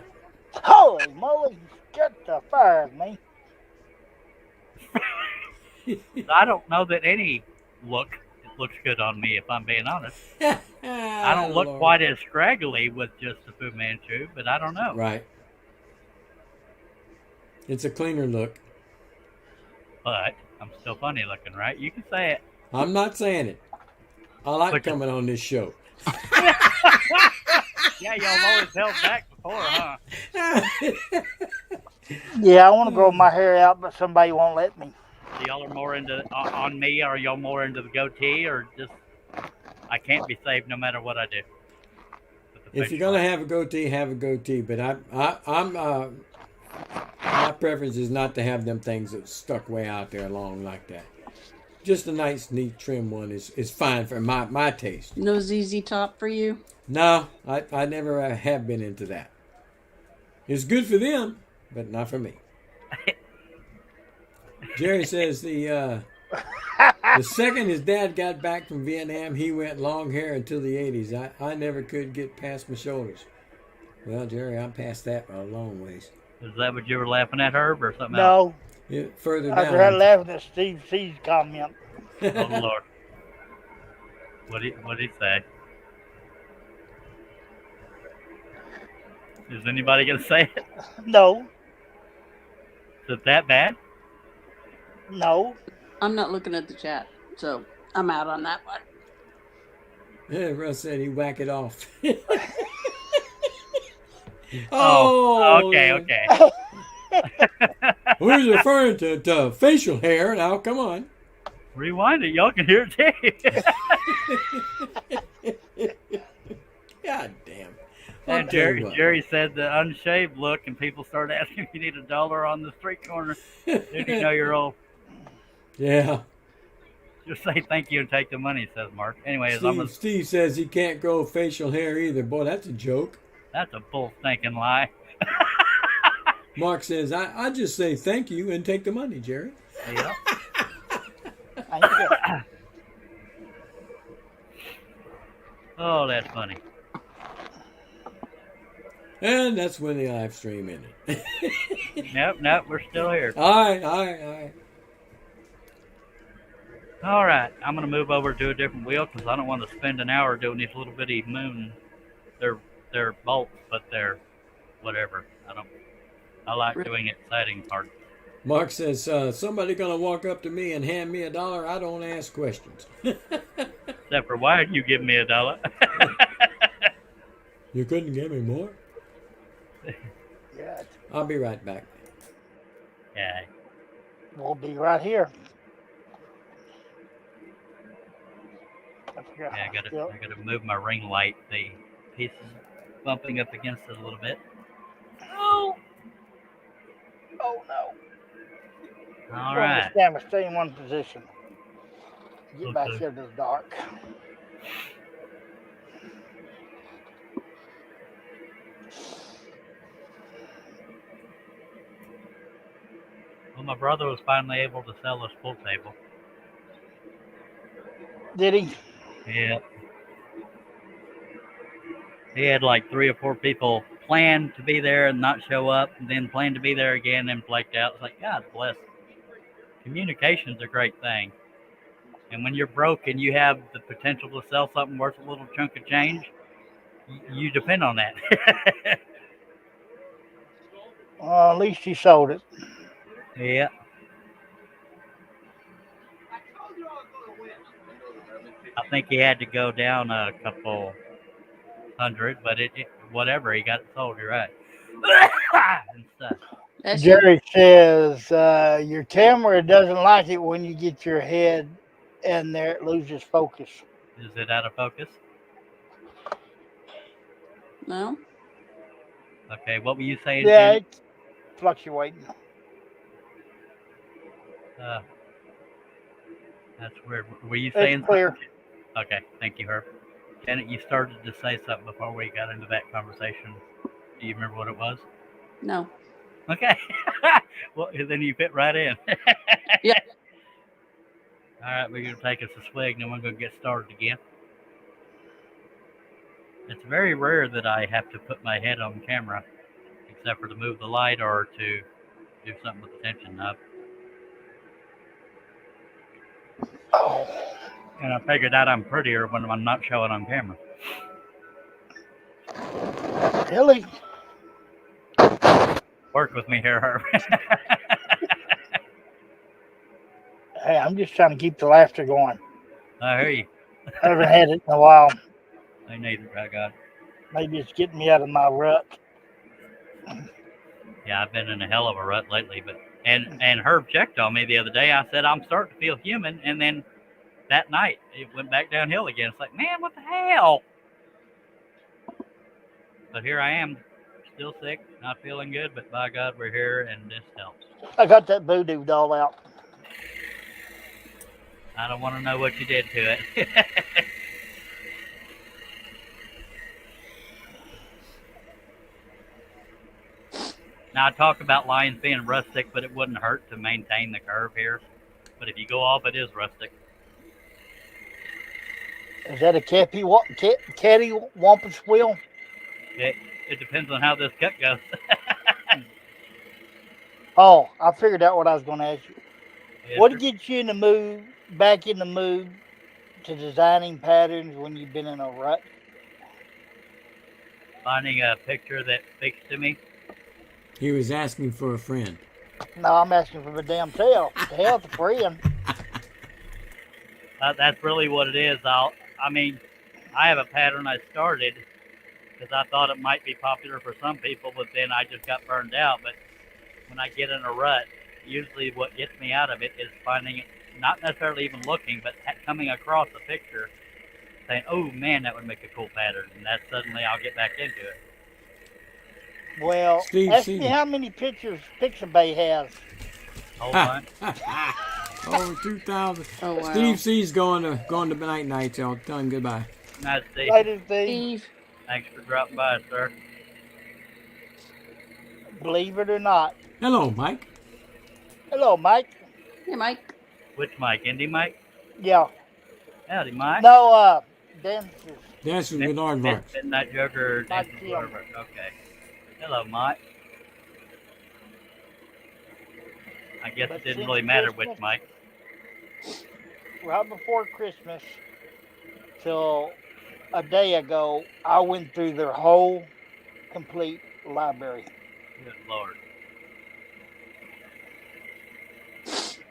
Speaker 2: Holy moly, get the fire of me.
Speaker 1: I don't know that any looks good on me, if I'm being honest. I don't look
Speaker 4: Lord.
Speaker 1: quite as scraggly with just the Fu Manchu, but I don't know.
Speaker 4: Right. It's a cleaner look.
Speaker 1: But I'm still funny looking, right? You can say it.
Speaker 4: I'm not saying it. I like
Speaker 1: But-
Speaker 4: coming on this show.
Speaker 1: Yeah, y'all always held back before, huh?
Speaker 2: Yeah, I want to grow my hair out, but somebody won't let me.
Speaker 1: So y'all are more into on me, or y'all more into the goatee, or just I can't be saved no matter what I do.
Speaker 4: If you're gonna have a goatee, have a goatee. But I'm my preference is not to have them things that stuck way out there long like that. Just a nice, neat, trim one is fine for my taste.
Speaker 3: No ZZ Top for you?
Speaker 4: No, I never have been into that. It's good for them, but not for me. Jerry says the second his dad got back from Vietnam, he went long hair until the 80s. I never could get past my shoulders. Well, Jerry, I'm past that by a long ways.
Speaker 1: Is that what you were laughing at, Herb, or something else?
Speaker 2: No,
Speaker 4: Yeah, further
Speaker 2: I was
Speaker 4: down.
Speaker 2: laughing at Steve C's comment.
Speaker 1: Oh Lord. What'd he say? Is anybody gonna say it?
Speaker 2: No,
Speaker 1: Is it that bad?
Speaker 2: no.
Speaker 3: I'm not looking at the chat, so I'm out on that one.
Speaker 4: Yeah, Russ said he whack it off.
Speaker 1: Oh, okay,
Speaker 4: Lord.
Speaker 1: okay.
Speaker 4: We're referring to facial hair now. Come on.
Speaker 1: Rewind it. Y'all can hear it too.
Speaker 4: God damn. I'll
Speaker 1: And
Speaker 4: tell you what.
Speaker 1: Jerry said the unshaved look, and people start asking if you need $1 on the street corner. Then you know you're old.
Speaker 4: Yeah.
Speaker 1: Just say thank you and take the money, says Mark. Anyways,
Speaker 4: Steve says he can't grow facial hair either. Boy, that's a joke.
Speaker 1: that's a bull stinking lie.
Speaker 4: Mark says, I just say thank you and take the money, Jerry.
Speaker 1: Yeah.
Speaker 2: Thank you.
Speaker 1: Oh, that's funny.
Speaker 4: And that's when the live stream ended.
Speaker 1: Nope, we're still here.
Speaker 4: All right.
Speaker 1: All right, I'm gonna move over to a different wheel because I don't want to spend an hour doing these little bitty moon. They're bolts, but they're whatever. I like doing exciting parts.
Speaker 4: Mark says, somebody gonna walk up to me and hand me $1. I don't ask questions.
Speaker 1: Except for why did you give me $1?
Speaker 4: You couldn't give me more?
Speaker 2: Yeah,
Speaker 4: I'll be right back.
Speaker 1: Yeah.
Speaker 2: we'll be right here.
Speaker 1: Yeah, I gotta move my ring light. The piece is bumping up against it a little bit.
Speaker 2: Oh no.
Speaker 1: All
Speaker 2: We're
Speaker 1: right.
Speaker 2: going to stay in one position. Get back
Speaker 1: Okay.
Speaker 2: here to the dark.
Speaker 1: Well, my brother was finally able to sell his pool table.
Speaker 2: Did he?
Speaker 1: Yeah. He had like 3 or 4 people plan to be there and not show up, and then plan to be there again and flaked out. It's like, God bless. Communication's a great thing. And when you're broke and you have the potential to sell something worth a little chunk of change, you depend on that.
Speaker 2: Well, at least he sold it.
Speaker 1: Yeah. I think he had to go down a couple hundred, but it whatever, he got it sold. You're right. And stuff.
Speaker 3: That's you.
Speaker 2: Jerry says your camera doesn't like it when you get your head in there, it loses focus.
Speaker 1: Is it out of focus?
Speaker 3: No.
Speaker 1: Okay, what were you saying,
Speaker 2: Yeah,
Speaker 1: Jenny?
Speaker 2: it's fluctuating.
Speaker 1: That's weird. Were you
Speaker 2: It's
Speaker 1: saying
Speaker 2: clear.
Speaker 1: something? Okay, thank you, Herb. Janet, you started to say something before we got into that conversation. Do you remember what it was?
Speaker 3: No.
Speaker 1: Okay. Well, then you fit right in.
Speaker 3: Yeah.
Speaker 1: All right, we're going to take us a swig, and then we're going to get started again. It's very rare that I have to put my head on camera, except for to move the light or to do something with the tension knob.
Speaker 2: Oh,
Speaker 1: And I figured out I'm prettier when I'm not showing on camera.
Speaker 2: really?
Speaker 1: Work with me here, Herb.
Speaker 2: Hey, I'm just trying to keep the laughter going.
Speaker 1: I hear you.
Speaker 2: I haven't had it in a while.
Speaker 1: I neither, by God.
Speaker 2: Maybe it's getting me out of my rut.
Speaker 1: Yeah, I've been in a hell of a rut lately, but and Herb checked on me the other day. I said I'm starting to feel human, and then that night it went back downhill again. It's like, man, what the hell? But here I am, still sick, not feeling good, but by God, we're here, and this helps.
Speaker 2: I got that voodoo doll out.
Speaker 1: I don't want to know what you did to it. Now, I talk about lines being rustic, but it wouldn't hurt to maintain the curve here. But if you go off, it is rustic.
Speaker 2: Is that a caddy wampus wheel?
Speaker 1: It depends on how this cut goes.
Speaker 2: Oh, I figured out what I was going to ask you.
Speaker 1: Yes,
Speaker 2: What
Speaker 1: sir.
Speaker 2: gets you in the mood, back in the mood to designing patterns when you've been in a rut?
Speaker 1: Finding a picture that speaks to me.
Speaker 4: He was asking for a friend.
Speaker 2: No, I'm asking for the damn tail. The hell's a friend.
Speaker 1: That's really what it is. I have a pattern I started because I thought it might be popular for some people, but then I just got burned out. But when I get in a rut, usually what gets me out of it is finding it, not necessarily even looking, but coming across a picture saying, oh man, that would make a cool pattern. And that suddenly I'll get back into it.
Speaker 2: Well,
Speaker 4: Steve,
Speaker 2: ask
Speaker 4: Steve.
Speaker 2: me how many pictures Pixabay has.
Speaker 1: Whole bunch.
Speaker 4: Over 2,000.
Speaker 3: Oh wow.
Speaker 4: Steve C's going to night night. So I'll tell him goodbye.
Speaker 1: Nice to see you.
Speaker 2: Later, Steve.
Speaker 3: Steve.
Speaker 1: Thanks for dropping by, sir.
Speaker 2: Believe it or not.
Speaker 4: Hello, Mike.
Speaker 2: Hello, Mike.
Speaker 3: Hey, Mike.
Speaker 1: Which Mike? Indy Mike?
Speaker 2: Yeah.
Speaker 1: Howdy, Mike.
Speaker 2: No, Dances.
Speaker 4: Dancing with aardvarks.
Speaker 1: Midnight Joker.
Speaker 2: Mike
Speaker 1: Dancing
Speaker 2: Kim.
Speaker 1: with Aardvark. Okay. Hello, Mike. I guess
Speaker 2: But
Speaker 1: it didn't
Speaker 2: since
Speaker 1: really matter which
Speaker 2: Christmas-
Speaker 1: Mike.
Speaker 2: Right before Christmas, till a day ago, I went through their whole complete library.
Speaker 1: Good Lord.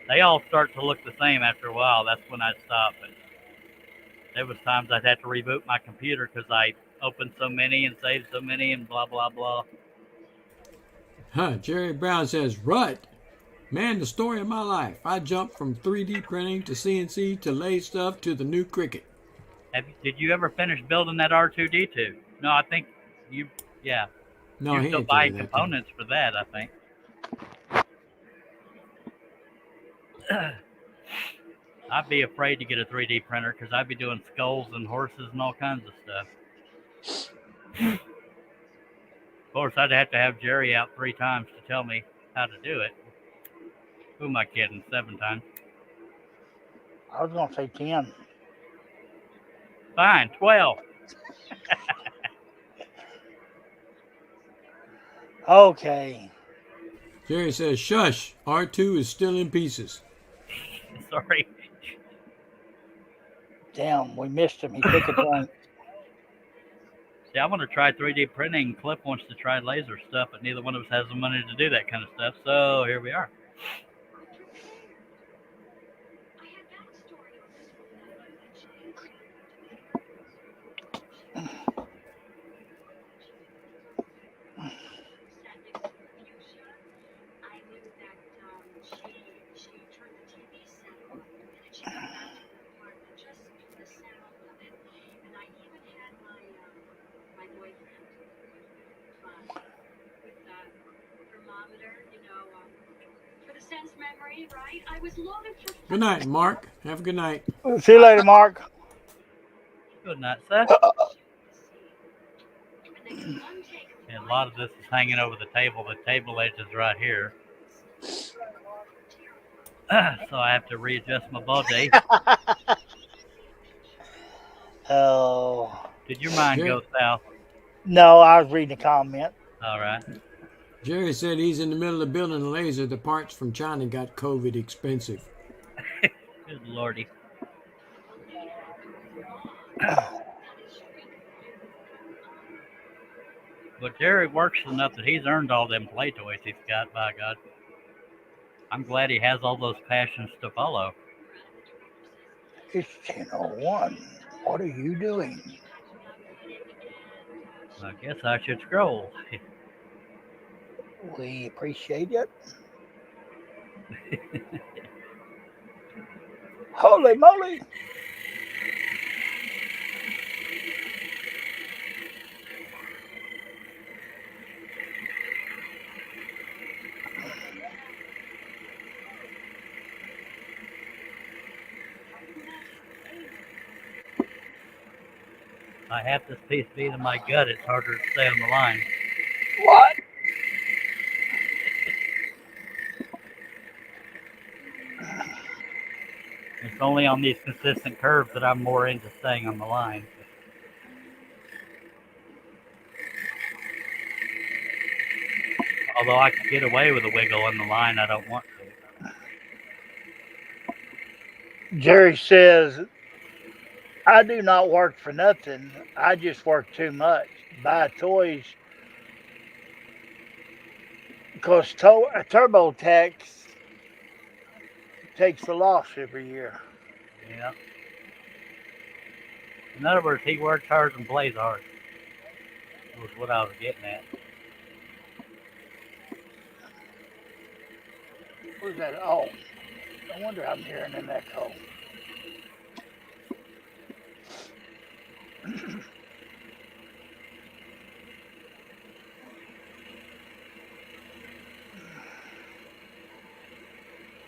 Speaker 1: They all start to look the same after a while. That's when I stop. But there was times I'd have to reboot my computer because I opened so many and saved so many and blah blah blah.
Speaker 4: Jerry Brown says, Rut, man, the story of my life. I jumped from 3D printing to CNC to lathe stuff to the new Cricut.
Speaker 1: Did you ever finish building that R2D2? No, I think you. Yeah,
Speaker 4: No,
Speaker 1: you're
Speaker 4: he
Speaker 1: still
Speaker 4: ain't through
Speaker 1: buying
Speaker 4: that thing.
Speaker 1: components for that. I think. I'd be afraid to get a 3D printer because I'd be doing skulls and horses and all kinds of stuff. Of course, I'd have to have Jerry out 3 times to tell me how to do it. Who am I kidding? 7 times.
Speaker 2: I was gonna say 10.
Speaker 1: Fine, 12.
Speaker 2: Okay.
Speaker 4: Jerry says, shush, R2 is still in pieces.
Speaker 1: Sorry.
Speaker 2: Damn, we missed him. He took a drink.
Speaker 1: See, I want to try 3D printing. Cliff wants to try laser stuff, but neither one of us has the money to do that kind of stuff. So here we are.
Speaker 4: Good night, Mark. Have a good night.
Speaker 2: See you later, Mark.
Speaker 1: Good night, Seth. And a lot of this is hanging over the table. The table edge is right here. So I have to readjust my body.
Speaker 2: Oh.
Speaker 1: Did your mind go south?
Speaker 2: No, I was reading the comment.
Speaker 1: All right.
Speaker 4: Jerry said he's in the middle of building a laser. The parts from China got COVID expensive.
Speaker 1: Good lordy. But Jerry works enough that he's earned all them play toys he's got, by God. I'm glad he has all those passions to follow.
Speaker 2: It's 10:01. What are you doing?
Speaker 1: I guess I should scroll.
Speaker 2: We appreciate it. Holy moly.
Speaker 1: I have this piece beat in my gut. It's harder to stay on the line.
Speaker 2: What?
Speaker 1: It's only on these consistent curves that I'm more into staying on the line. Although I could get away with a wiggle in the line, I don't want to.
Speaker 2: Jerry says, I do not work for nothing. I just work too much. Buy toys because TurboTax takes the loss every year.
Speaker 1: Yeah. In other words, he works hard and plays hard. Was what I was getting at.
Speaker 2: Where's that? Oh, I wonder I'm hearing an echo.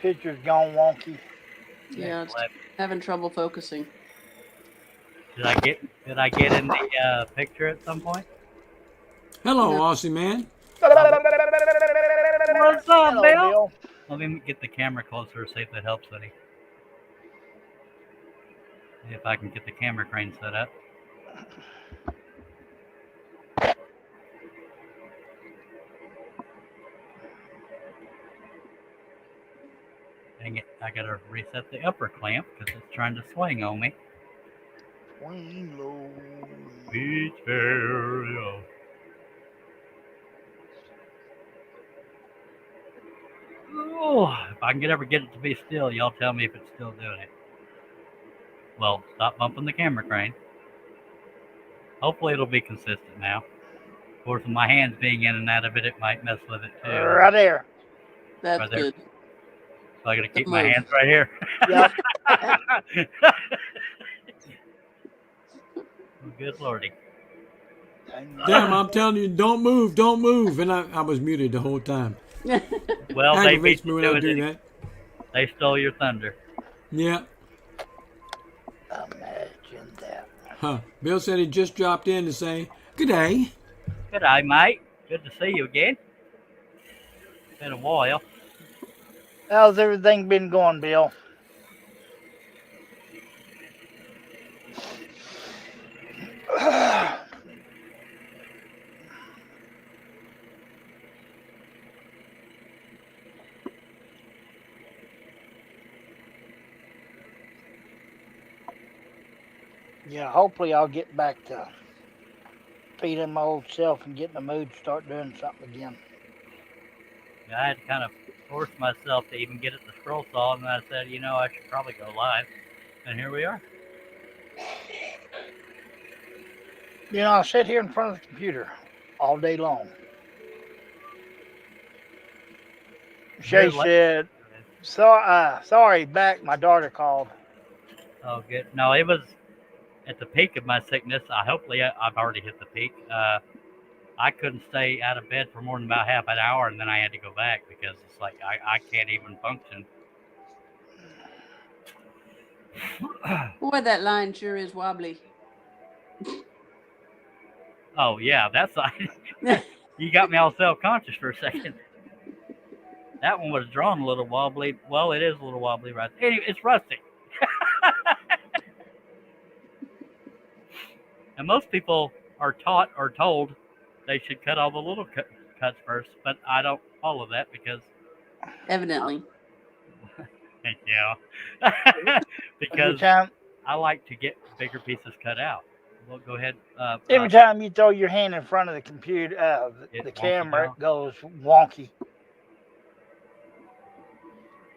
Speaker 2: Picture's gone wonky.
Speaker 3: Yeah, it's having trouble focusing.
Speaker 1: Did I get in the picture at some point?
Speaker 4: Hello,
Speaker 3: No.
Speaker 4: Aussie man.
Speaker 1: What's up,
Speaker 2: Hello,
Speaker 1: Bill? Let me get the camera closer, see if that helps any. See if I can get the camera crane set up. Dang it, I gotta reset the upper clamp because it's trying to swing on me.
Speaker 2: Swing low.
Speaker 1: Beach area. Oh, if I can ever get it to be still, y'all tell me if it's still doing it. Well, stop bumping the camera crane. Hopefully it'll be consistent now. Of course, with my hands being in and out of it, it might mess with it too.
Speaker 2: Right there.
Speaker 3: That's
Speaker 1: Right there.
Speaker 3: good.
Speaker 1: So I gotta keep
Speaker 3: Don't
Speaker 1: my
Speaker 3: move.
Speaker 1: hands right here.
Speaker 2: Yep.
Speaker 1: Oh, good lordy.
Speaker 4: Damn, I'm telling you, don't move. And I was muted the whole time.
Speaker 1: Well, they
Speaker 4: Aggravates
Speaker 1: beat
Speaker 4: me
Speaker 1: you
Speaker 4: when I
Speaker 1: to
Speaker 4: do
Speaker 1: it.
Speaker 4: that.
Speaker 1: They stole your thunder.
Speaker 4: Yeah.
Speaker 2: Imagine that.
Speaker 4: Huh. Bill said he just dropped in to say, good day.
Speaker 1: Good day, mate. Good to see you again. Been a while.
Speaker 2: How's everything been going, Bill? Yeah, hopefully I'll get back to feeding my old self and get in the mood to start doing something again.
Speaker 1: I had to kind of force myself to even get it to scroll saw, and I said, I should probably go live. And here we are.
Speaker 2: I sit here in front of the computer all day long. Shay said, sorry, back. My daughter called.
Speaker 1: Oh, good. No, it was at the peak of my sickness. Hopefully, I've already hit the peak. I couldn't stay out of bed for more than about half an hour, and then I had to go back because it's like I can't even function.
Speaker 3: Boy, that line sure is wobbly.
Speaker 1: Oh, yeah, that's you got me all self-conscious for a second. That one was drawn a little wobbly. Well, it is a little wobbly right there. Anyway, it's rusty. And most people are taught or told they should cut all the little cuts first, but I don't follow that because...
Speaker 3: Evidently.
Speaker 1: Yeah. Because I like to get bigger pieces cut out. Well, go ahead.
Speaker 2: Every time you throw your hand in front of the computer, the camera, it goes wonky.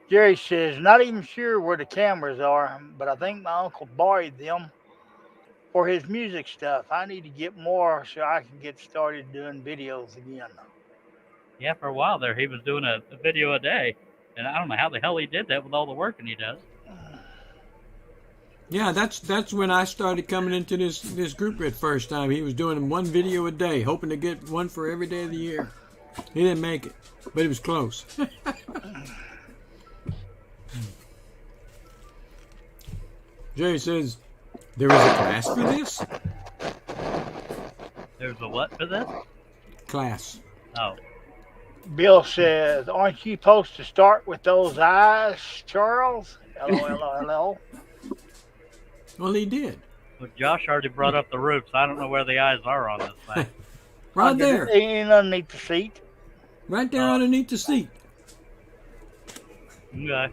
Speaker 2: Jerry says, not even sure where the cameras are, but I think my uncle borrowed them for his music stuff. I need to get more so I can get started doing videos again.
Speaker 1: Yeah, for a while there, he was doing a video a day. And I don't know how the hell he did that with all the working he does.
Speaker 4: Yeah, that's when I started coming into this group at first time. He was doing one video a day, hoping to get one for every day of the year. He didn't make it, but it was close. Jerry says, there is a class for this?
Speaker 1: There's a what for this?
Speaker 4: Class.
Speaker 1: Oh.
Speaker 2: Bill says, aren't you supposed to start with those eyes, Charles? Hello.
Speaker 4: Well, he did.
Speaker 1: Well, Josh already brought up the roof, so I don't know where the eyes are on this thing.
Speaker 4: Right there.
Speaker 2: Underneath the seat.
Speaker 4: Right there underneath the seat.
Speaker 1: Okay.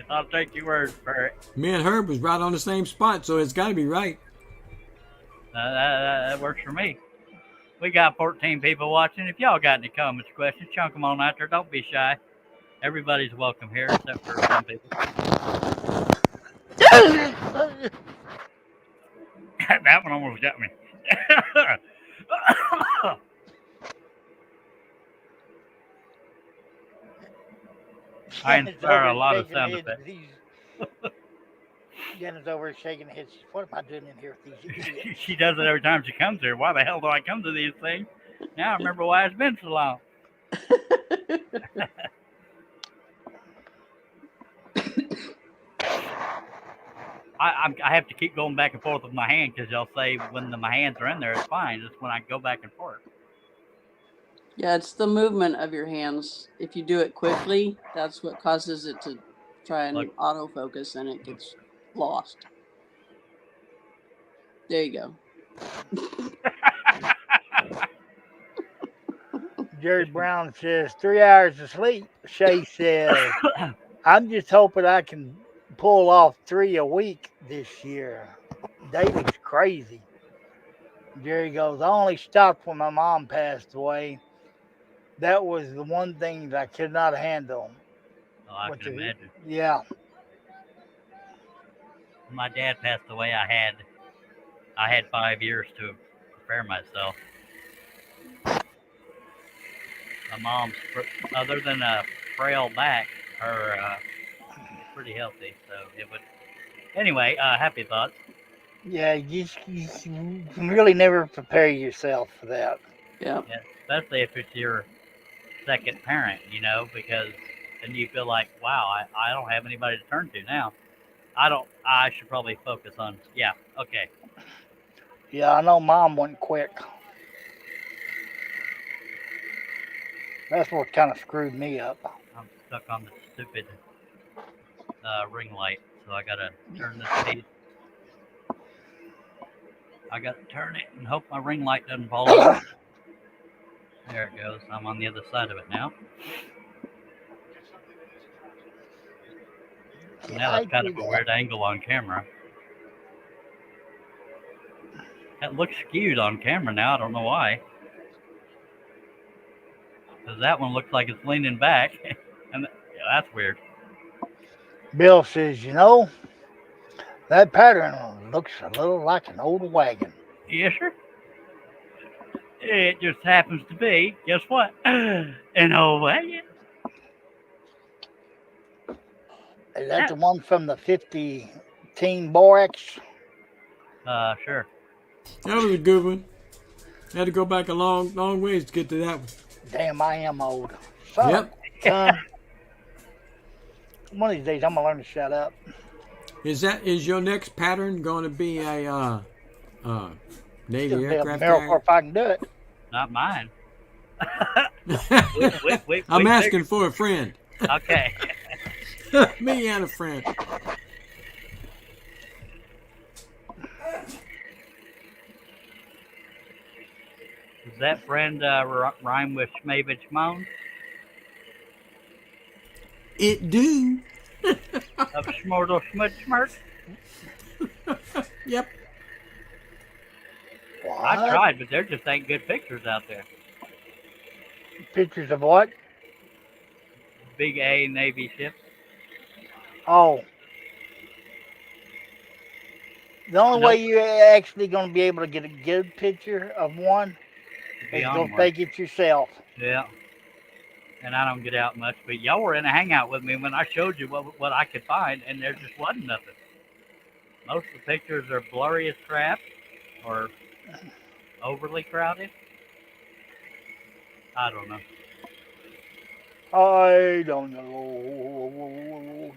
Speaker 1: I'll take your word for it.
Speaker 4: Me and Herb was right on the same spot, so it's got to be right.
Speaker 1: That works for me. We got 14 people watching. If y'all got any comments, questions, chunk them on out there. Don't be shy. Everybody's welcome here, except for some people. That one almost got me. I inspire a lot of sound effects.
Speaker 2: Jenna's over shaking her head. What am I doing in here with these idiots?
Speaker 1: She does it every time she comes here. Why the hell do I come to these things? Now I remember why it's been so long. I have to keep going back and forth with my hand because y'all say when my hands are in there, it's fine. Just when I go back and forth.
Speaker 3: Yeah, it's the movement of your hands. If you do it quickly, that's what causes it to try and autofocus, and it gets lost. There you go.
Speaker 2: Jerry Brown says 3 hours of sleep. Shay says, I'm just hoping I can pull off 3 a week this year. David's crazy. Jerry goes, I only stopped when my mom passed away. That was the one thing that I could not handle.
Speaker 1: Oh, I
Speaker 2: What
Speaker 1: can
Speaker 2: the-
Speaker 1: imagine.
Speaker 2: Yeah.
Speaker 1: When my dad passed away, I had 5 years to prepare myself. My mom's, other than a frail back, her pretty healthy. So it would. Anyway, happy thoughts.
Speaker 2: Yeah, you can really never prepare yourself for that.
Speaker 3: Yep.
Speaker 1: Yeah, especially if it's your second parent, because then you feel like, wow, I don't have anybody to turn to now. I should probably focus on. Yeah. Okay.
Speaker 2: Yeah, I know mom went quick. That's what kind of screwed me up.
Speaker 1: I'm stuck on the stupid ring light, so I gotta turn this piece. I gotta turn it and hope my ring light doesn't fall over. There it goes. I'm on the other side of it now.
Speaker 2: Yeah,
Speaker 1: Now
Speaker 2: I
Speaker 1: that's kind
Speaker 2: do
Speaker 1: of a
Speaker 2: that.
Speaker 1: weird angle on camera. That looks skewed on camera now. I don't know why. Because that one looks like it's leaning back. And yeah, that's weird.
Speaker 2: Bill says, that pattern looks a little like an old wagon.
Speaker 1: Yes, sir. It just happens to be, guess what? An old wagon.
Speaker 2: Is that the one from the 50 Teen Borax?
Speaker 1: Sure.
Speaker 4: That was a good one. Had to go back a long ways to get to that one.
Speaker 2: Damn, I am old. Son,
Speaker 4: Yep.
Speaker 2: One of these days I'm gonna learn to shut up.
Speaker 4: Is your next pattern going to be a Navy
Speaker 2: It'll be a
Speaker 4: aircraft
Speaker 2: miracle
Speaker 4: carrier?
Speaker 2: if I can do it.
Speaker 1: Not mine.
Speaker 4: I'm asking for a friend.
Speaker 1: Okay.
Speaker 4: Me and a friend.
Speaker 1: Does that friend rhyme with Schmavich Moan?
Speaker 4: It do.
Speaker 1: Of Schmortle Schmut.
Speaker 4: Yep.
Speaker 1: I
Speaker 2: What?
Speaker 1: tried, but there just ain't good pictures out there.
Speaker 2: Pictures of what?
Speaker 1: Big A Navy ships.
Speaker 2: Oh. The only
Speaker 1: Nope.
Speaker 2: way you're actually going to be able to get a good picture of one
Speaker 1: Be
Speaker 2: is
Speaker 1: on
Speaker 2: go
Speaker 1: one.
Speaker 2: take it yourself.
Speaker 1: Yeah. And I don't get out much, but y'all were in a hangout with me when I showed you what I could find, and there just wasn't nothing. Most of the pictures are blurry as crap or overly crowded. I don't know.
Speaker 2: I don't know.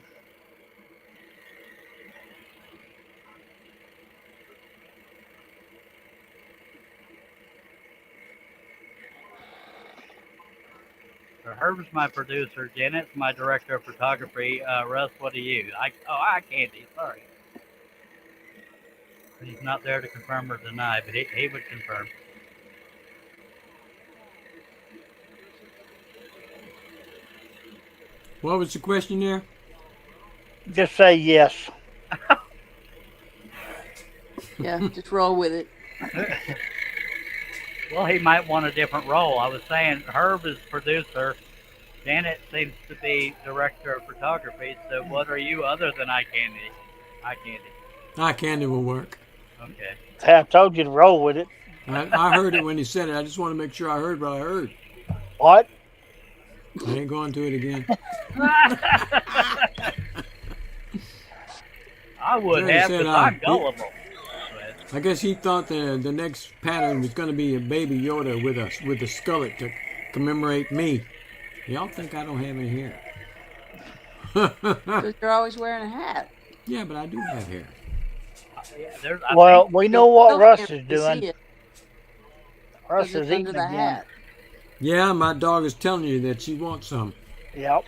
Speaker 1: So Herb's my producer, Janet's my director of photography. Russ, what are you? I Candy, sorry. He's not there to confirm or deny, but he would confirm.
Speaker 4: What was the question there?
Speaker 2: Just say yes.
Speaker 3: Yeah, just roll with it.
Speaker 1: Well, he might want a different role. I was saying Herb is producer. Janet seems to be director of photography. So what are you other than Eye Candy? Eye Candy.
Speaker 4: Eye candy will work.
Speaker 1: Okay.
Speaker 2: I told you to roll with it.
Speaker 4: I heard it when he said it. I just want to make sure I heard what I heard.
Speaker 2: What?
Speaker 4: I ain't going to it again.
Speaker 1: I would
Speaker 4: Jerry
Speaker 1: have,
Speaker 4: said,
Speaker 1: because I'm gullible.
Speaker 4: I guess he thought the next pattern was going to be a baby Yoda with a skullet to commemorate me. Y'all think I don't have any hair?
Speaker 3: Because you're always wearing a hat.
Speaker 4: Yeah, but I do have hair.
Speaker 2: Well, we know what
Speaker 3: Still
Speaker 2: Russ
Speaker 3: can't
Speaker 2: is
Speaker 3: really see
Speaker 2: doing.
Speaker 3: it
Speaker 2: Russ
Speaker 3: 'cause
Speaker 2: is
Speaker 3: it's
Speaker 2: eating
Speaker 3: under the
Speaker 2: again.
Speaker 3: hat.
Speaker 4: Yeah, my dog is telling you that she wants some.
Speaker 2: Yep.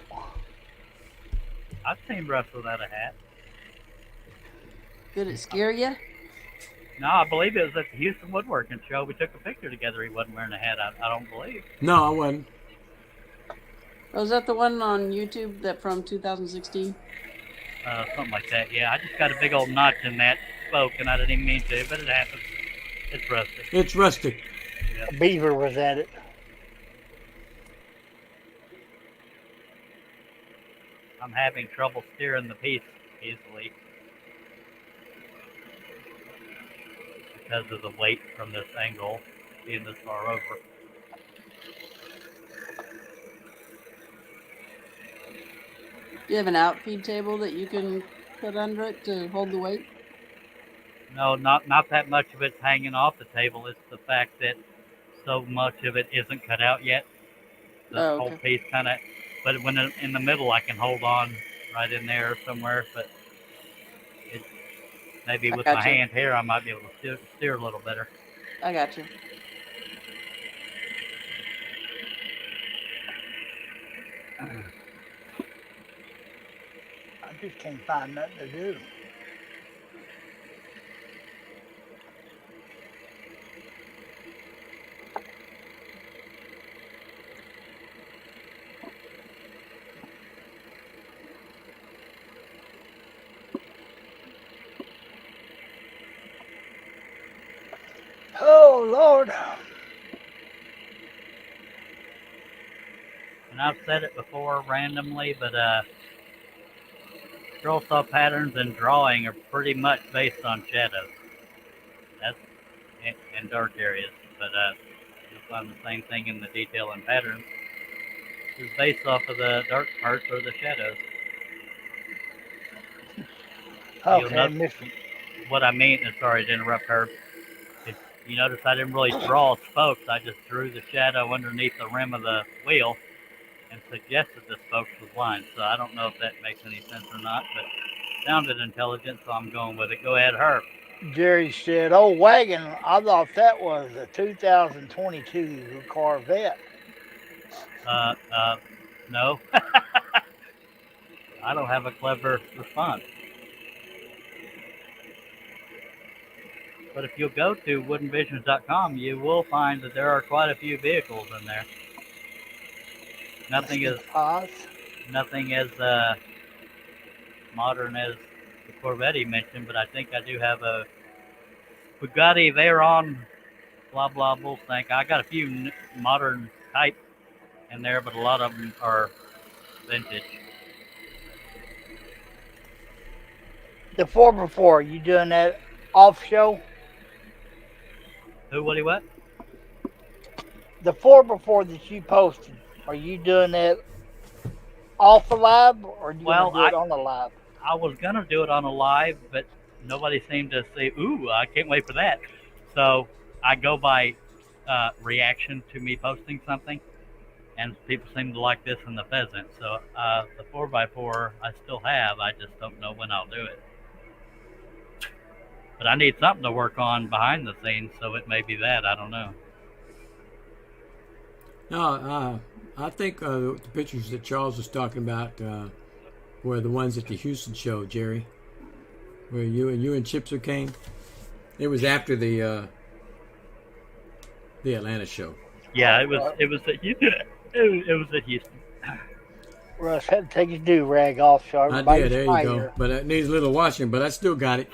Speaker 1: I've seen Russ without a hat.
Speaker 3: Did it scare you?
Speaker 1: No, I believe it was at the Houston Woodworking Show. We took a picture together. He wasn't wearing a hat, I don't believe.
Speaker 4: No, I wasn't.
Speaker 3: Was that the one on YouTube that from 2016?
Speaker 1: Something like that, yeah. I just got a big old notch in that spoke, and I didn't even mean to, but it happens. It's rusty.
Speaker 4: It's rustic.
Speaker 2: A beaver was at it.
Speaker 1: I'm having trouble steering the piece easily because of the weight from this angle being this far over.
Speaker 3: Do you have an outfeed table that you can put under it to hold the weight?
Speaker 1: No, not that much of it's hanging off the table. It's the fact that so much of it isn't cut out yet. The
Speaker 3: Oh,
Speaker 1: whole
Speaker 3: okay.
Speaker 1: piece kind of, but when in the middle, I can hold on right in there somewhere. But it, maybe
Speaker 3: I
Speaker 1: with my
Speaker 3: got you.
Speaker 1: hand here, I might be able to steer a little better.
Speaker 3: I got you.
Speaker 2: I just can't find nothing to do. Oh, Lord.
Speaker 1: And I've said it before randomly, but scroll saw patterns and drawing are pretty much based on shadows. That's in dark areas, but you'll find the same thing in the detail and patterns. It's based off of the dark parts or the shadows. You'll
Speaker 2: Okay,
Speaker 1: notice what I mean. Sorry to interrupt, Herb. You notice I didn't really draw spokes. I just drew the shadow underneath the rim of the wheel and suggested the spokes was lines. So I don't know if that makes any sense or not, but it sounded intelligent, so I'm going with it. Go ahead, Herb.
Speaker 2: Jerry said, "Oh, Wagon, I thought that was a 2022 Corvette."
Speaker 1: No. I don't have a clever response. But if you'll go to woodenvisions.com, you will find that there are quite a few vehicles in there. Nothing as modern as the Corvette he mentioned, but I think I do have a Bugatti Veyron, blah blah bullstank. I got a few modern type in there, but a lot of them are vintage.
Speaker 2: The 4x4, you doing that off show?
Speaker 1: Who? What?
Speaker 2: The 4x4 that you posted, are you doing that off the live, or are you going to do it on the live?
Speaker 1: I was going to do it on a live, but nobody seemed to say, ooh, I can't wait for that. So I go by reaction to me posting something, and people seem to like this and the pheasant. So the 4x4 I still have, I just don't know when I'll do it. But I need something to work on behind the scenes, so it may be that. I don't know.
Speaker 4: No, I think the pictures that Charles was talking about were the ones at the Houston show, Jerry, where you and Chipser came. It was after the Atlanta show.
Speaker 1: Yeah, it was at Houston. It was at Houston.
Speaker 2: Russ had to take his do-rag off, so everybody
Speaker 4: I did, there you go. But it needs a little washing, but I still got it.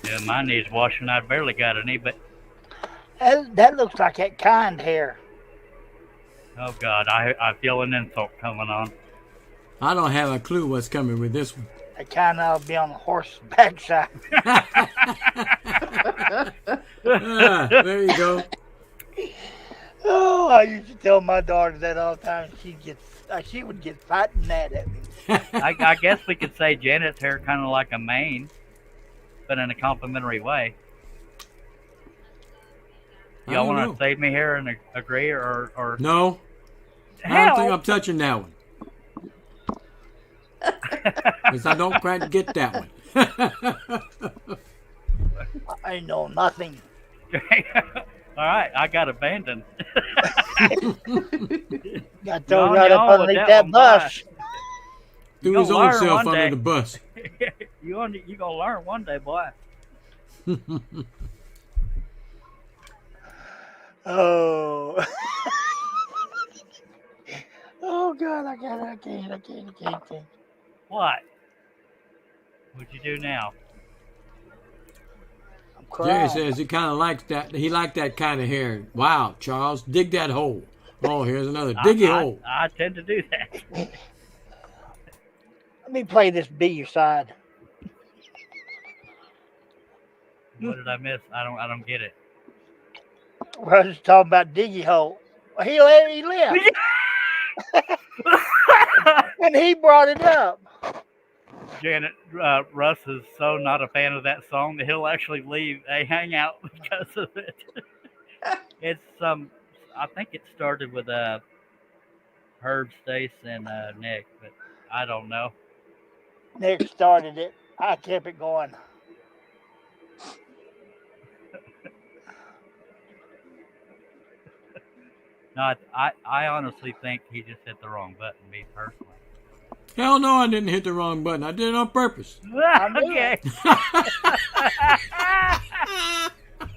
Speaker 1: Yeah, mine needs washing. I barely got any, but...
Speaker 2: That looks like that kind hair.
Speaker 1: Oh, God, I feel an insult coming on.
Speaker 4: I don't have a clue what's coming with this one.
Speaker 2: That kind of be on the horse's backside.
Speaker 4: There you go.
Speaker 2: Oh, I used to tell my daughter that all the time. She would get fighting mad at me.
Speaker 1: I guess we could say Janet's hair kind of like a mane, but in a complimentary way. Y'all want to save me here and agree or
Speaker 4: no?
Speaker 1: Hell.
Speaker 4: I don't think I'm touching that one. Because I don't quite get that one.
Speaker 2: I know nothing.
Speaker 1: All right, I got abandoned.
Speaker 2: Got thrown right up underneath that bus.
Speaker 4: Threw his own self under the bus.
Speaker 1: You gonna learn one day, boy.
Speaker 2: Oh. Oh God, I can't.
Speaker 1: What? What'd you do now?
Speaker 4: Jerry says he kind of likes that. He liked that kind of hair. Wow, Charles, dig that hole. Oh, here's another diggy hole.
Speaker 1: I tend to do that.
Speaker 2: Let me play this Be Your Side.
Speaker 1: What did I miss? I don't get it.
Speaker 2: Russ is talking about Diggy Hole. He left. And he brought it up.
Speaker 1: Janet, Russ is so not a fan of that song that he'll actually leave a hangout because of it. It's I think it started with Herb, Stace, and Nick, but I don't know.
Speaker 2: Nick started it. I kept it going.
Speaker 1: No, I honestly think he just hit the wrong button, me personally.
Speaker 4: Hell no, I didn't hit the wrong button. I did it on purpose.
Speaker 1: Okay.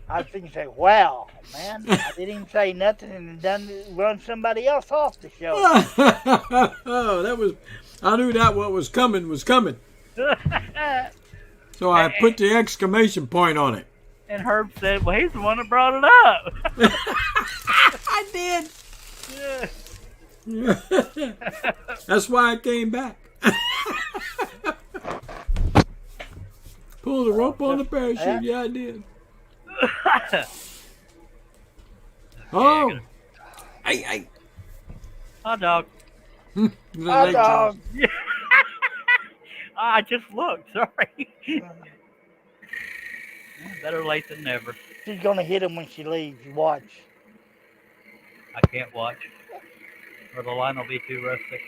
Speaker 2: I was thinking, say, wow, man, I didn't even say nothing and run somebody else off the show.
Speaker 4: Oh, that was, I knew that what was coming was coming. So I put the exclamation point on it.
Speaker 1: And Herb said, well, he's the one that brought it up.
Speaker 4: I did. That's why I came back. Pull the rope on the parachute. Yeah, I did. Oh. Hey.
Speaker 1: Hot dog.
Speaker 2: Hot dog.
Speaker 1: I just looked. Sorry. Better late than never.
Speaker 2: She's going to hit him when she leaves. You watch.
Speaker 1: I can't watch. Or the line will be too rustic.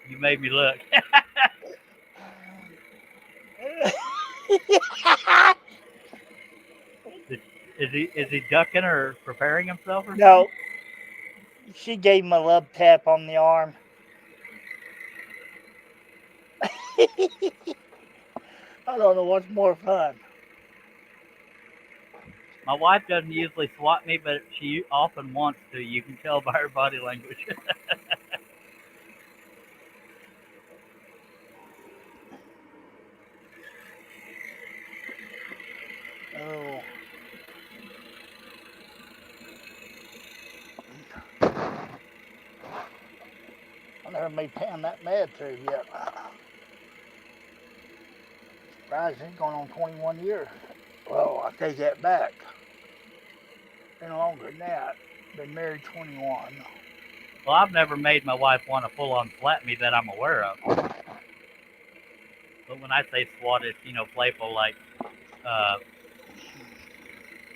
Speaker 1: You made me look. Is he ducking or preparing himself or something?
Speaker 2: No. She gave him a love tap on the arm. I don't know what's more fun.
Speaker 1: My wife doesn't usually swat me, but she often wants to. You can tell by her body language.
Speaker 2: Oh. I never made pound that mad through yet. Surprised it's going on 21 years. Well, I take that back. Been longer than that. Been married 21.
Speaker 1: Well, I've never made my wife want to full-on slap me that I'm aware of. But when I say swat, it's, playful like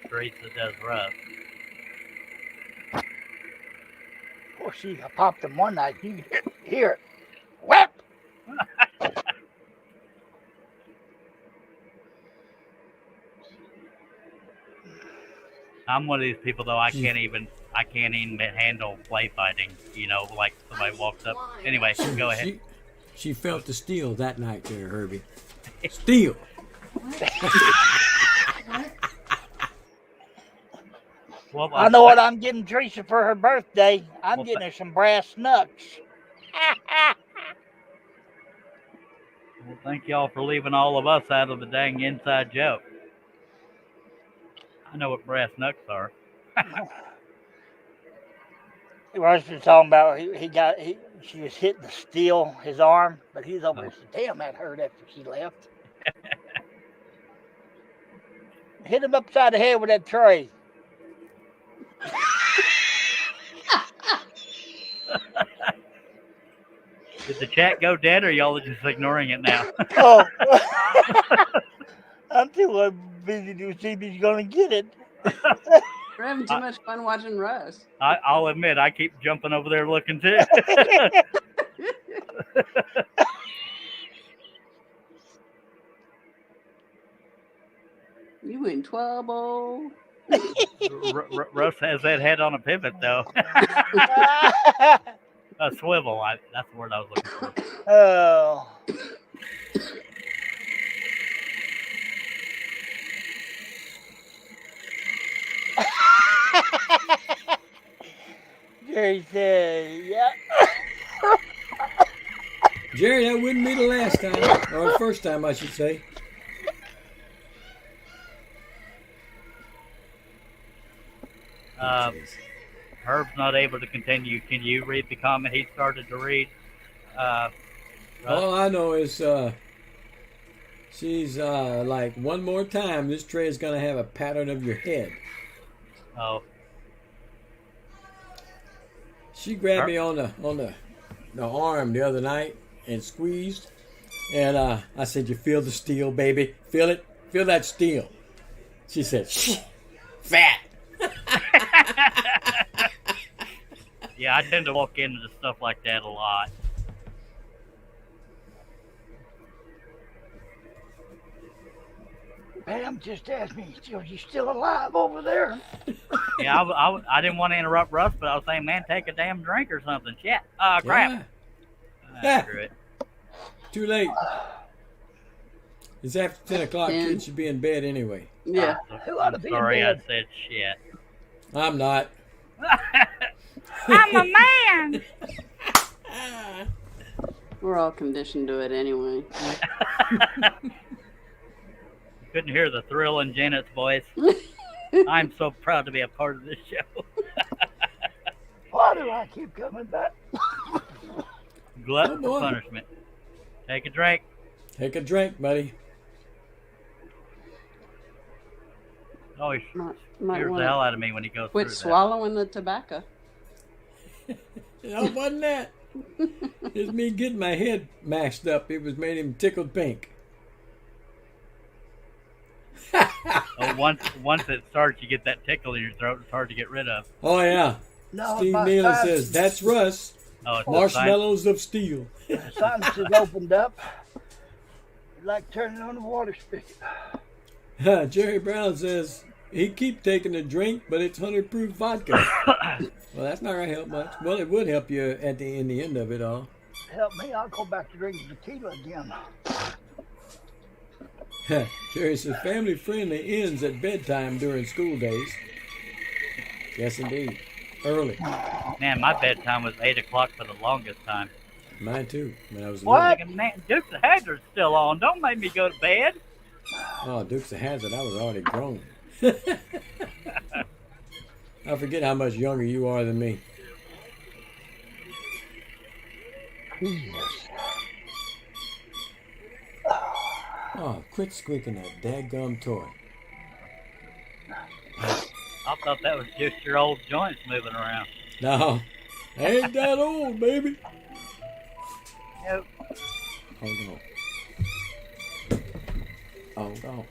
Speaker 1: Teresa does Russ.
Speaker 2: Of course, I popped him one night. You can hear it. Whap!
Speaker 1: I'm one of these people though. I can't even handle play fighting. Like somebody walks up. Anyway, go ahead.
Speaker 4: She felt the steel that night there, Herbie. Steel.
Speaker 1: Well,
Speaker 2: I know what I'm getting Teresa for her birthday. I'm getting her some brass knucks.
Speaker 1: Well, thank y'all for leaving all of us out of the dang inside joke. I know what brass knucks are.
Speaker 2: Russ was talking about she was hitting the steel, his arm, but he was over there. Damn, that hurt after she left. Hit him upside the head with that tray.
Speaker 1: Did the chat go dead, or y'all are just ignoring it now?
Speaker 2: Oh, I'm too busy to see if he's gonna get it.
Speaker 3: We're having too much fun watching Russ.
Speaker 1: I'll admit, I keep jumping over there looking too.
Speaker 3: You in trouble.
Speaker 1: Russ has that head on a pivot, though. A swivel. That's the word I was looking for.
Speaker 2: Oh. Jerry said, yeah.
Speaker 4: Jerry, that wouldn't be the last time, or the first time, I should say.
Speaker 1: Herb's not able to continue, can you read the comment he started to read? Russ?
Speaker 4: All I know is she's like, one more time, this tray is going to have a pattern of your head.
Speaker 1: Oh,
Speaker 4: She grabbed me on the arm the other night and squeezed. And I said, you feel the steel, baby? Feel it? Feel that steel. She said, shh, fat.
Speaker 1: yeah, I tend to walk into stuff like that a lot.
Speaker 2: Pam just asked me, are you still alive over there?
Speaker 1: Yeah, I didn't want to interrupt Russ, but I was saying, man, take a damn drink or something. Shit. Crap.
Speaker 4: Yeah.
Speaker 1: Screw it.
Speaker 4: Too late. It's after 10 o'clock.
Speaker 3: 10.
Speaker 4: Kids should be in bed anyway.
Speaker 3: Yeah.
Speaker 2: Who ought to be in
Speaker 1: Sorry, I
Speaker 2: bed?
Speaker 1: said shit.
Speaker 4: I'm not.
Speaker 1: I'm a man.
Speaker 3: We're all conditioned to it anyway.
Speaker 1: Couldn't hear the thrill in Janet's voice. I'm so proud to be a part of this show.
Speaker 2: Why do I keep coming back?
Speaker 1: Glutton
Speaker 4: Oh,
Speaker 1: for
Speaker 4: boy.
Speaker 1: punishment. Take a drink.
Speaker 4: Take a drink, buddy.
Speaker 1: Always
Speaker 3: Might
Speaker 1: scares the
Speaker 3: want
Speaker 1: hell
Speaker 3: to
Speaker 1: out of me when he goes
Speaker 3: quit
Speaker 1: through
Speaker 3: swallowing the tobacco.
Speaker 4: No, it wasn't that. It's me getting my head mashed up. It was made him tickled pink.
Speaker 1: that. Oh, once it starts, you get that tickle in your throat. It's hard to get rid of.
Speaker 4: Oh, yeah.
Speaker 2: No,
Speaker 4: Steve
Speaker 2: my
Speaker 4: Nealon
Speaker 2: sinus-
Speaker 4: says, that's Russ.
Speaker 1: Oh, it's
Speaker 4: Marshmallows of steel.
Speaker 2: sinuses opened up. Like turning on the water spigot.
Speaker 4: Jerry Brown says, he keep taking a drink, but it's 100 proof vodka. Well, that's not going to help much. Well, it would help you in the end of it all.
Speaker 2: Help me, I'll go back to drinking tequila again.
Speaker 4: Jerry says, family friendly ends at bedtime during school days. Yes, indeed. Early.
Speaker 1: Man, my bedtime was 8 o'clock for the longest time.
Speaker 4: Mine too, when I was
Speaker 2: What?
Speaker 4: little.
Speaker 1: Thinking, man, Dukes of Hazzard's still on. Don't make me go to bed.
Speaker 4: Oh, Dukes of Hazzard, I was already grown. I forget how much younger you are than me. Oh, quit squeaking that dadgum toy.
Speaker 1: I thought that was just your old joints moving around.
Speaker 4: No, I ain't that old, baby.
Speaker 1: Nope.
Speaker 4: Hold on. Hold on.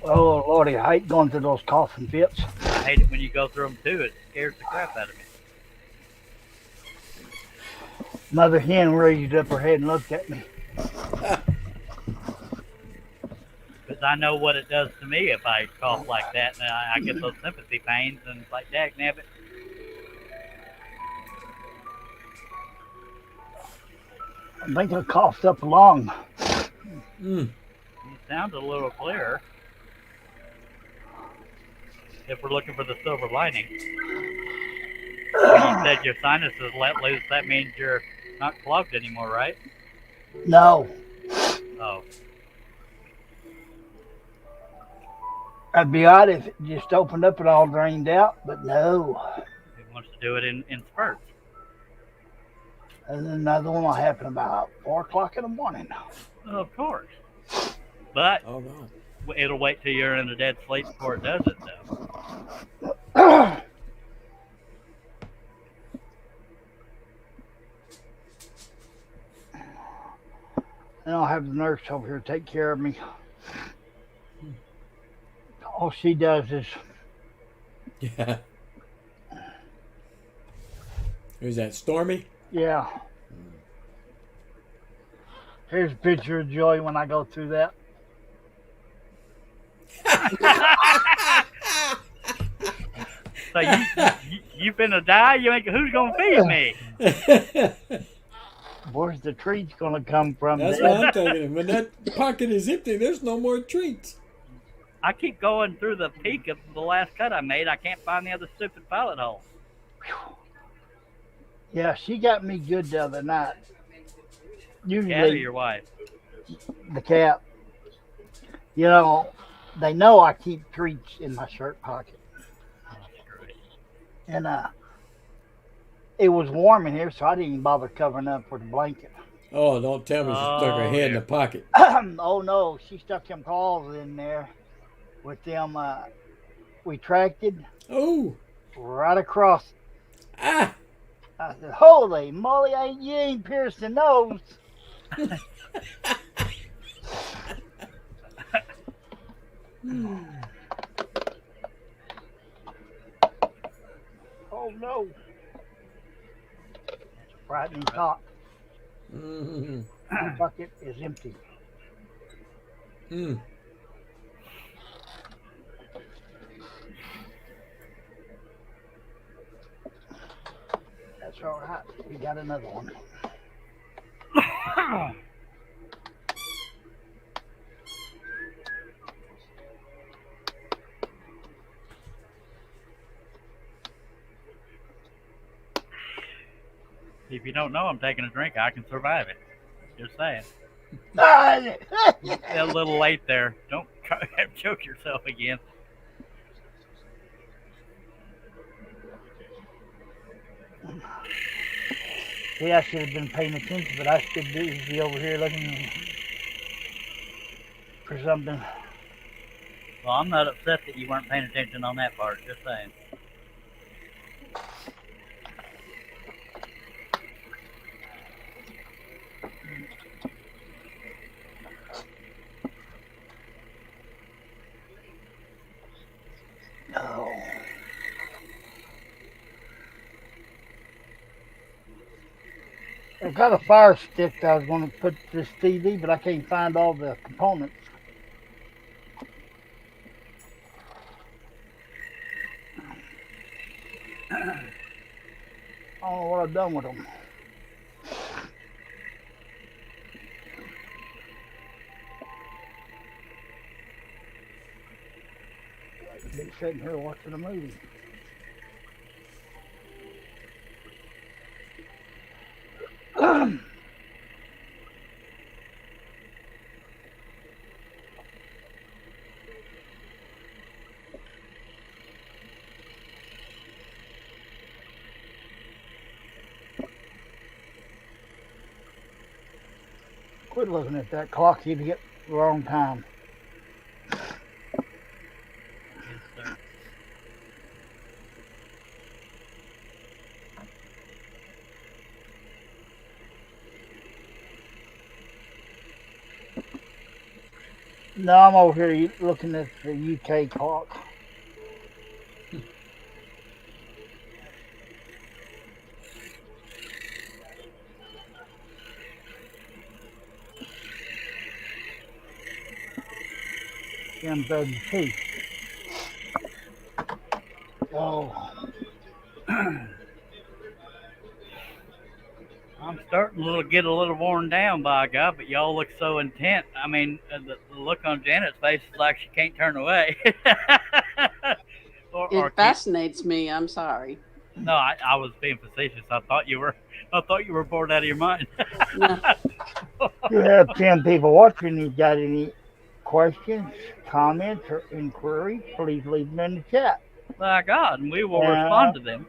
Speaker 2: Oh, Lordy, I hate going through those coughing fits.
Speaker 1: I hate it when you go through them too. It scares the crap out of me.
Speaker 2: Mother hen raised up her head and looked at me.
Speaker 1: Because I know what it does to me if I cough like that. And I get those sympathy pains and it's like, dag nabbit.
Speaker 2: I think I coughed up a lung.
Speaker 4: Mm.
Speaker 1: You sound a little clearer. If we're looking for the silver lining. When you said your sinuses let loose, that means you're not clogged anymore, right?
Speaker 2: No,
Speaker 1: Oh,
Speaker 2: I'd be odd if it just opened up and all drained out, but no.
Speaker 1: it wants to do it in spurts.
Speaker 2: And then another one will happen about 4 o'clock in the morning.
Speaker 1: Of course. But
Speaker 4: Oh, God.
Speaker 1: it'll wait till you're in a dead sleep before it does it, though.
Speaker 2: And I'll have the nurse over here take care of me. All she does is,
Speaker 4: Yeah. Who's that, Stormy?
Speaker 2: yeah. Here's a picture of Joy when I go through that.
Speaker 1: So you finna die? You ain't, who's gonna feed me?
Speaker 2: Where's the treats gonna come from?
Speaker 4: That's
Speaker 2: then?
Speaker 4: what I'm thinking. When that pocket is empty, there's no more treats.
Speaker 1: I keep going through the peak of the last cut I made. I can't find the other stupid pilot hole.
Speaker 2: Yeah, she got me good the other night.
Speaker 1: Cat or
Speaker 2: Usually
Speaker 1: your wife?
Speaker 2: the cat. You know, they know I keep treats in my shirt pocket.
Speaker 1: Oh, that's great.
Speaker 2: And it was warm in here, so I didn't even bother covering up with a blanket.
Speaker 4: Oh, don't tell me she stuck her
Speaker 1: Oh,
Speaker 4: head in
Speaker 1: yeah.
Speaker 4: the pocket.
Speaker 2: Oh no, she stuck them claws in there with them retracted
Speaker 4: Oh,
Speaker 2: right across.
Speaker 4: ah.
Speaker 2: I said, "Holy moly, you ain't piercing those." Oh no, that's a frightening thought.
Speaker 4: Mm-hmm.
Speaker 2: The bucket is empty.
Speaker 4: Mm.
Speaker 2: That's all right. We got another one.
Speaker 1: If you don't know I'm taking a drink, I can survive it. Just saying. A little late there. Don't choke yourself again.
Speaker 2: See, I should have been paying attention, but I stood busy over here looking for something.
Speaker 1: Well, I'm not upset that you weren't paying attention on that part. Just saying.
Speaker 2: No. I got a fire stick that I was going to put this TV, but I can't find all the components. I don't know what I've done with them. I could be sitting here watching a movie. Quit looking at that clock, you get the wrong time.
Speaker 1: Yes, sir.
Speaker 2: No, I'm over here looking at the UK clock. M32. Oh,
Speaker 1: I'm starting to get a little worn down, by God, but y'all look so intent. I mean, the look on Janet's face is like she can't turn away. or
Speaker 3: It fascinates me. I'm sorry.
Speaker 1: No, I was being facetious. I thought you were bored out of your mind.
Speaker 3: No.
Speaker 2: you have 10 people watching. You got any questions, comments, or inquiries? Please leave them in the chat.
Speaker 1: My God, and we will
Speaker 2: Uh,
Speaker 1: respond to them.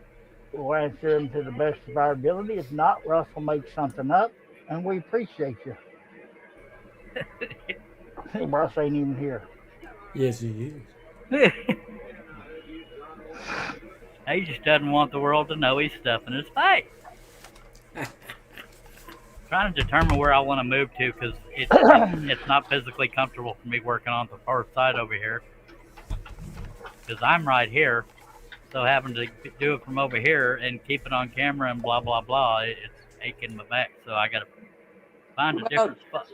Speaker 2: We'll answer them to the best of our ability. If not, Russ will make something up, and we appreciate you. Russ ain't even here.
Speaker 4: Yes, he is.
Speaker 1: He just doesn't want the world to know he's stuffing his face. Trying to determine where I want to move to because it's not physically comfortable for me working on the far side over here. Because I'm right here, so having to do it from over here and keep it on camera and blah blah blah, it's aching my back. So I got to find a different spot.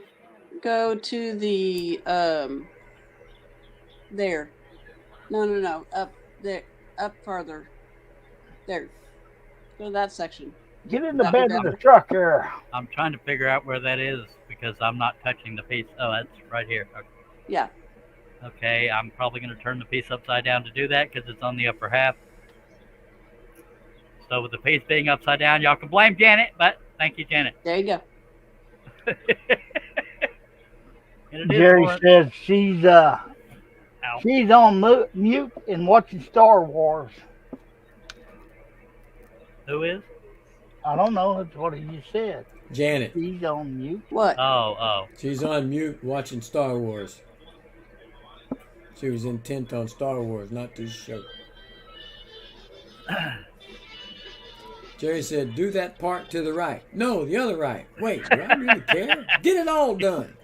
Speaker 3: Go to the there. No. Up there. Up further. There. Go to that section.
Speaker 2: Get in the
Speaker 3: That'd be
Speaker 2: bed of the
Speaker 3: better.
Speaker 2: truck here.
Speaker 1: I'm trying to figure out where that is because I'm not touching the piece. Oh, that's right here. Okay.
Speaker 3: Yeah.
Speaker 1: Okay, I'm probably going to turn the piece upside down to do that because it's on the upper half. So with the piece being upside down, y'all can blame Janet, but thank you, Janet.
Speaker 3: There you go.
Speaker 1: And it is
Speaker 2: Jerry
Speaker 1: more
Speaker 2: says she's
Speaker 1: out Wow.
Speaker 2: She's on mute and watching Star Wars.
Speaker 1: Who is?
Speaker 2: I don't know. That's what he just said.
Speaker 4: Janet.
Speaker 2: She's on mute.
Speaker 3: What?
Speaker 1: Oh.
Speaker 4: She's on mute watching Star Wars. She was intent on Star Wars, not this show. Jerry said, do that part to the right. No, the other right. Wait, do I really care? Get it all done.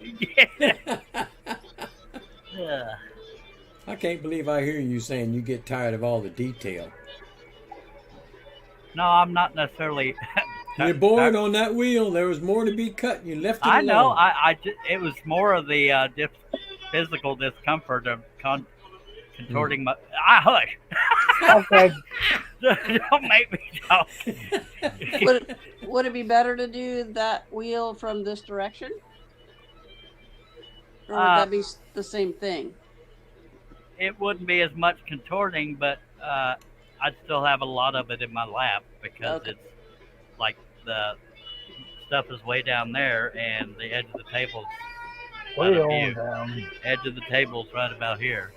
Speaker 1: Yeah.
Speaker 4: I can't believe I hear you saying you get tired of all the detail.
Speaker 1: No, I'm not necessarily.
Speaker 4: You're bored on that wheel. There was more to be cut. You left it alone.
Speaker 1: I know. It was more of the physical discomfort of contorting my. Hush.
Speaker 2: Okay.
Speaker 1: Don't make me talk.
Speaker 3: Would it be better to do that wheel from this direction? Or would that be the same thing?
Speaker 1: It wouldn't be as much contorting, but I'd still have a lot of it in my lap because it's like the stuff is way down there and the edge of the table's out of view. Edge of the table's right about here.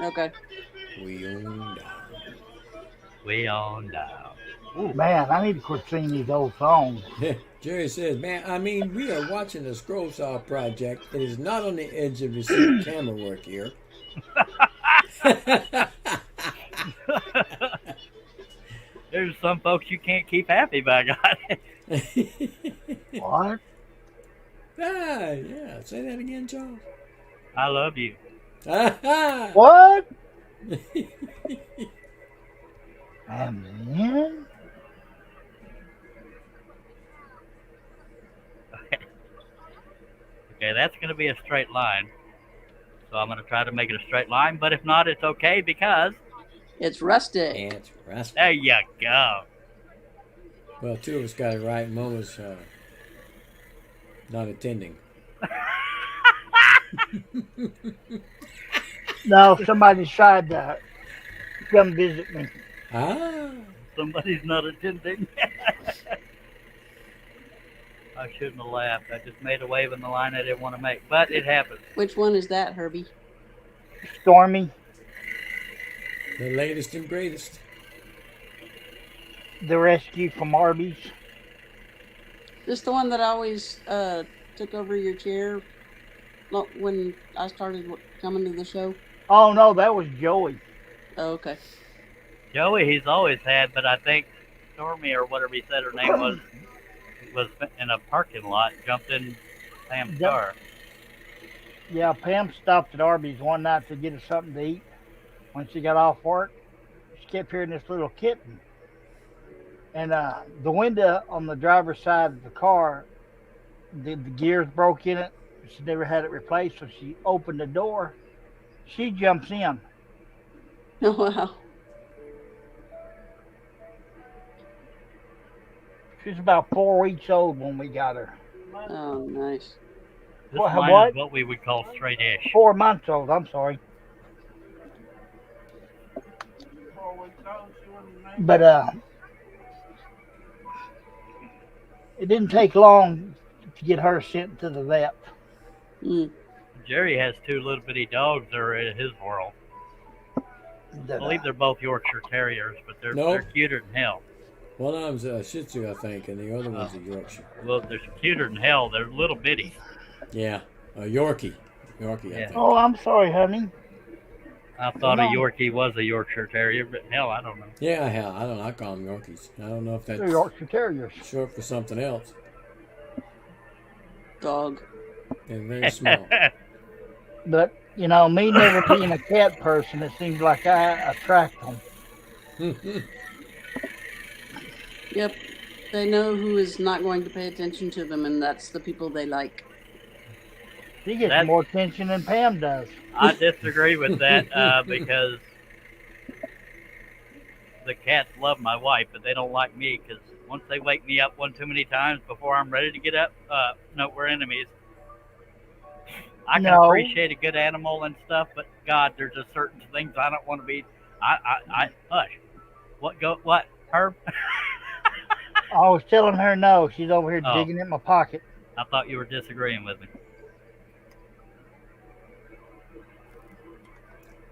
Speaker 3: Okay.
Speaker 4: We on down.
Speaker 1: We on down. Ooh.
Speaker 2: Man, I need to quit singing these old songs.
Speaker 4: Jerry says, man, I mean, we are watching a scroll saw project. It is not on the edge of your camera work here.
Speaker 1: There's some folks you can't keep happy, by God.
Speaker 2: What?
Speaker 4: Yeah. Say that again, Charles.
Speaker 1: I love you.
Speaker 2: What? And then?
Speaker 1: Okay, that's going to be a straight line. So I'm going to try to make it a straight line, but if not, it's okay because...
Speaker 3: It's rustic.
Speaker 4: It's rustic.
Speaker 1: There you go.
Speaker 4: Well, two of us got it right. Moma's not attending.
Speaker 2: No, somebody tried to come visit me.
Speaker 1: Somebody's not attending. I shouldn't have laughed. I just made a wave in the line I didn't want to make, but it happened.
Speaker 3: Which one is that, Herbie?
Speaker 2: Stormy.
Speaker 4: The latest and greatest.
Speaker 2: The rescue from Arby's.
Speaker 3: This the one that always took over your chair when I started coming to the show?
Speaker 2: Oh, no, that was Joey.
Speaker 3: Oh, okay.
Speaker 1: Joey, he's always had, but I think Stormy or whatever he said her name was in a parking lot, jumped in Pam's car.
Speaker 2: Yeah, Pam stopped at Arby's one night to get her something to eat. When she got off work, she kept hearing this little kitten. And the window on the driver's side of the car, the gears broke in it. She never had it replaced, so she opened the door. She jumps in.
Speaker 3: Oh, wow.
Speaker 2: She was about 4 weeks old when we got her.
Speaker 3: Oh, nice.
Speaker 1: This line
Speaker 2: What?
Speaker 1: is what we would call straight-ish.
Speaker 2: 4 months old, I'm sorry. But it didn't take long to get her sent to the vet.
Speaker 3: Mm.
Speaker 1: Jerry has 2 little bitty dogs that are in his world. I believe they're both Yorkshire Terriers, but they're cuter than hell.
Speaker 4: One of them's a Shih Tzu, I think, and the other one's a Yorkshire.
Speaker 1: Well, they're cuter than hell. They're little bitty.
Speaker 4: Yeah, a Yorkie. I think.
Speaker 2: Oh, I'm sorry, honey.
Speaker 1: I thought a Yorkie was a Yorkshire Terrier, but hell, I don't know.
Speaker 4: Yeah, hell, I don't know. I call them Yorkies. I don't know if that's
Speaker 2: They're Yorkshire Terriers.
Speaker 4: short for something else.
Speaker 3: Dog.
Speaker 4: They're very small.
Speaker 2: But, you know, me never being a cat person, it seems like I attract them.
Speaker 3: Yep. They know who is not going to pay attention to them, and that's the people they like.
Speaker 2: She gets more attention than Pam does.
Speaker 1: I disagree with that because the cats love my wife, but they don't like me because once they wake me up one too many times before I'm ready to get up, no, we're enemies. I can appreciate a good animal and stuff, but God, there's just certain things I don't want to be. I hush. What, Herb?
Speaker 2: I was telling her no. She's over here digging in my pocket.
Speaker 1: I thought you were disagreeing with me.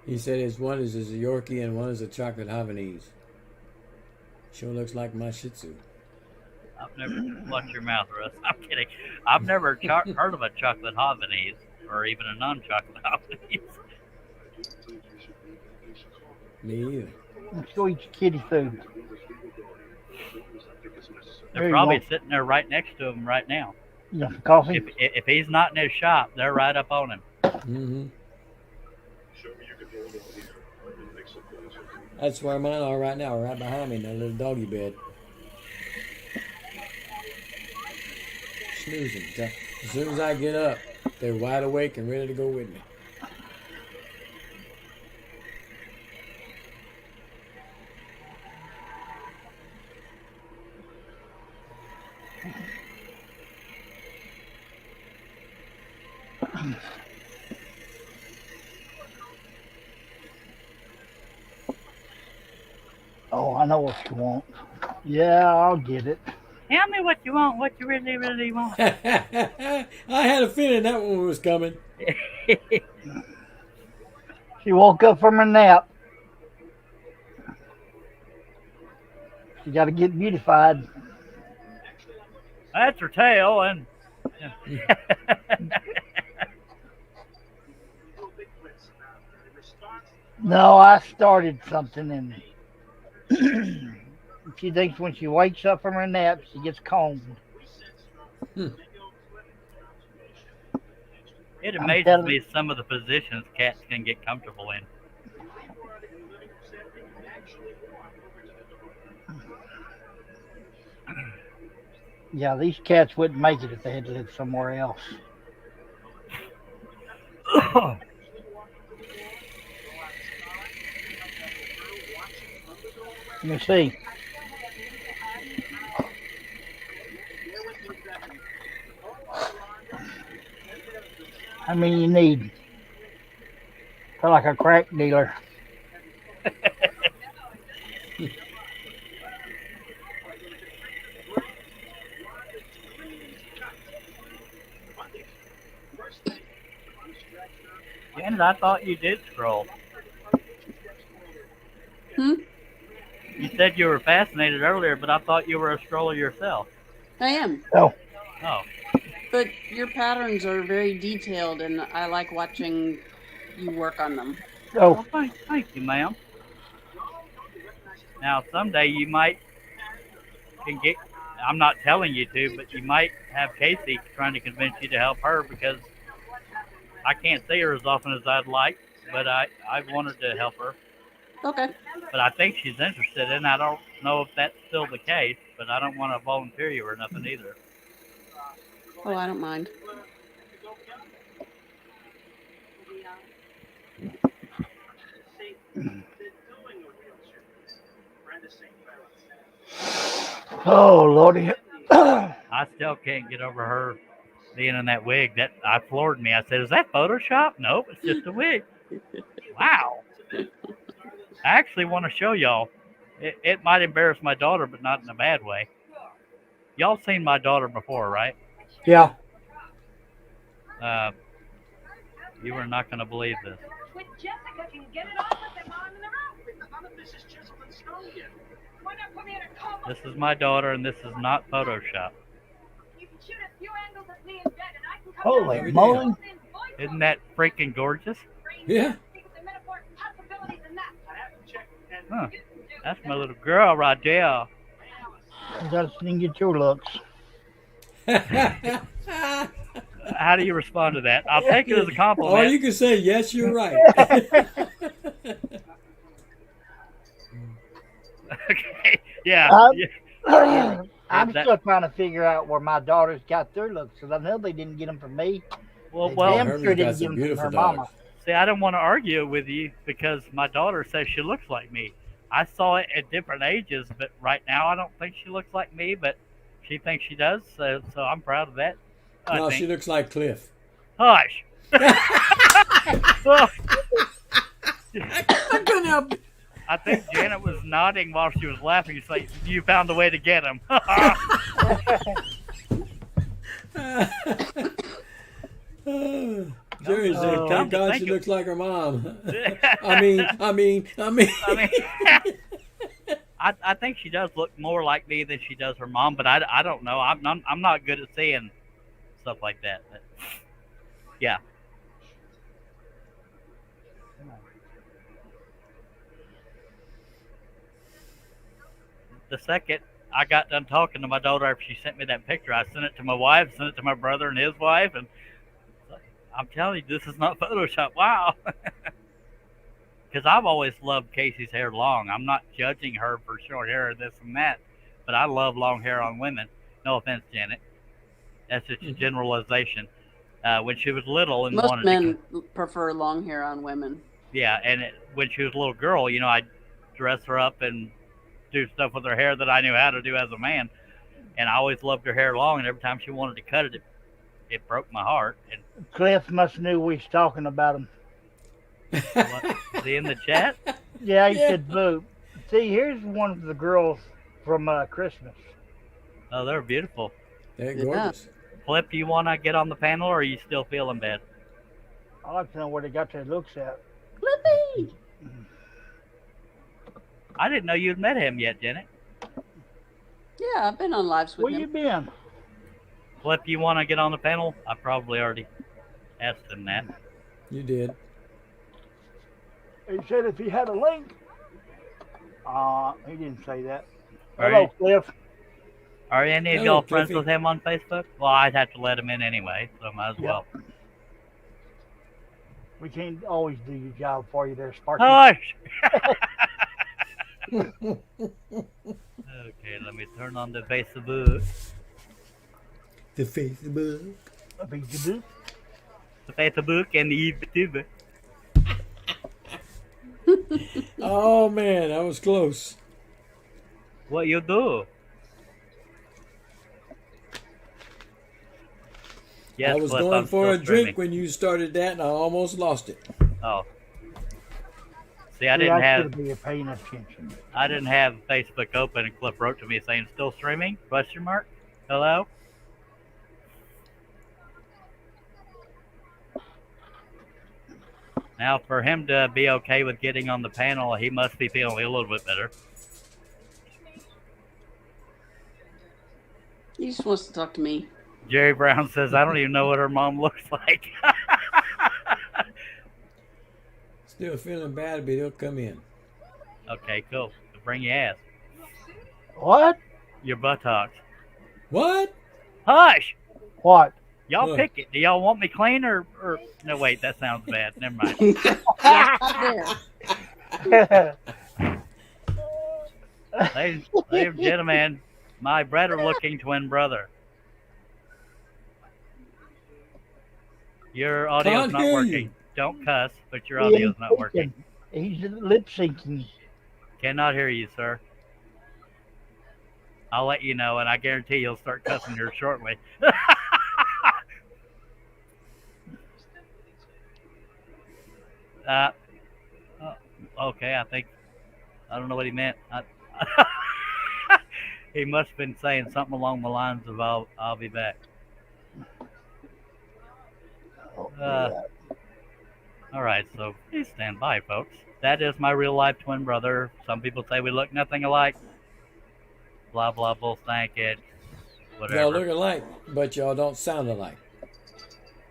Speaker 4: He said his one is a Yorkie and one is a chocolate Havanese. Sure looks like my Shih Tzu.
Speaker 1: I've never watch your mouth, Russ. I'm kidding. I've never heard of a chocolate Havanese or even a non-chocolate Havanese.
Speaker 4: Me either.
Speaker 2: Let's go eat your kitty food. There
Speaker 1: They're
Speaker 2: you
Speaker 1: probably
Speaker 2: go.
Speaker 1: sitting there right next to him right now.
Speaker 2: You got some coffee?
Speaker 1: If he's not in his shop, they're right up on him.
Speaker 4: Mm-hmm. That's where mine are right now, right behind me in that little doggy bed. Snoozing. As soon as I get up, they're wide awake and ready to go with me.
Speaker 2: Oh, I know what you want. Yeah, I'll get it.
Speaker 1: Tell me what you want, what you really, really want.
Speaker 4: I had a feeling that one was coming.
Speaker 2: She woke up from her nap. She got to get beautified.
Speaker 1: That's her tail, and
Speaker 2: No, I started something, and she thinks when she wakes up from her nap, she gets combed.
Speaker 1: it
Speaker 2: I'm
Speaker 1: amazes
Speaker 2: telling-
Speaker 1: me some of the positions cats can get comfortable in.
Speaker 2: Yeah, these cats wouldn't make it if they had to live somewhere else. Let me see. How many you need? Feel like a crack dealer.
Speaker 1: Janet, I thought you did scroll.
Speaker 3: Hmm?
Speaker 1: You said you were fascinated earlier, but I thought you were a scroller yourself.
Speaker 3: I am.
Speaker 2: Oh,
Speaker 1: Oh,
Speaker 3: But your patterns are very detailed, and I like watching you work on them.
Speaker 2: oh,
Speaker 1: well, thank you, ma'am. Now, someday you might can get. I'm not telling you to, but you might have Casey trying to convince you to help her because I can't see her as often as I'd like, but I wanted to help her.
Speaker 3: Okay.
Speaker 1: But I think she's interested in. I don't know if that's still the case, but I don't want to volunteer you or nothing either.
Speaker 3: Oh, I don't mind.
Speaker 2: oh, Lordy.
Speaker 1: I still can't get over her being in that wig. That floored me. I said, "Is that Photoshop?" Nope, it's just a wig. Wow. I actually want to show y'all. It might embarrass my daughter, but not in a bad way. Y'all seen my daughter before, right?
Speaker 2: Yeah.
Speaker 1: You are not going to believe this.
Speaker 7: With Jessica can get it on with them on in the road.
Speaker 6: None of this is chiseled in stone yet.
Speaker 7: Why not put me in a coma?
Speaker 1: This is my daughter, and this is not Photoshop.
Speaker 7: You can shoot a few angles at me in bed, and I can come
Speaker 2: Holy
Speaker 7: down
Speaker 2: moly.
Speaker 1: Isn't that freaking gorgeous?
Speaker 4: Yeah.
Speaker 1: Huh. That's my little girl right there.
Speaker 2: You gotta sing get your looks.
Speaker 1: How do you respond to that? I'll take it as a
Speaker 4: Or
Speaker 1: compliment.
Speaker 4: you can say, yes, you're right.
Speaker 1: Okay. Yeah.
Speaker 2: Um,
Speaker 1: yeah.
Speaker 2: I'm
Speaker 1: that-
Speaker 2: still trying to figure out where my daughters got their looks, because I know they didn't get them from me.
Speaker 1: Well,
Speaker 2: They
Speaker 1: well.
Speaker 2: damn
Speaker 4: Herman's
Speaker 2: sure
Speaker 4: got
Speaker 2: didn't
Speaker 4: some
Speaker 2: get them from
Speaker 4: beautiful
Speaker 2: her
Speaker 4: dogs.
Speaker 2: mama.
Speaker 1: See, I don't want to argue with you because my daughter says she looks like me. I saw it at different ages, but right now I don't think she looks like me, but she thinks she does, so I'm proud of that.
Speaker 4: No,
Speaker 1: I
Speaker 4: she
Speaker 1: think.
Speaker 4: looks like Cliff.
Speaker 1: Hush. Well,
Speaker 4: I couldn't help it.
Speaker 1: I think Janet was nodding while she was laughing. It's like, you found a way to get him.
Speaker 4: Jerry said,
Speaker 2: Oh.
Speaker 4: "Thank God she looks like her mom." I mean.
Speaker 1: I mean, I think she does look more like me than she does her mom, but I don't know. I'm not good at seeing stuff like that. But, yeah. The second I got done talking to my daughter after she sent me that picture, I sent it to my wife, sent it to my brother and his wife, and I'm telling you, this is not Photoshop. Wow. Because I've always loved Casey's hair long. I'm not judging her for short hair or this and that, but I love long hair on women. No offense, Janet. That's just a generalization. When she was little and
Speaker 3: Most
Speaker 1: wanted
Speaker 3: men prefer long hair on women.
Speaker 1: yeah, and when she was a little girl, I'd dress her up and do stuff with her hair that I knew how to do as a man. And I always loved her hair long, and every time she wanted to cut it, it broke my heart. And
Speaker 2: Cliff must have knew we was talking about him.
Speaker 1: what, is he in the chat?
Speaker 2: Yeah, he said boo. See, here's one of the girls from Christmas.
Speaker 1: Oh, they're beautiful.
Speaker 4: They're
Speaker 3: Yeah.
Speaker 4: gorgeous.
Speaker 1: Flip, do you want to get on the panel, or are you still feeling bad?
Speaker 2: I'd like to know where they got their looks at.
Speaker 3: Flippy!
Speaker 1: I didn't know you'd met him yet, Janet.
Speaker 3: Yeah, I've been on lives with
Speaker 2: Where you
Speaker 3: him.
Speaker 2: been?
Speaker 1: Flip, you want to get on the panel? I probably already asked him that.
Speaker 4: You did.
Speaker 2: He said if he had a link. He didn't say that.
Speaker 1: Are
Speaker 2: Hello,
Speaker 1: you-
Speaker 2: Cliff.
Speaker 1: Are any of
Speaker 4: Hello,
Speaker 1: y'all friends
Speaker 4: Cliffy.
Speaker 1: with him on Facebook? Well, I'd have to let him in anyway, so might as well.
Speaker 2: We can't always do your job for you there, Sparky.
Speaker 1: Hush! Okay, let me turn on the Facebook.
Speaker 4: The Facebook.
Speaker 2: A big to-do.
Speaker 1: The Facebook and the YouTube.
Speaker 4: Oh man, that was close.
Speaker 1: What you do? Yes,
Speaker 4: I was
Speaker 1: Cliff,
Speaker 4: going
Speaker 1: I'm
Speaker 4: for a
Speaker 1: still
Speaker 4: drink
Speaker 1: streaming.
Speaker 4: when you started that, and I almost lost it.
Speaker 1: Oh. See, I didn't have
Speaker 2: be paying attention.
Speaker 1: Facebook open, and Cliff wrote to me saying still streaming? Question mark? Hello? Now, for him to be okay with getting on the panel, he must be feeling a little bit better.
Speaker 3: He just wants to talk to me.
Speaker 1: Jerry Brown says, I don't even know what her mom looks like.
Speaker 4: Still feeling bad, but he'll come in.
Speaker 1: Okay, cool. Bring your ass.
Speaker 2: What?
Speaker 1: Your buttocks.
Speaker 4: What?
Speaker 1: Hush!
Speaker 2: What?
Speaker 1: Y'all
Speaker 4: What?
Speaker 1: pick it. Do y'all want me clean or... No, wait, that sounds bad. Never mind.
Speaker 3: There.
Speaker 1: Ladies and gentlemen, my better-looking twin brother. Your audio's
Speaker 4: Can't
Speaker 1: not
Speaker 4: hear
Speaker 1: working.
Speaker 4: you.
Speaker 1: Don't cuss, but your audio's not working.
Speaker 2: He's lip syncing.
Speaker 1: Cannot hear you, sir. I'll let you know, and I guarantee you'll start cussing here shortly. Okay, I don't know what he meant. He must have been saying something along the lines of I'll be back. All right, so please stand by, folks. That is my real-life twin brother. Some people say we look nothing alike. Blah, blah, bull stank it. Whatever.
Speaker 4: Y'all look alike, but y'all don't sound alike.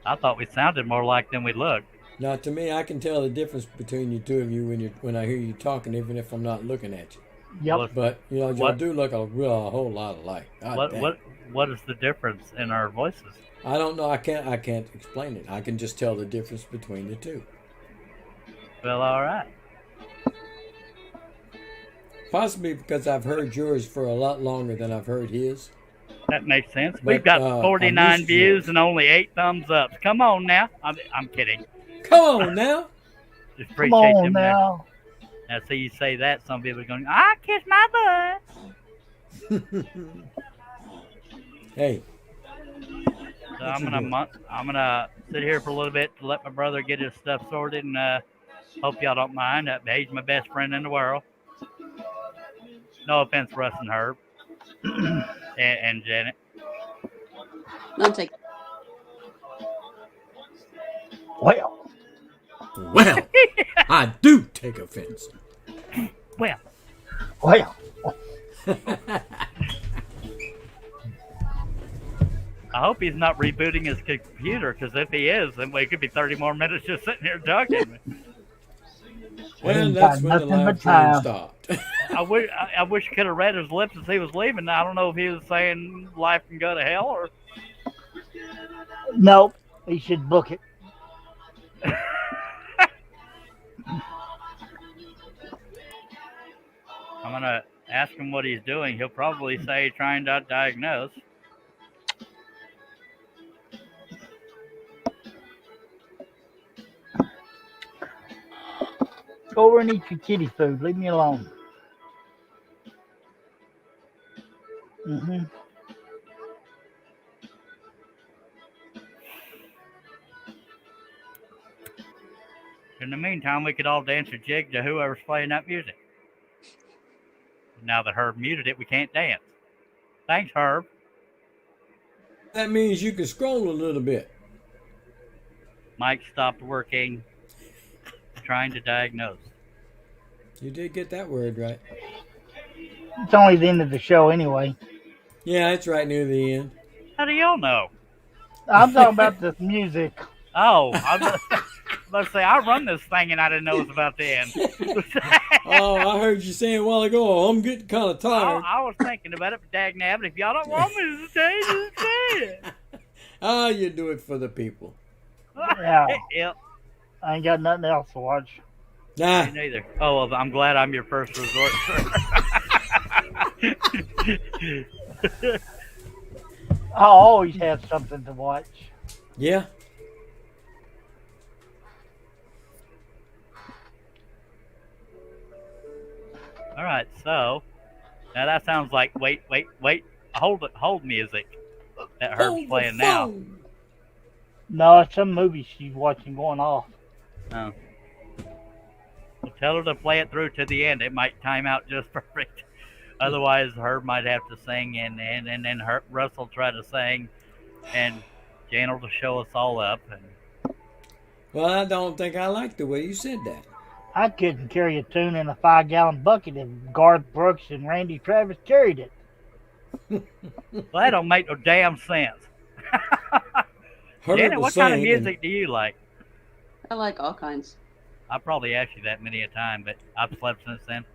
Speaker 1: I thought we sounded more alike than we looked.
Speaker 4: Now, to me, I can tell the difference between you two of you when I hear you talking, even if I'm not looking at you.
Speaker 2: Yep.
Speaker 4: But y'all
Speaker 1: What?
Speaker 4: do look a whole lot alike. God damn.
Speaker 1: What is the difference in our voices?
Speaker 4: I don't know. I can't explain it. I can just tell the difference between the two.
Speaker 1: Well, all right.
Speaker 4: Possibly because I've heard yours for a lot longer than I've heard his.
Speaker 1: That makes sense.
Speaker 4: But,
Speaker 1: We've got
Speaker 4: I'm
Speaker 1: 49
Speaker 4: used to
Speaker 1: views
Speaker 4: yours.
Speaker 1: and only 8 thumbs ups. Come on now. I'm kidding.
Speaker 4: Come on now.
Speaker 1: Just
Speaker 2: Come
Speaker 1: appreciate
Speaker 2: on
Speaker 1: them there.
Speaker 2: now.
Speaker 1: Now, see, you say that, some people are going, I kiss my butt.
Speaker 4: Hey,
Speaker 1: So I'm gonna sit here for a little bit to let my brother get his stuff sorted, and hope y'all don't mind. He's my best friend in the world. No offense, Russ and Herb and Janet.
Speaker 3: I'll take
Speaker 2: Well,
Speaker 4: Well, I do take offense.
Speaker 1: Well,
Speaker 2: well.
Speaker 1: I hope he's not rebooting his computer, because if he is, then we could be 30 more minutes just sitting here talking.
Speaker 4: Well,
Speaker 2: Ain't
Speaker 4: that's
Speaker 2: got
Speaker 4: when the
Speaker 2: nothing
Speaker 4: live
Speaker 2: but
Speaker 4: stream
Speaker 2: time.
Speaker 4: stopped.
Speaker 1: I wish I could have read his lips as he was leaving. I don't know if he was saying life can go to hell or.
Speaker 2: Nope. He should book it.
Speaker 1: I'm gonna ask him what he's doing. He'll probably say trying to diagnose.
Speaker 2: Go over and eat your kitty food. Leave me alone. Mm-hmm.
Speaker 1: In the meantime, we could all dance a jig to whoever's playing that music. Now that Herb muted it, we can't dance. Thanks, Herb.
Speaker 4: That means you can scroll a little bit.
Speaker 1: Mike stopped working, trying to diagnose.
Speaker 4: You did get that word right.
Speaker 2: It's only the end of the show anyway.
Speaker 4: Yeah, it's right near the end.
Speaker 1: How do y'all know?
Speaker 2: I'm talking about this music.
Speaker 1: Oh, let's say I run this thing and I didn't know it was about to end.
Speaker 4: Oh, I heard you saying a while ago, oh, I'm getting kind of tired.
Speaker 1: I was thinking about it, but dagnabbit, if y'all don't want me to stay, just stay.
Speaker 4: Ah, you do it for the people.
Speaker 2: Yeah.
Speaker 1: Yep.
Speaker 2: I ain't got nothing else to watch.
Speaker 4: Nah.
Speaker 1: Me neither. Oh, well, I'm glad I'm your first resort, sir.
Speaker 2: I always have something to watch.
Speaker 4: Yeah.
Speaker 1: All right, so now that sounds like wait, hold music that Herb's playing now.
Speaker 2: No, it's some movie she's watching going off.
Speaker 1: Oh. Well, tell her to play it through to the end. It might time out just perfect. Otherwise, Herb might have to sing, and then Russell try to sing, and Jan will show us all up. And
Speaker 4: Well, I don't think I like the way you said that.
Speaker 2: I couldn't carry a tune in a 5-gallon bucket if Garth Brooks and Randy Travis carried it.
Speaker 1: well, that don't make no damn sense.
Speaker 4: Herb
Speaker 1: Janet,
Speaker 4: was
Speaker 1: what kind of
Speaker 4: saying,
Speaker 1: music do you like?
Speaker 3: I like all kinds.
Speaker 1: I probably asked you that many a time, but I've slept since then.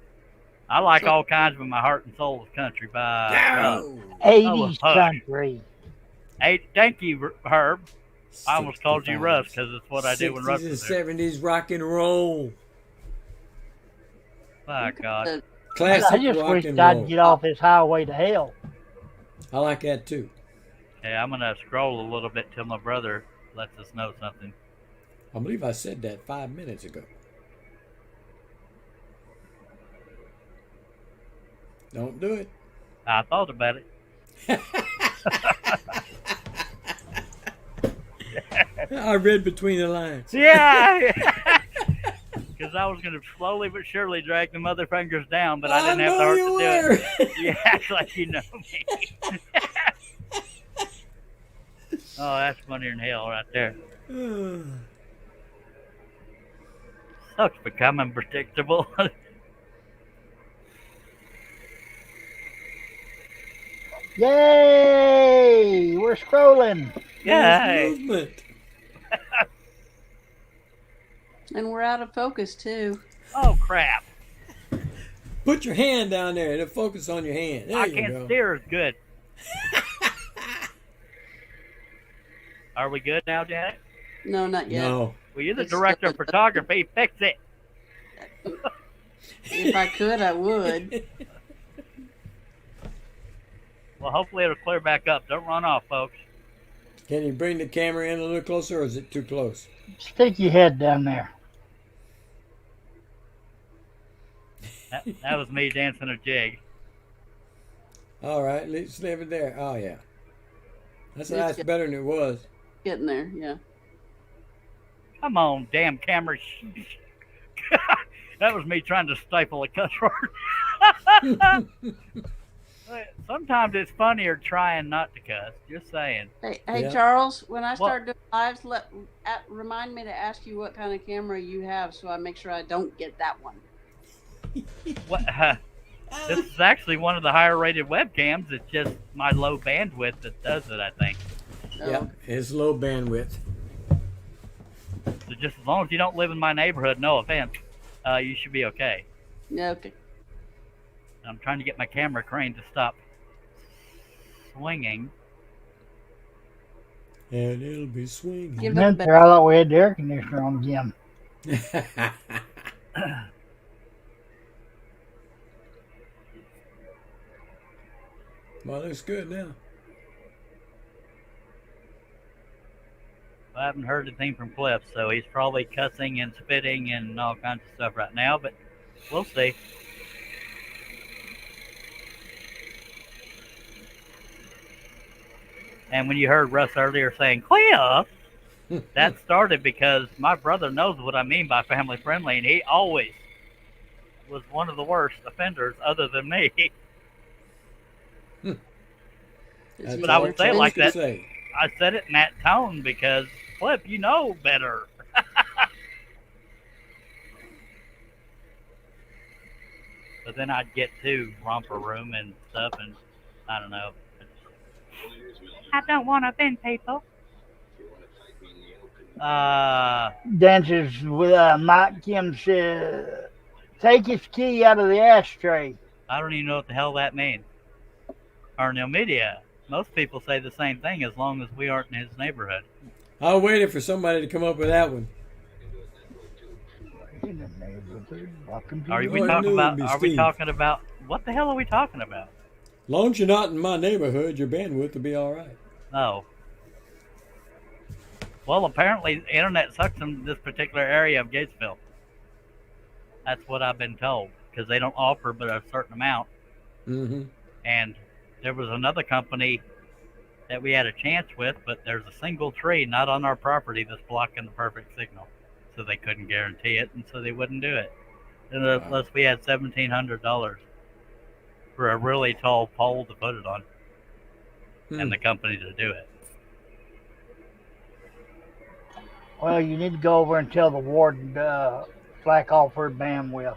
Speaker 1: I like all kinds, but my heart and soul is country by
Speaker 2: 80s
Speaker 1: Hush.
Speaker 2: country.
Speaker 1: Hey, thank you, Herb. I almost called you Russ because it's what I do when Russ
Speaker 4: 60s
Speaker 1: is there.
Speaker 4: and 70s rock and roll.
Speaker 1: My God.
Speaker 3: The-
Speaker 4: Classic
Speaker 2: I just
Speaker 4: rock
Speaker 2: wish
Speaker 4: and
Speaker 2: I'd
Speaker 4: roll.
Speaker 2: get off this highway to hell.
Speaker 4: I like that too.
Speaker 1: Okay, I'm going to scroll a little bit till my brother lets us know something.
Speaker 4: I believe I said that 5 minutes ago. Don't do it.
Speaker 1: I thought about it.
Speaker 4: I read between the lines.
Speaker 1: Yeah! Because I was going to slowly but surely drag the mother fingers down, but I didn't have the heart to do it. You act like you know me. Oh, that's funnier than hell right there. Sucks becoming predictable.
Speaker 2: Yay! We're scrolling.
Speaker 1: Yeah.
Speaker 4: There's movement.
Speaker 3: And we're out of focus too.
Speaker 1: Oh, crap.
Speaker 4: Put your hand down there and focus on your hand. There
Speaker 1: I
Speaker 4: you
Speaker 1: can't
Speaker 4: go.
Speaker 1: steer as good. Are we good now, Janet?
Speaker 3: No, not yet.
Speaker 4: No.
Speaker 1: Well, you're the
Speaker 3: It's
Speaker 1: director of
Speaker 3: still-
Speaker 1: photography. Fix it.
Speaker 3: If I could, I would.
Speaker 1: Well, hopefully it'll clear back up. Don't run off, folks.
Speaker 4: Can you bring the camera in a little closer, or is it too close?
Speaker 2: Stick your head down there.
Speaker 1: That was me dancing a jig.
Speaker 4: All right, let's leave it there. Oh, yeah. That's
Speaker 3: It's
Speaker 4: better than it was.
Speaker 3: Getting there, yeah.
Speaker 1: Come on, damn camera. That was me trying to stifle a cuss word. Sometimes it's funnier trying not to cuss. Just saying.
Speaker 3: Hey,
Speaker 4: Yeah.
Speaker 3: Charles, when I start doing Lives, remind me to ask you what kind of camera you have, so I make sure I don't get that one.
Speaker 1: What? This is actually one of the higher rated webcams. It's just my low bandwidth that does it, I think.
Speaker 4: Yeah,
Speaker 3: Oh,
Speaker 4: it's low bandwidth.
Speaker 1: So just as long as you don't live in my neighborhood, no offense, you should be okay.
Speaker 3: yeah, okay.
Speaker 1: I'm trying to get my camera crane to stop swinging.
Speaker 4: And it'll be swinging.
Speaker 3: Give it a
Speaker 2: Then
Speaker 3: better.
Speaker 2: I thought we had the air conditioner on again.
Speaker 4: Well, looks good now.
Speaker 1: I haven't heard anything from Cliff, so he's probably cussing and spitting and all kinds of stuff right now, but we'll see. And when you heard Russ earlier saying, Cliff, that started because my brother knows what I mean by family friendly, and he always was one of the worst offenders other than me.
Speaker 4: That's
Speaker 1: But I would
Speaker 4: all
Speaker 1: say it like
Speaker 4: you
Speaker 1: that.
Speaker 4: say.
Speaker 1: I said it in that tone because, Cliff, you know better. But then I'd get to romper room and stuff, and I don't know. I don't want to offend people.
Speaker 2: Dances with Mike Kim said, take his key out of the ashtray.
Speaker 1: I don't even know what the hell that means. Or no media. Most people say the same thing as long as we aren't in his neighborhood.
Speaker 4: I waited for somebody to come up with that one.
Speaker 2: In the neighborhood, walking to
Speaker 1: Are
Speaker 2: the
Speaker 1: we
Speaker 4: I
Speaker 1: talking
Speaker 4: knew it'd
Speaker 1: about?
Speaker 4: be
Speaker 1: Are we
Speaker 4: Steve.
Speaker 1: talking about? What the hell are we talking about?
Speaker 4: As long as you're not in my neighborhood, your bandwidth will be all right.
Speaker 1: Oh. Well, apparently the internet sucks in this particular area of Gatesville. That's what I've been told, because they don't offer but a certain amount.
Speaker 4: Mm-hmm.
Speaker 1: And there was another company that we had a chance with, but there's a single tree not on our property that's blocking the perfect signal. So they couldn't guarantee it, and so they wouldn't do it. Unless we had $1,700 for a really tall pole to put it on, and the company to do it.
Speaker 2: Well, you need to go over and tell the warden slack off her bandwidth.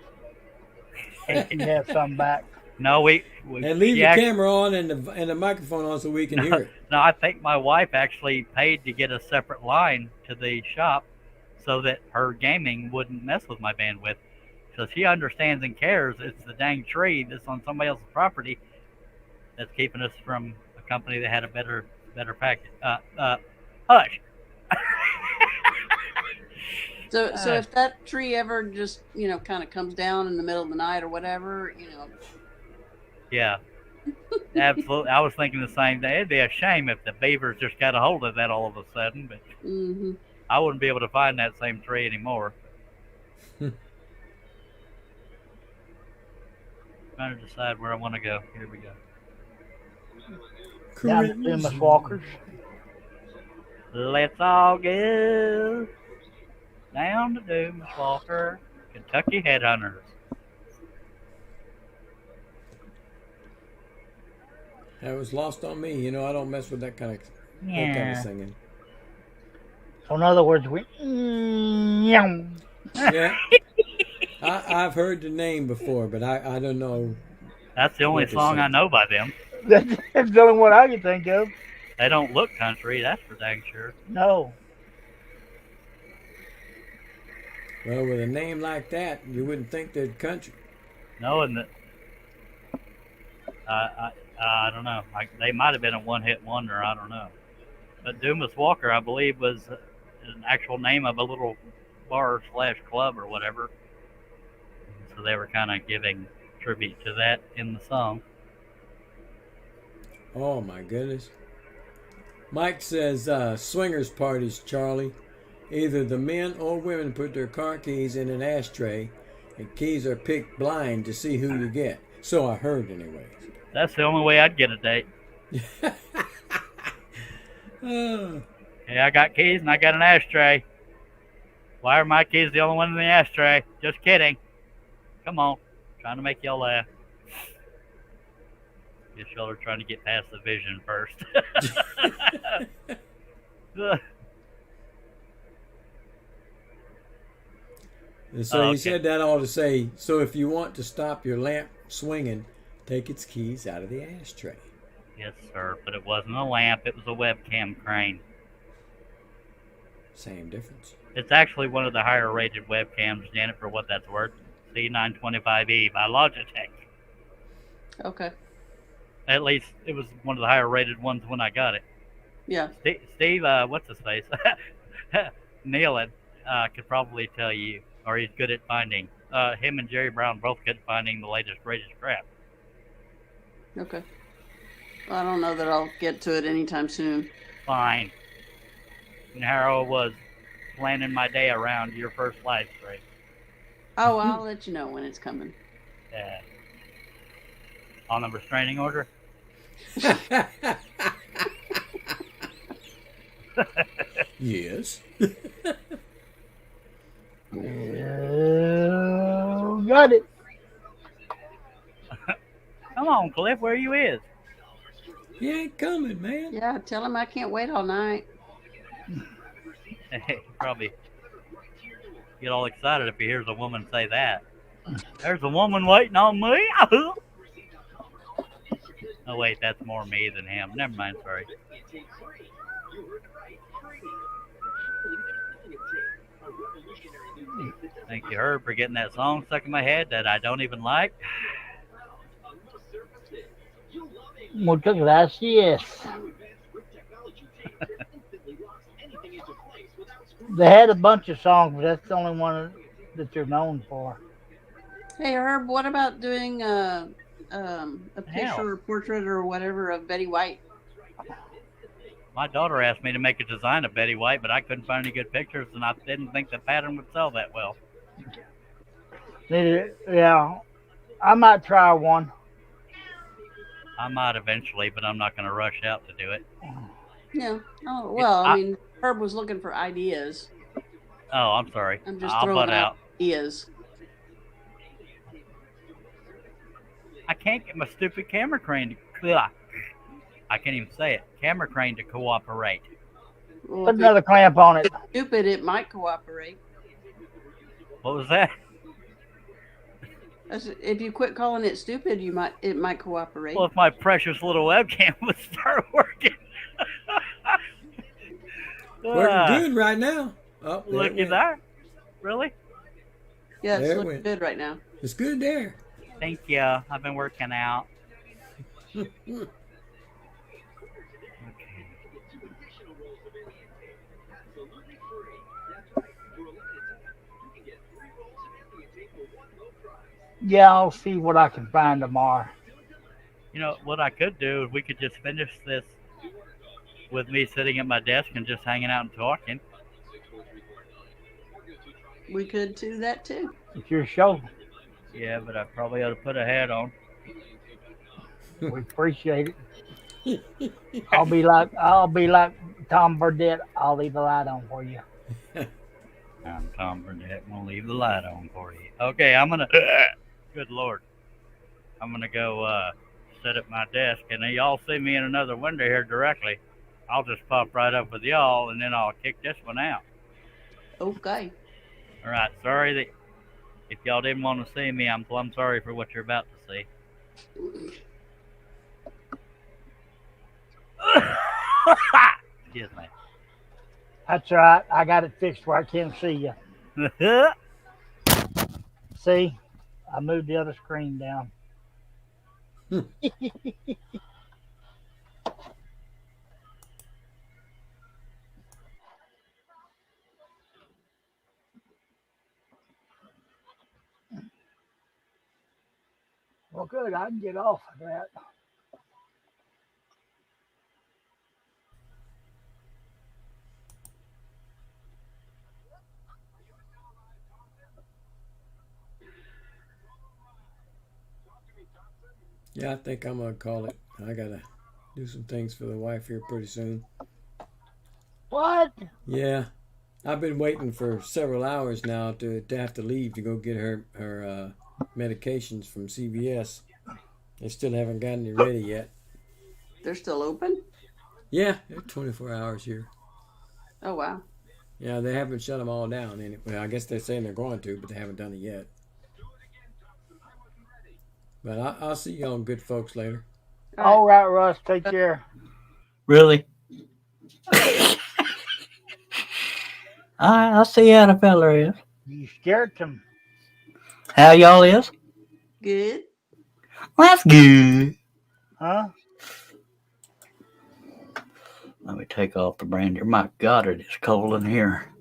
Speaker 2: You have some back.
Speaker 1: No, we
Speaker 4: And leave
Speaker 1: she
Speaker 4: the
Speaker 1: act-
Speaker 4: camera on and the microphone on so we can hear it.
Speaker 1: No, I think my wife actually paid to get a separate line to the shop so that her gaming wouldn't mess with my bandwidth. So she understands and cares. It's the dang tree that's on somebody else's property that's keeping us from a company that had a better package. Hush.
Speaker 3: So if that tree ever just, kind of comes down in the middle of the night or whatever,
Speaker 1: Yeah, absolutely. I was thinking the same thing. It'd be a shame if the beavers just got a hold of that all of a sudden, but
Speaker 3: mm-hmm.
Speaker 1: I wouldn't be able to find that same tree anymore. Trying to decide where I want to go. Here we go.
Speaker 2: Down to Dumas Walker's.
Speaker 1: Let's all go down to Dumas Walker, Kentucky Headhunters.
Speaker 4: That was lost on me. I don't mess with that kind of singing.
Speaker 2: So in other words,
Speaker 4: Yeah. I've heard the name before, but I don't know.
Speaker 1: That's the only
Speaker 4: What they
Speaker 1: song
Speaker 4: say.
Speaker 1: I know by them.
Speaker 2: that's the only one I can think of.
Speaker 1: They don't look country, that's for dang sure.
Speaker 2: No.
Speaker 4: Well, with a name like that, you wouldn't think they're country.
Speaker 1: No, and I don't know. They might have been a one-hit wonder. I don't know. But Dumas Walker, I believe, was an actual name of a little bar/club or whatever. So they were kind of giving tribute to that in the song.
Speaker 4: Oh, my goodness. Mike says, swingers parties, Charlie. Either the men or women put their car keys in an ashtray, and keys are picked blind to see who you get. So I heard, anyways.
Speaker 1: That's the only way I'd get a date.
Speaker 4: Oh.
Speaker 1: Hey, I got keys and I got an ashtray. Why are my keys the only one in the ashtray? Just kidding. Come on. Trying to make y'all laugh. Guess y'all are trying to get past the vision first.
Speaker 4: And so
Speaker 1: Oh,
Speaker 4: he
Speaker 1: okay.
Speaker 4: said that all to say, so if you want to stop your lamp swinging, take its keys out of the ashtray.
Speaker 1: Yes, sir. But it wasn't a lamp. It was a webcam crane.
Speaker 4: Same difference.
Speaker 1: It's actually one of the higher rated webcams, Janet, for what that's worth. C925E by Logitech.
Speaker 3: Okay.
Speaker 1: At least it was one of the higher rated ones when I got it.
Speaker 3: Yeah.
Speaker 1: Steve, what's his face? Nealon could probably tell you, or he's good at finding. Him and Jerry Brown both good at finding the latest, greatest crap.
Speaker 3: Okay. Well, I don't know that I'll get to it anytime soon.
Speaker 1: Fine. And Harold was planning my day around your first live stream.
Speaker 3: Oh, I'll let you know when it's coming.
Speaker 1: On the restraining order?
Speaker 4: Yes.
Speaker 2: Got it.
Speaker 1: Come on, Cliff, where you is?
Speaker 4: He ain't coming, man.
Speaker 3: Yeah, tell him I can't wait all night.
Speaker 1: Hey, probably get all excited if he hears a woman say that. There's a woman waiting on me. Oh wait, that's more me than him. Never mind, sorry. Thank you, Herb, for getting that song stuck in my head that I don't even like.
Speaker 2: Muchas gracias. They had a bunch of songs, but that's the only one that you're known for.
Speaker 3: Hey, Herb, what about doing a picture
Speaker 1: Hell.
Speaker 3: or portrait or whatever of Betty White?
Speaker 1: My daughter asked me to make a design of Betty White, but I couldn't find any good pictures, and I didn't think the pattern would sell that well.
Speaker 2: Yeah, I might try one.
Speaker 1: I might eventually, but I'm not going to rush out to do it.
Speaker 3: Yeah. Oh, well, I mean, Herb was looking for ideas.
Speaker 1: Oh, I'm sorry.
Speaker 3: I'm just
Speaker 1: I'll
Speaker 3: throwing
Speaker 1: butt out.
Speaker 3: ideas.
Speaker 1: I can't get my stupid camera crane to... Ugh. I can't even say it. Camera crane to cooperate.
Speaker 3: Well,
Speaker 2: Put
Speaker 3: if
Speaker 2: another clamp on it.
Speaker 3: it's stupid, it might cooperate.
Speaker 1: What was that?
Speaker 3: If you quit calling it stupid, it might cooperate.
Speaker 1: Well, if my precious little webcam would start working.
Speaker 4: Working good right now. Oh, there
Speaker 1: Look
Speaker 4: it
Speaker 1: at
Speaker 4: went.
Speaker 1: that. Really?
Speaker 3: Yeah, it's
Speaker 4: There it
Speaker 3: looking
Speaker 4: went.
Speaker 3: good right now.
Speaker 4: It's good there.
Speaker 1: Thank you. I've been working out. Okay.
Speaker 2: Yeah, I'll see what I can find tomorrow.
Speaker 1: You know, what I could do is we could just finish this with me sitting at my desk and just hanging out and talking.
Speaker 3: We could do that too.
Speaker 2: It's your show.
Speaker 1: Yeah, but I probably ought to put a hat on.
Speaker 2: We appreciate it. I'll be like Tom Burdett. I'll leave the light on for you.
Speaker 1: I'm Tom Burnett. I'm going to leave the light on for you. Okay, I'm going to... Good Lord. I'm going to go sit at my desk, and y'all see me in another window here directly. I'll just pop right up with y'all, and then I'll kick this one out.
Speaker 3: Okay.
Speaker 1: All right, sorry that if y'all didn't want to see me, I'm plumb sorry for what you're about to see. Excuse me.
Speaker 2: That's right. I got it fixed where I can't see you. See? I moved the other screen down. Well, good. I can get off of that.
Speaker 4: Yeah, I think I'm gonna call it. I gotta do some things for the wife here pretty soon.
Speaker 2: What?
Speaker 4: Yeah, I've been waiting for several hours now to have to leave to go get her medications from CVS. They still haven't gotten it ready yet.
Speaker 3: They're still open?
Speaker 4: Yeah, they're 24 hours here.
Speaker 3: Oh, wow.
Speaker 4: Yeah, they haven't shut them all down. Anyway, I guess they're saying they're going to, but they haven't done it yet. But I'll see y'all good folks later.
Speaker 2: All right, Russ. Take care.
Speaker 1: Really? I'll see how the fella is.
Speaker 2: You scared them,
Speaker 1: How y'all is?
Speaker 3: Good.
Speaker 1: Well, that's good.
Speaker 2: huh?
Speaker 1: Let me take off the brander. My God, it is cold in here.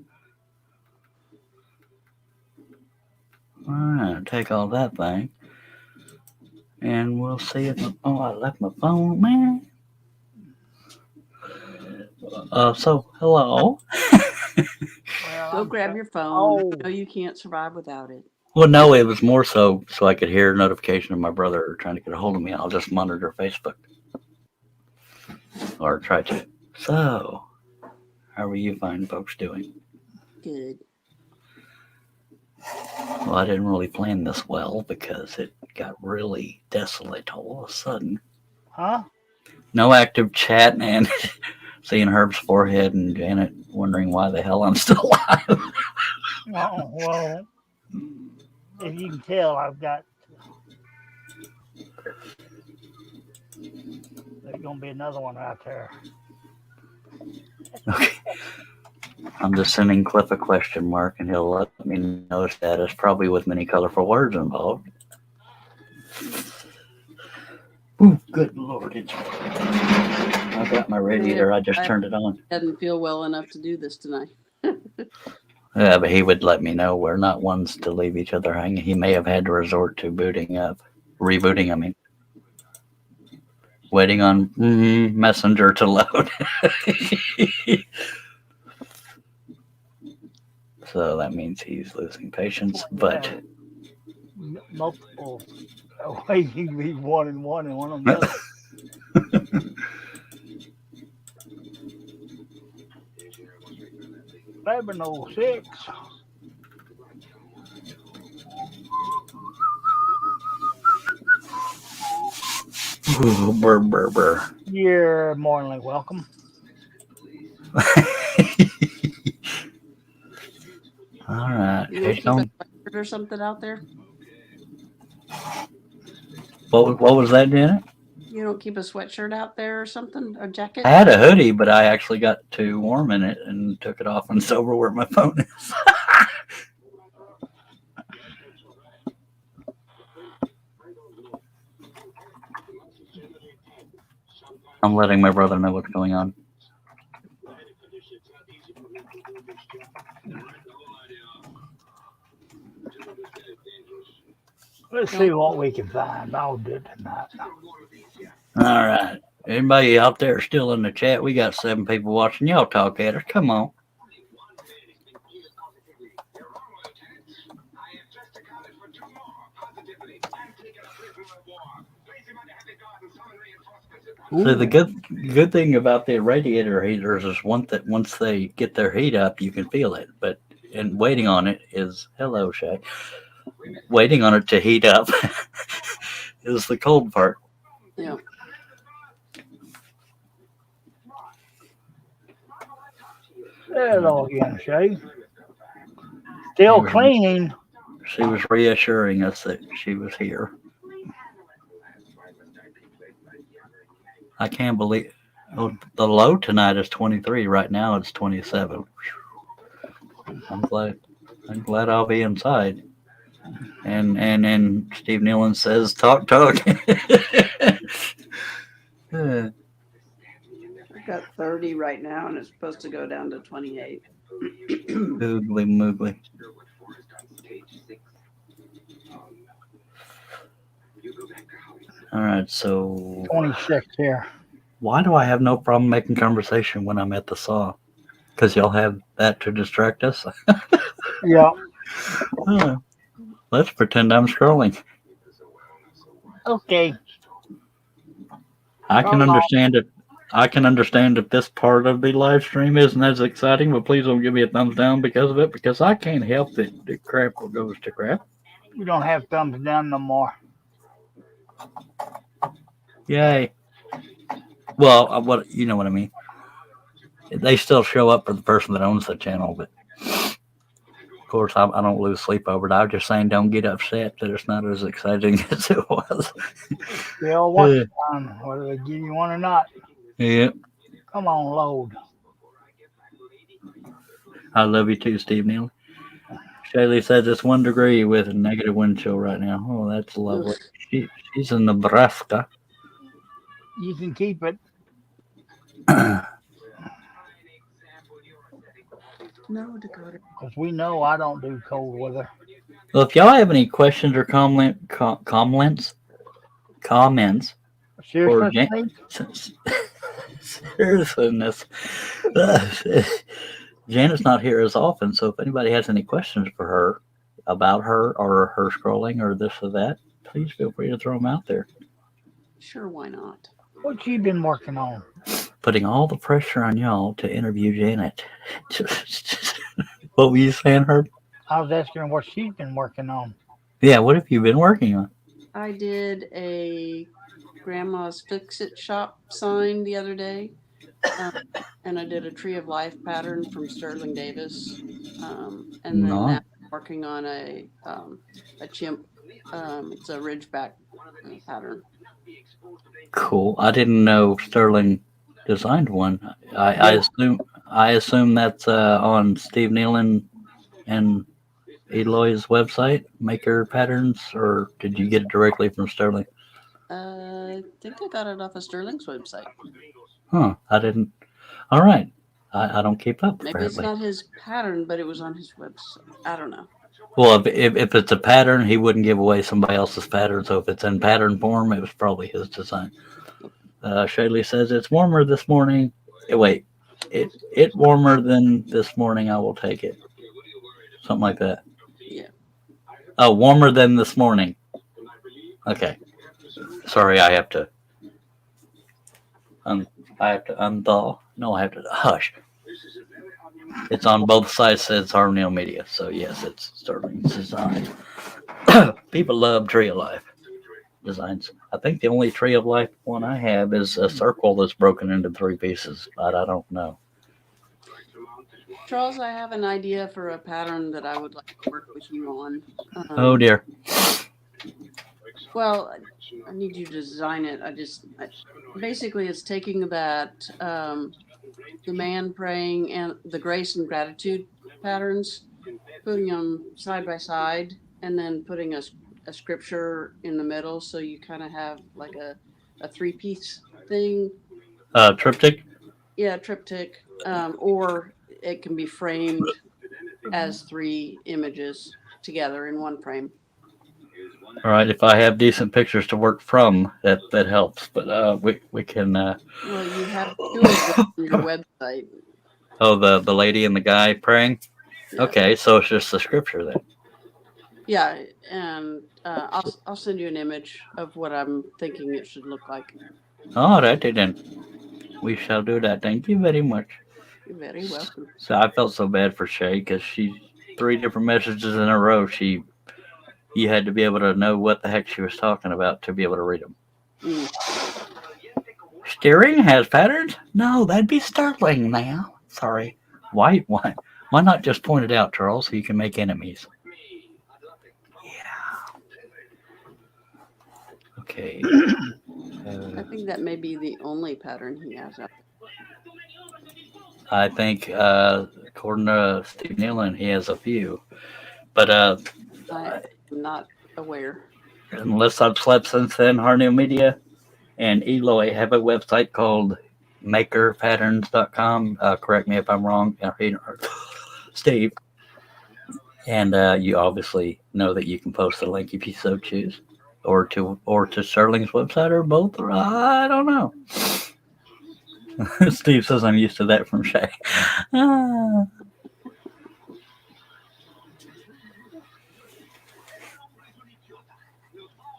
Speaker 1: All right, take off that thing. And we'll see if... Oh, I left my phone, man. So, hello.
Speaker 2: Well,
Speaker 3: Go
Speaker 2: I'm
Speaker 3: grab
Speaker 2: so
Speaker 3: your phone.
Speaker 2: old.
Speaker 3: I know you can't survive without it.
Speaker 1: Well, no, it was more so I could hear a notification of my brother trying to get a hold of me. I'll just monitor Facebook. Or try to. So, how are you fine folks doing?
Speaker 3: Good.
Speaker 1: Well, I didn't really plan this well because it got really desolate all of a sudden.
Speaker 2: Huh?
Speaker 1: No active chat and seeing Herb's forehead and Janet wondering why the hell I'm still alive.
Speaker 2: Oh, well, if you can tell, I've got. There's gonna be another one out there.
Speaker 1: Okay. I'm just sending Cliff a question mark and he'll let me know status, probably with many colorful words involved. Ooh, good lord, it's... I've got my radiator, I just turned it on.
Speaker 3: Doesn't feel well enough to do this tonight.
Speaker 1: Yeah, but he would let me know we're not ones to leave each other hanging. He may have had to resort to rebooting, I mean. Waiting on Messenger to load. So that means he's losing patience, but...
Speaker 2: Multiple ways you can be one and one on the other. 11:06.
Speaker 1: Ooh, burr, burr, burr.
Speaker 2: You're more than welcome.
Speaker 1: All right.
Speaker 3: You don't keep a sweatshirt or something out there?
Speaker 1: What was that, Janet?
Speaker 3: You don't keep a sweatshirt out there or something? A jacket?
Speaker 1: I had a hoodie, but I actually got too warm in it and took it off and it's over where my phone is. I'm letting my brother know what's going on.
Speaker 2: Let's see what we can find. I'll do it tonight.
Speaker 1: All right. Anybody out there still in the chat? We got 7 people watching. Y'all talk at us. Come on. So the good thing about the radiator heaters is once they get their heat up, you can feel it. But and waiting on it is hello, Shay. Waiting on it to heat up is the cold part.
Speaker 3: Yeah.
Speaker 2: Hello again, Shay. Still cleaning.
Speaker 1: She was reassuring us that she was here. I can't believe the low tonight is 23. Right now it's 27. I'm glad I'll be inside. And Steve Nealon says talk.
Speaker 3: I've got 30 right now, and it's supposed to go down to 28.
Speaker 1: Googly moogly. All right, so
Speaker 2: 26 here.
Speaker 1: Why do I have no problem making conversation when I'm at the saw? Because y'all have that to distract us?
Speaker 2: Yeah.
Speaker 1: Let's pretend I'm scrolling.
Speaker 2: Okay.
Speaker 1: I can understand it. I can understand if this part of the live stream isn't as exciting, but please don't give me a thumbs down because of it, because I can't help that the crap goes to crap.
Speaker 2: You don't have thumbs down no more.
Speaker 1: Yay. Well, what you know what I mean. They still show up for the person that owns the channel, but of course I don't lose sleep over it. I was just saying, don't get upset that it's not as exciting as it was.
Speaker 2: Still watch time, whether they give you one or not.
Speaker 1: Yeah,
Speaker 2: Come on, load.
Speaker 1: I love you too, Steve Neal. Shaylee says it's 1 degree with a negative wind chill right now. Oh, that's lovely.
Speaker 3: Ugh.
Speaker 1: She's in Nebraska.
Speaker 2: You can keep it.
Speaker 3: No, Dakota.
Speaker 2: Because we know I don't do cold weather.
Speaker 1: Well, if y'all have any questions or comments, or
Speaker 2: Seriousness, Steve?
Speaker 1: seriousness, Janet's not here as often, so if anybody has any questions for her about her or her scrolling or this or that, please feel free to throw them out there.
Speaker 3: Sure, why not?
Speaker 2: What you been working on?
Speaker 1: Putting all the pressure on y'all to interview Janet. What were you saying, Herb?
Speaker 2: I was asking her what she's been working on.
Speaker 1: Yeah, what have you been working on?
Speaker 3: I did a grandma's fix-it shop sign the other day, and I did a tree of life pattern from Sterling Davis, and then now I'm working on a chimp. It's a ridgeback pattern.
Speaker 1: Cool. I didn't know Sterling designed one. I assume that's on Steve Nealon and Eloy's website, Maker Patterns, or did you get it directly from Sterling?
Speaker 3: I think I got it off of Sterling's website.
Speaker 1: Huh. I didn't. All right. I don't keep up.
Speaker 3: Maybe
Speaker 1: apparently.
Speaker 3: it's not his pattern, but it was on his website. I don't know.
Speaker 1: Well, if it's a pattern, he wouldn't give away somebody else's pattern. So if it's in pattern form, it was probably his design. Shaylee says it's warmer this morning. Wait, it warmer than this morning. I will take it. Something like that.
Speaker 3: Yeah.
Speaker 1: Oh, warmer than this morning. Okay. Sorry, I have to. I have to unthaw. No, I have to hush. It's on both sides. Says Harmonial Media. So yes, it's Sterling's design. People love Tree of Life designs. I think the only Tree of Life one I have is a circle that's broken into 3 pieces, but I don't know.
Speaker 3: Charles, I have an idea for a pattern that I would like to work with you on.
Speaker 1: Oh dear.
Speaker 3: Well, I need you to design it. Basically, it's taking that the man praying and the grace and gratitude patterns, putting them side by side, and then putting a scripture in the middle, so you kind of have like a 3-piece thing.
Speaker 1: Triptych?
Speaker 3: Yeah, triptych. Or it can be framed as 3 images together in one frame.
Speaker 1: All right, if I have decent pictures to work from, that helps. But we can.
Speaker 3: Well, you have 2 of them on your website.
Speaker 1: Oh, the lady and the guy praying.
Speaker 3: Yeah.
Speaker 1: Okay, so it's just the scripture then.
Speaker 3: Yeah, and I'll send you an image of what I'm thinking it should look like.
Speaker 1: All right, then. We shall do that. Thank you very much.
Speaker 3: You're very welcome.
Speaker 1: So I felt so bad for Shay because she 3 different messages in a row. You had to be able to know what the heck she was talking about to be able to read them. Steering has patterns? No, that'd be Sterling now. Sorry. Why not just point it out, Charles, so you can make enemies? Yeah. Okay.
Speaker 3: I think that may be the only pattern he has out.
Speaker 1: I think, according to Steve Nealon, he has a few. But
Speaker 3: I'm not aware.
Speaker 1: Unless I've slept since then, Harnell Media and Eloy have a website called makerpatterns.com. Correct me if I'm wrong, Steve. And you obviously know that you can post the link if you so choose, or to Sterling's website, or both. Or I don't know. Steve says I'm used to that from Shay.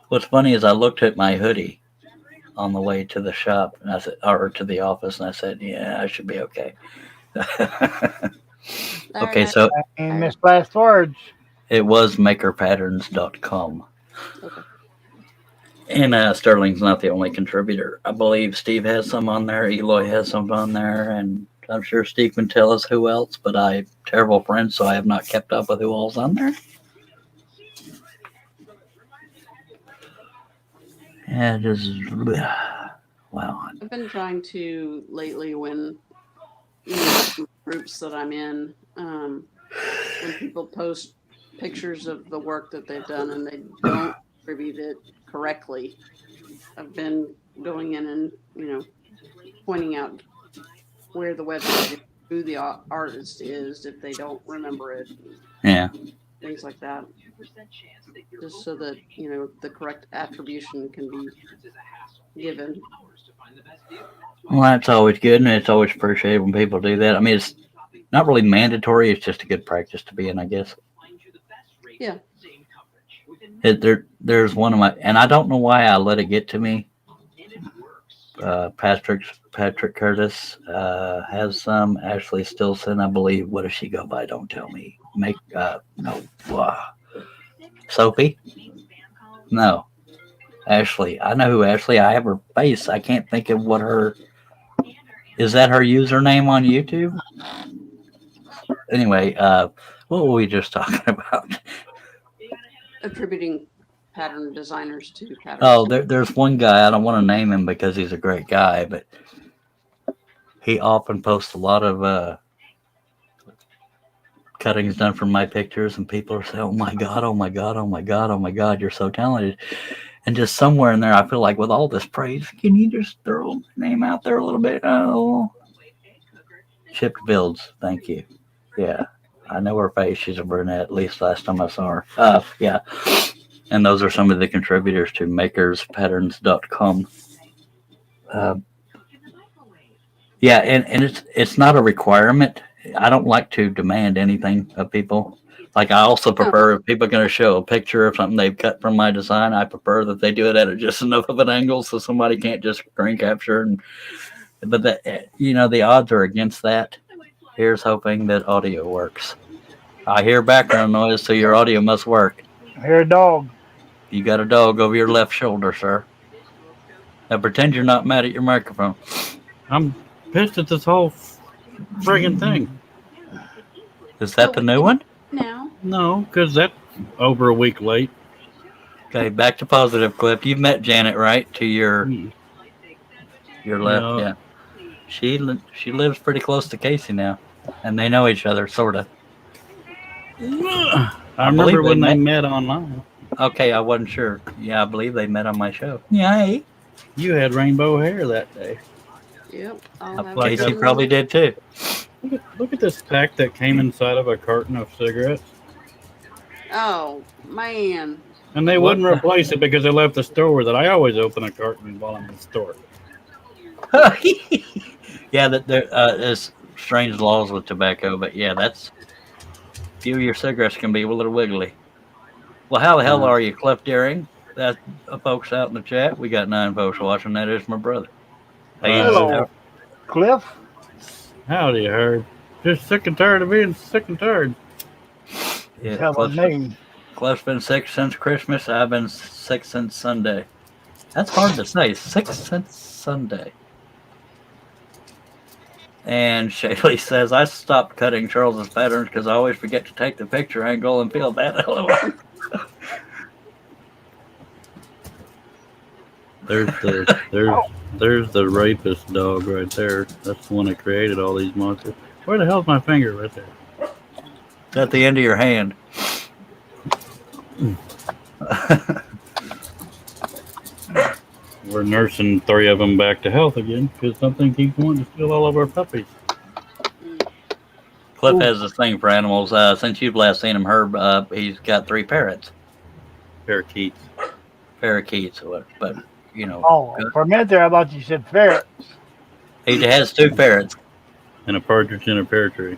Speaker 1: What's funny is I looked at my hoodie on the way to the shop, and I said, or to the office, and I said, "Yeah, I should be okay." Okay, so
Speaker 2: And Miss Last Words.
Speaker 1: it was makerpatterns.com.
Speaker 3: Okay.
Speaker 1: And Sterling's not the only contributor. I believe Steve has some on there, Eloy has some on there, and I'm sure Steve can tell us who else, but I'm terrible friends, so I have not kept up with who all's on there. Yeah, just wow.
Speaker 3: I've been trying to lately when some groups that I'm in, when people post pictures of the work that they've done and they don't attribute it correctly, I've been going in and pointing out where the website is, who the artist is if they don't remember it,
Speaker 1: Yeah.
Speaker 3: things like that, just so that the correct attribution can be given.
Speaker 1: Well, that's always good, and it's always appreciated when people do that. I mean, it's not really mandatory; it's just a good practice to be in, I guess.
Speaker 3: Yeah.
Speaker 1: There's one of my, and I don't know why I let it get to me. Patrick Curtis has some. Ashley Stilson, I believe. What does she go by? Don't tell me. Sophie? No. Ashley. I know who Ashley. I have her face. I can't think of what her. Is that her username on YouTube? Anyway, what were we just talking about?
Speaker 3: Attributing pattern designers to patterns.
Speaker 1: Oh, there's one guy. I don't want to name him because he's a great guy, but he often posts a lot of cuttings done from my pictures, and people are saying, "Oh my god, oh my god, oh my god, oh my god, you're so talented." And just somewhere in there, I feel like with all this praise, can you just throw my name out there a little bit? Oh, Chipped Builds, thank you. Yeah, I know her face. She's a brunette, at least last time I saw her. Yeah. And those are some of the contributors to makerspatterns.com. Yeah, and it's not a requirement. I don't like to demand anything of people. Like, I also prefer if people are going to show a picture of something they've cut from my design, I prefer that they do it at just enough of an angle so somebody can't just screen capture. But the odds are against that. Here's hoping that audio works. I hear background noise, so your audio must work.
Speaker 2: I hear a dog.
Speaker 1: You got a dog over your left shoulder, sir. Now pretend you're not mad at your microphone.
Speaker 8: I'm pissed at this whole friggin' thing.
Speaker 1: Is that the new one?
Speaker 3: Now?
Speaker 8: No, because that's over a week late.
Speaker 1: Okay, back to positive, Cliff. You've met Janet, right? To your left, yeah. She lives pretty close to Casey now, and they know each other, sort of.
Speaker 8: I remember when they met online.
Speaker 1: Okay, I wasn't sure. Yeah, I believe they met on my show. Yay!
Speaker 8: You had rainbow hair that day.
Speaker 3: Yep.
Speaker 1: Casey probably did too.
Speaker 8: Look at this pack that came inside of a carton of cigarettes.
Speaker 3: Oh, man.
Speaker 8: And they wouldn't replace it because they left the store that I always open a carton while I'm in the store.
Speaker 1: Yeah, there's strange laws with tobacco, but yeah, that's a few of your cigarettes can be a little wiggly. Well, how the hell are you, Cliff Deering? That folks out in the chat. We got 9 folks watching. That is my brother.
Speaker 2: Hello, Cliff.
Speaker 8: Howdy, Herb. Just sick and tired of being sick and tired.
Speaker 1: Yeah, Cliff's been sick since Christmas. I've been sick since Sunday. That's hard to say. Sick since Sunday. And Shaylee says, I stopped cutting Charles's patterns because I always forget to take the picture angle and feel bad.
Speaker 8: There's the rapist dog right there. That's the one that created all these monsters. Where the hell's my finger right there?
Speaker 1: It's at the end of your hand.
Speaker 8: We're nursing 3 of them back to health again because something keeps wanting to steal all of our puppies.
Speaker 1: Cliff has this thing for animals. Since you've last seen him, Herb, he's got 3 parrots.
Speaker 8: Parakeets.
Speaker 1: Parakeets, but
Speaker 2: Oh, for a minute there, I thought you said ferrets.
Speaker 1: He has 2 parrots.
Speaker 8: And a partridge in a pear tree.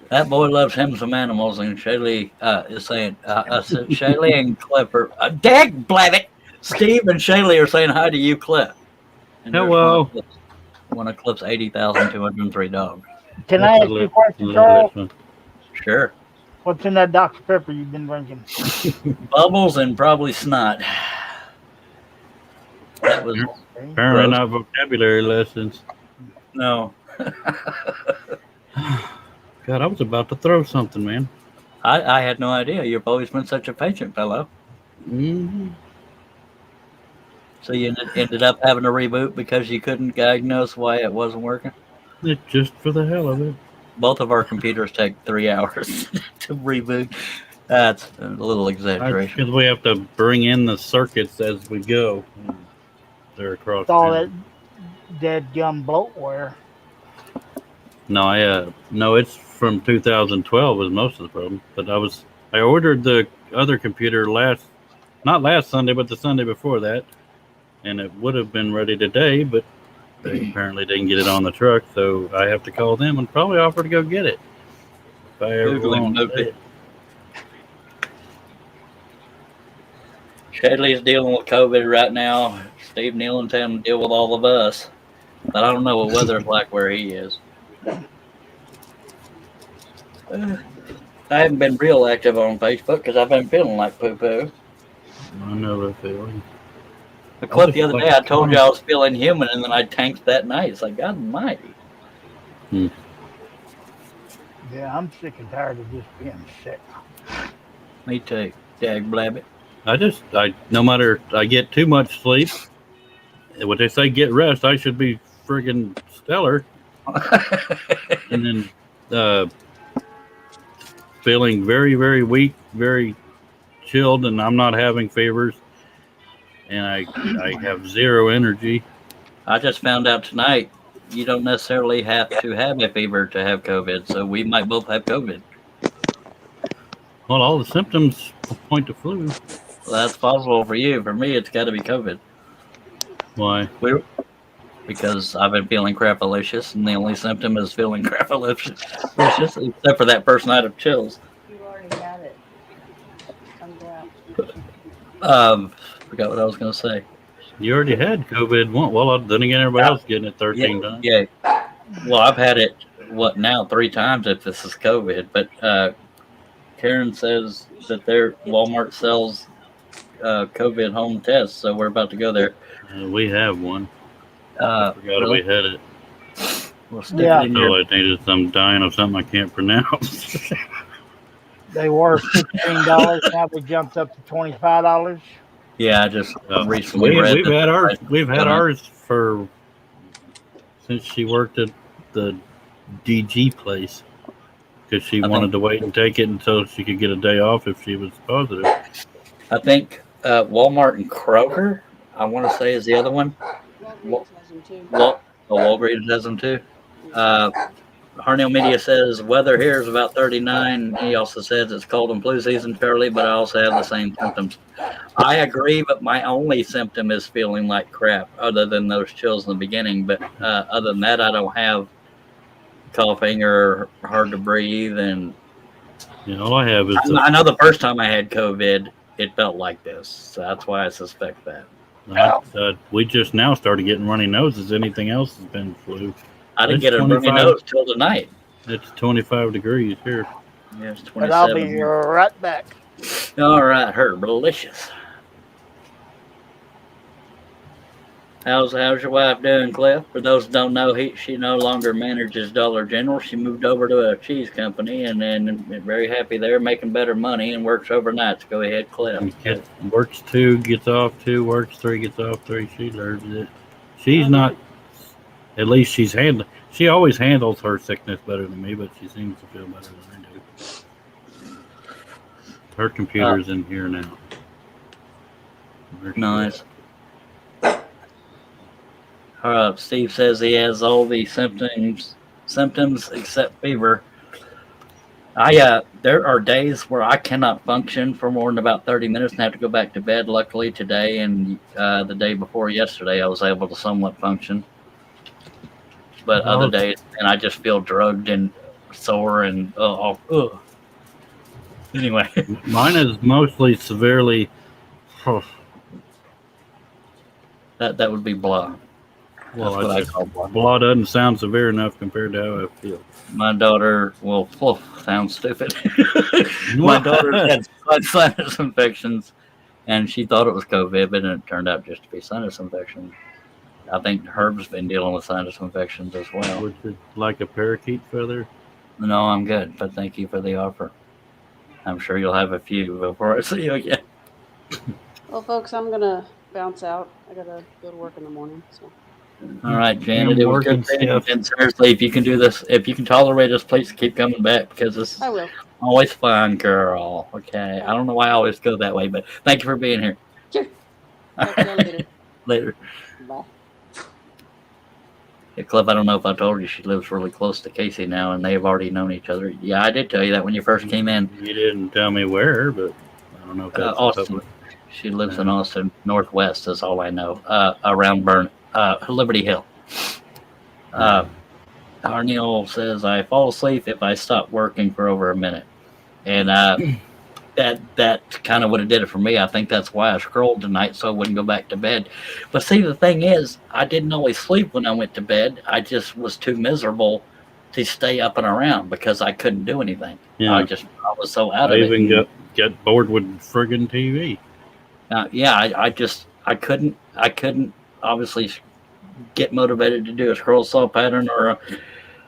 Speaker 1: That boy loves him some animals, and Shaylee is saying, Shaylee and Cliff are, dag blabbit! Steve and Shaylee are saying hi to you, Cliff. And
Speaker 8: hello.
Speaker 1: One of Cliff's 80,203 dogs.
Speaker 2: Can I ask you a question, Charles?
Speaker 1: Sure.
Speaker 2: What's in that Dr. Pepper you've been drinking?
Speaker 1: Bubbles and probably snot. That was
Speaker 8: apparently not vocabulary lessons.
Speaker 1: No.
Speaker 8: God, I was about to throw something, man.
Speaker 1: I had no idea. You've always been such a patient fellow.
Speaker 8: Mm-hmm.
Speaker 1: So you ended up having to reboot because you couldn't diagnose why it wasn't working?
Speaker 8: It's just for the hell of it.
Speaker 1: Both of our computers take 3 hours to reboot. That's a little exaggeration.
Speaker 8: Because we have to bring in the circuits as we go. They're across
Speaker 2: It's all that
Speaker 8: town.
Speaker 2: dead gum bloatware.
Speaker 8: No, no, it's from 2012 was most of the problem. But I ordered the other computer not last Sunday, but the Sunday before that, and it would have been ready today, but they apparently didn't get it on the truck, so I have to call them and probably offer to go get it. If I ever want it.
Speaker 1: Shadley's dealing with COVID right now. Steve Nealon's having to deal with all of us. But I don't know what weather's like where he is. I haven't been real active on Facebook because I've been feeling like poo-poo.
Speaker 8: I know the feeling.
Speaker 1: The clip the other day, I told you I was feeling human, and then I tanked that night. It's like, God almighty.
Speaker 2: Yeah, I'm sick and tired of just being sick.
Speaker 1: Me too. Dag blabbit.
Speaker 8: No matter, I get too much sleep. What they say, get rest. I should be friggin' stellar. And then feeling very, very weak, very chilled, and I'm not having fevers. And I have zero energy.
Speaker 1: I just found out tonight you don't necessarily have to have a fever to have COVID, so we might both have COVID.
Speaker 8: Well, all the symptoms point to flu.
Speaker 1: Well, that's possible for you. For me, it's got to be COVID.
Speaker 8: Why?
Speaker 1: Because I've been feeling crapalicious, and the only symptom is feeling crapalicious, except for that first night of chills.
Speaker 3: You already had it. Comes out.
Speaker 1: Forgot what I was going to say.
Speaker 8: You already had COVID. Well, then again, everybody else getting it 13 times.
Speaker 1: Yeah. Well, I've had it, 3 times if this is COVID. But Karen says that their Walmart sells COVID home tests, so we're about to go there.
Speaker 8: We have one. I forgot we had it.
Speaker 1: We'll stick it in
Speaker 8: I needed some dying of something I can't pronounce.
Speaker 2: They were $15. Now they jumped up to $25.
Speaker 1: Yeah, I just recently read.
Speaker 8: We've had ours for since she worked at the DG place because she wanted to wait and take it until she could get a day off if she was positive.
Speaker 1: I think Walmart and Kroger, I want to say, is the other one. Walgreens has them too. Harnell Media says weather here is about 39. He also says it's cold and flu season fairly, but I also have the same symptoms. I agree, but my only symptom is feeling like crap, other than those chills in the beginning. But other than that, I don't have coughing or hard to breathe. And
Speaker 8: all I have is.
Speaker 1: I know the first time I had COVID, it felt like this, so that's why I suspect that.
Speaker 8: We just now started getting runny noses. Anything else has been flu.
Speaker 1: I didn't get a runny nose till tonight.
Speaker 8: It's 25 degrees here.
Speaker 1: Yeah, it's 27.
Speaker 2: But I'll be right back.
Speaker 1: All right, delicious. How's your wife doing, Cliff? For those who don't know, she no longer manages Dollar General. She moved over to a cheese company, and then very happy there, making better money, and works overnights. Go ahead, Cliff.
Speaker 8: Works 2, gets off 2, works 3, gets off 3. She learns it. She's not. At least she always handles her sickness better than me, but she seems to feel better than I do. Her computer's in here now.
Speaker 1: Nice. Steve says he has all the symptoms except fever. There are days where I cannot function for more than about 30 minutes and have to go back to bed. Luckily today and the day before yesterday, I was able to somewhat function. But other days, and I just feel drugged and sore and Anyway,
Speaker 8: mine is mostly severely.
Speaker 1: That would be blah.
Speaker 8: Well, that's what I call blah. Blah doesn't sound severe enough compared to how I feel.
Speaker 1: My daughter sounds stupid. My daughter had sinus infections, and she thought it was COVID, but it turned out just to be sinus infection.
Speaker 9: I think Herb's been dealing with sinus infections as well.
Speaker 8: Would you like a parakeet feather?
Speaker 9: No, I'm good, but thank you for the offer. I'm sure you'll have a few before I see you again.
Speaker 3: Well, folks, I'm gonna bounce out. I gotta go to work in the morning. So.
Speaker 9: All right, Janet,
Speaker 8: I'm
Speaker 9: it was good
Speaker 8: working
Speaker 9: seeing you.
Speaker 8: stuff.
Speaker 9: And seriously, if you can do this, if you can tolerate us, please keep coming back because this is
Speaker 3: I will.
Speaker 9: always fun, girl. Okay, I don't know why I always go that way, but thank you for being here.
Speaker 3: Sure. Talk to you later.
Speaker 9: Later.
Speaker 3: Bye.
Speaker 9: Yeah, Cliff, I don't know if I told you she lives really close to Casey now, and they've already known each other. Yeah, I did tell you that when you first came in.
Speaker 8: You didn't tell me where, but I don't know if that's
Speaker 9: Austin.
Speaker 8: public.
Speaker 9: She lives in Austin, Northwest, is all I know. Around Liberty Hill. Arneal says, I fall asleep if I stop working for over a minute. And that kind of would have did it for me. I think that's why I scrolled tonight so I wouldn't go back to bed. But see, the thing is, I didn't always sleep when I went to bed. I just was too miserable to stay up and around because I couldn't do anything.
Speaker 8: Yeah.
Speaker 9: I was so out
Speaker 8: I
Speaker 9: of it.
Speaker 8: even got bored with friggin' TV.
Speaker 9: I couldn't obviously get motivated to do a scroll saw pattern or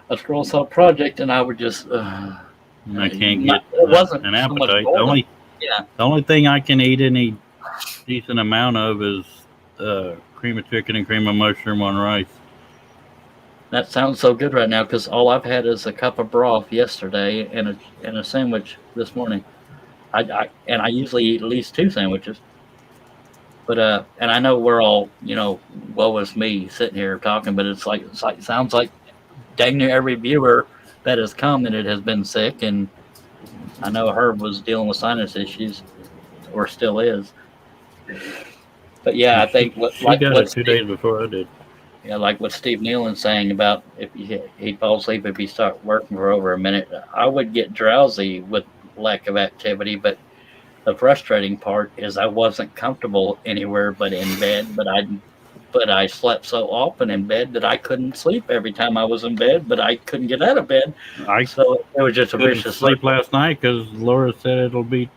Speaker 9: a scroll saw project, and I would just
Speaker 8: I can't get
Speaker 9: it wasn't
Speaker 8: an
Speaker 9: so much
Speaker 8: appetite.
Speaker 9: boredom.
Speaker 8: The only thing I can eat any decent amount of is cream of chicken and cream of mushroom on rice.
Speaker 9: That sounds so good right now because all I've had is a cup of broth yesterday and a sandwich this morning. I usually eat at least 2 sandwiches. But and I know we're all, woe is me sitting here talking, but it's like sounds like dang near every viewer that has commented has been sick, and I know Herb was dealing with sinus issues, or still is. But yeah, I think
Speaker 8: she got it 2 days before I did.
Speaker 9: Yeah, like what Steve Nealon's saying about if he'd fall asleep if he started working for over a minute. I would get drowsy with lack of activity, but the frustrating part is I wasn't comfortable anywhere but in bed. But I slept so often in bed that I couldn't sleep every time I was in bed. But I couldn't get out of bed. So it was just a vicious
Speaker 8: sleep last night because Laura said it'll be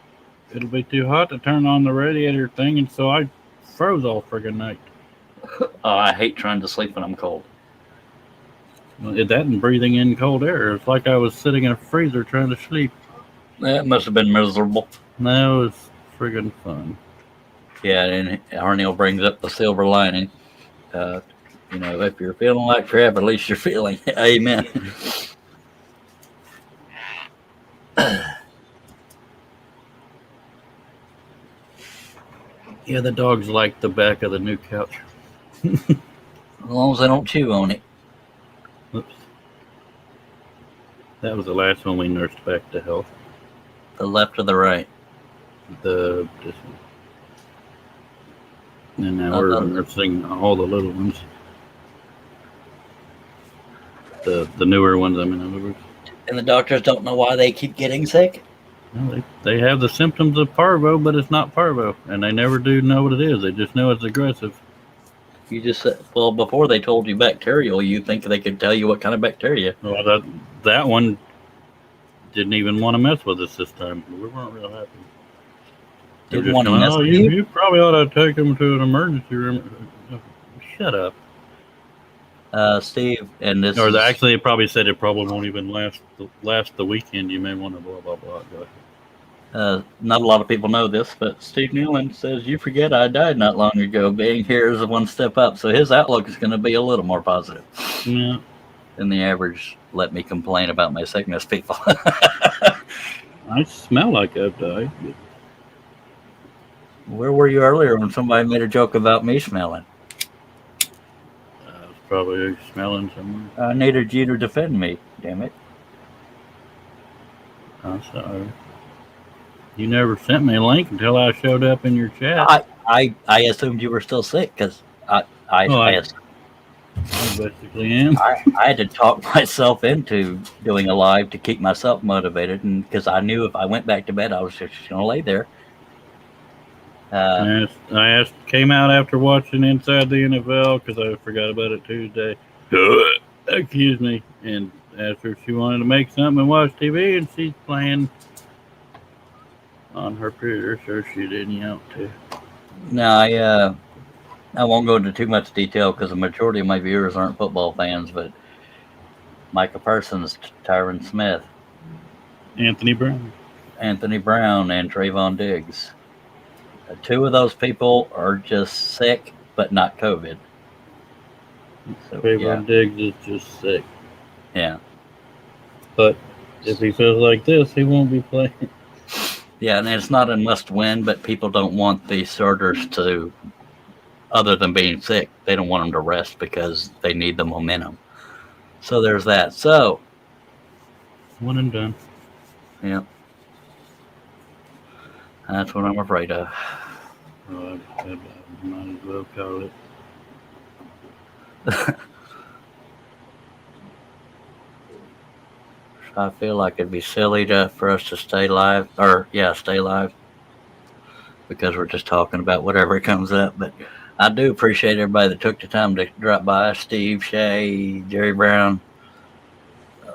Speaker 8: too hot to turn on the radiator thing, and so I froze all friggin' night.
Speaker 9: Oh, I hate trying to sleep when I'm cold.
Speaker 8: That and breathing in cold air. It's like I was sitting in a freezer trying to sleep.
Speaker 9: That must have been miserable.
Speaker 8: No, it was friggin' fun.
Speaker 9: Yeah, and Arneal brings up the silver lining. If you're feeling like crap, at least you're feeling. Amen.
Speaker 8: Yeah, the dogs like the back of the new couch.
Speaker 9: As long as they don't chew on it.
Speaker 8: Oops. That was the last one we nursed back to health.
Speaker 9: The left or the right?
Speaker 8: This one. And now we're nursing all the little ones. The newer ones, in other words.
Speaker 9: And the doctors don't know why they keep getting sick?
Speaker 8: Well, they have the symptoms of parvo, but it's not parvo. And they never do know what it is. They just know it's aggressive.
Speaker 9: You just said, well, before they told you bacterial, you think they could tell you what kind of bacteria.
Speaker 8: Well, that one didn't even want to mess with us this time. We weren't real happy.
Speaker 9: Didn't want to mess with you?
Speaker 8: You probably ought to take them to an emergency room. Shut up.
Speaker 9: Steve, and this
Speaker 8: actually, it probably said it probably won't even last the weekend. You may want to blah, blah, blah.
Speaker 9: Not a lot of people know this, but Steve Newland says, you forget I died not long ago. Being here is one step up. So his outlook is going to be a little more positive.
Speaker 8: Yeah.
Speaker 9: Than the average let me complain about my sickness people.
Speaker 8: I smell like I've died.
Speaker 9: Where were you earlier when somebody made a joke about me smelling?
Speaker 8: I was probably smelling somewhere.
Speaker 9: I needed you to defend me, damn it.
Speaker 8: I'm sorry. You never sent me a link until I showed up in your chat.
Speaker 9: I assumed you were still sick because I
Speaker 8: basically am.
Speaker 9: I had to talk myself into doing a live to keep myself motivated, and because I knew if I went back to bed, I was just going to lay there.
Speaker 8: I came out after watching Inside the NFL because I forgot about it Tuesday. Excuse me. And asked her if she wanted to make something and watch TV, and she's playing on her computer, so she didn't want to.
Speaker 9: No, I won't go into too much detail because the majority of my viewers aren't football fans, but Micah Parsons, Tyron Smith,
Speaker 8: Anthony Brown.
Speaker 9: Anthony Brown, and Trayvon Diggs. Two of those people are just sick, but not COVID. So,
Speaker 8: Trayvon Diggs is just sick.
Speaker 9: Yeah.
Speaker 8: But if he feels like this, he won't be playing.
Speaker 9: Yeah, and it's not a must win, but people don't want the starters to, other than being sick, they don't want them to rest because they need the momentum. So there's that. So,
Speaker 8: One and done.
Speaker 9: yeah. That's what I'm afraid of.
Speaker 8: Oh, I might as well call it.
Speaker 9: I feel like it'd be silly for us to stay live, stay live, because we're just talking about whatever comes up. But I do appreciate everybody that took the time to drop by. Steve, Shay, Jerry Brown.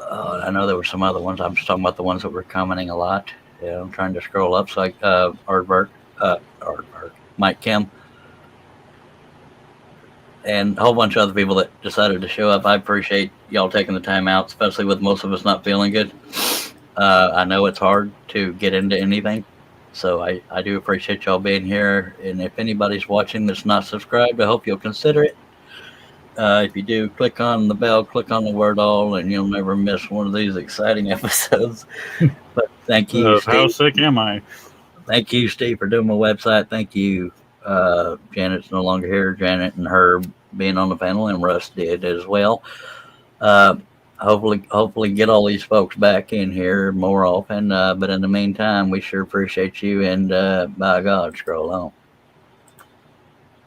Speaker 9: I know there were some other ones. I'm just talking about the ones that were commenting a lot. Yeah, I'm trying to scroll up. So Aardvark, Mike Kim, and a whole bunch of other people that decided to show up. I appreciate y'all taking the time out, especially with most of us not feeling good. I know it's hard to get into anything, so I do appreciate y'all being here. And if anybody's watching that's not subscribed, I hope you'll consider it. If you do, click on the bell, click on the word all, and you'll never miss one of these exciting episodes. But thank you, Steve.
Speaker 8: How sick am I?
Speaker 9: Thank you, Steve, for doing my website. Thank you. Janet's no longer here. Janet and her being on the panel, and Russ did as well. Hopefully get all these folks back in here more often. But in the meantime, we sure appreciate you, and by God, scroll on.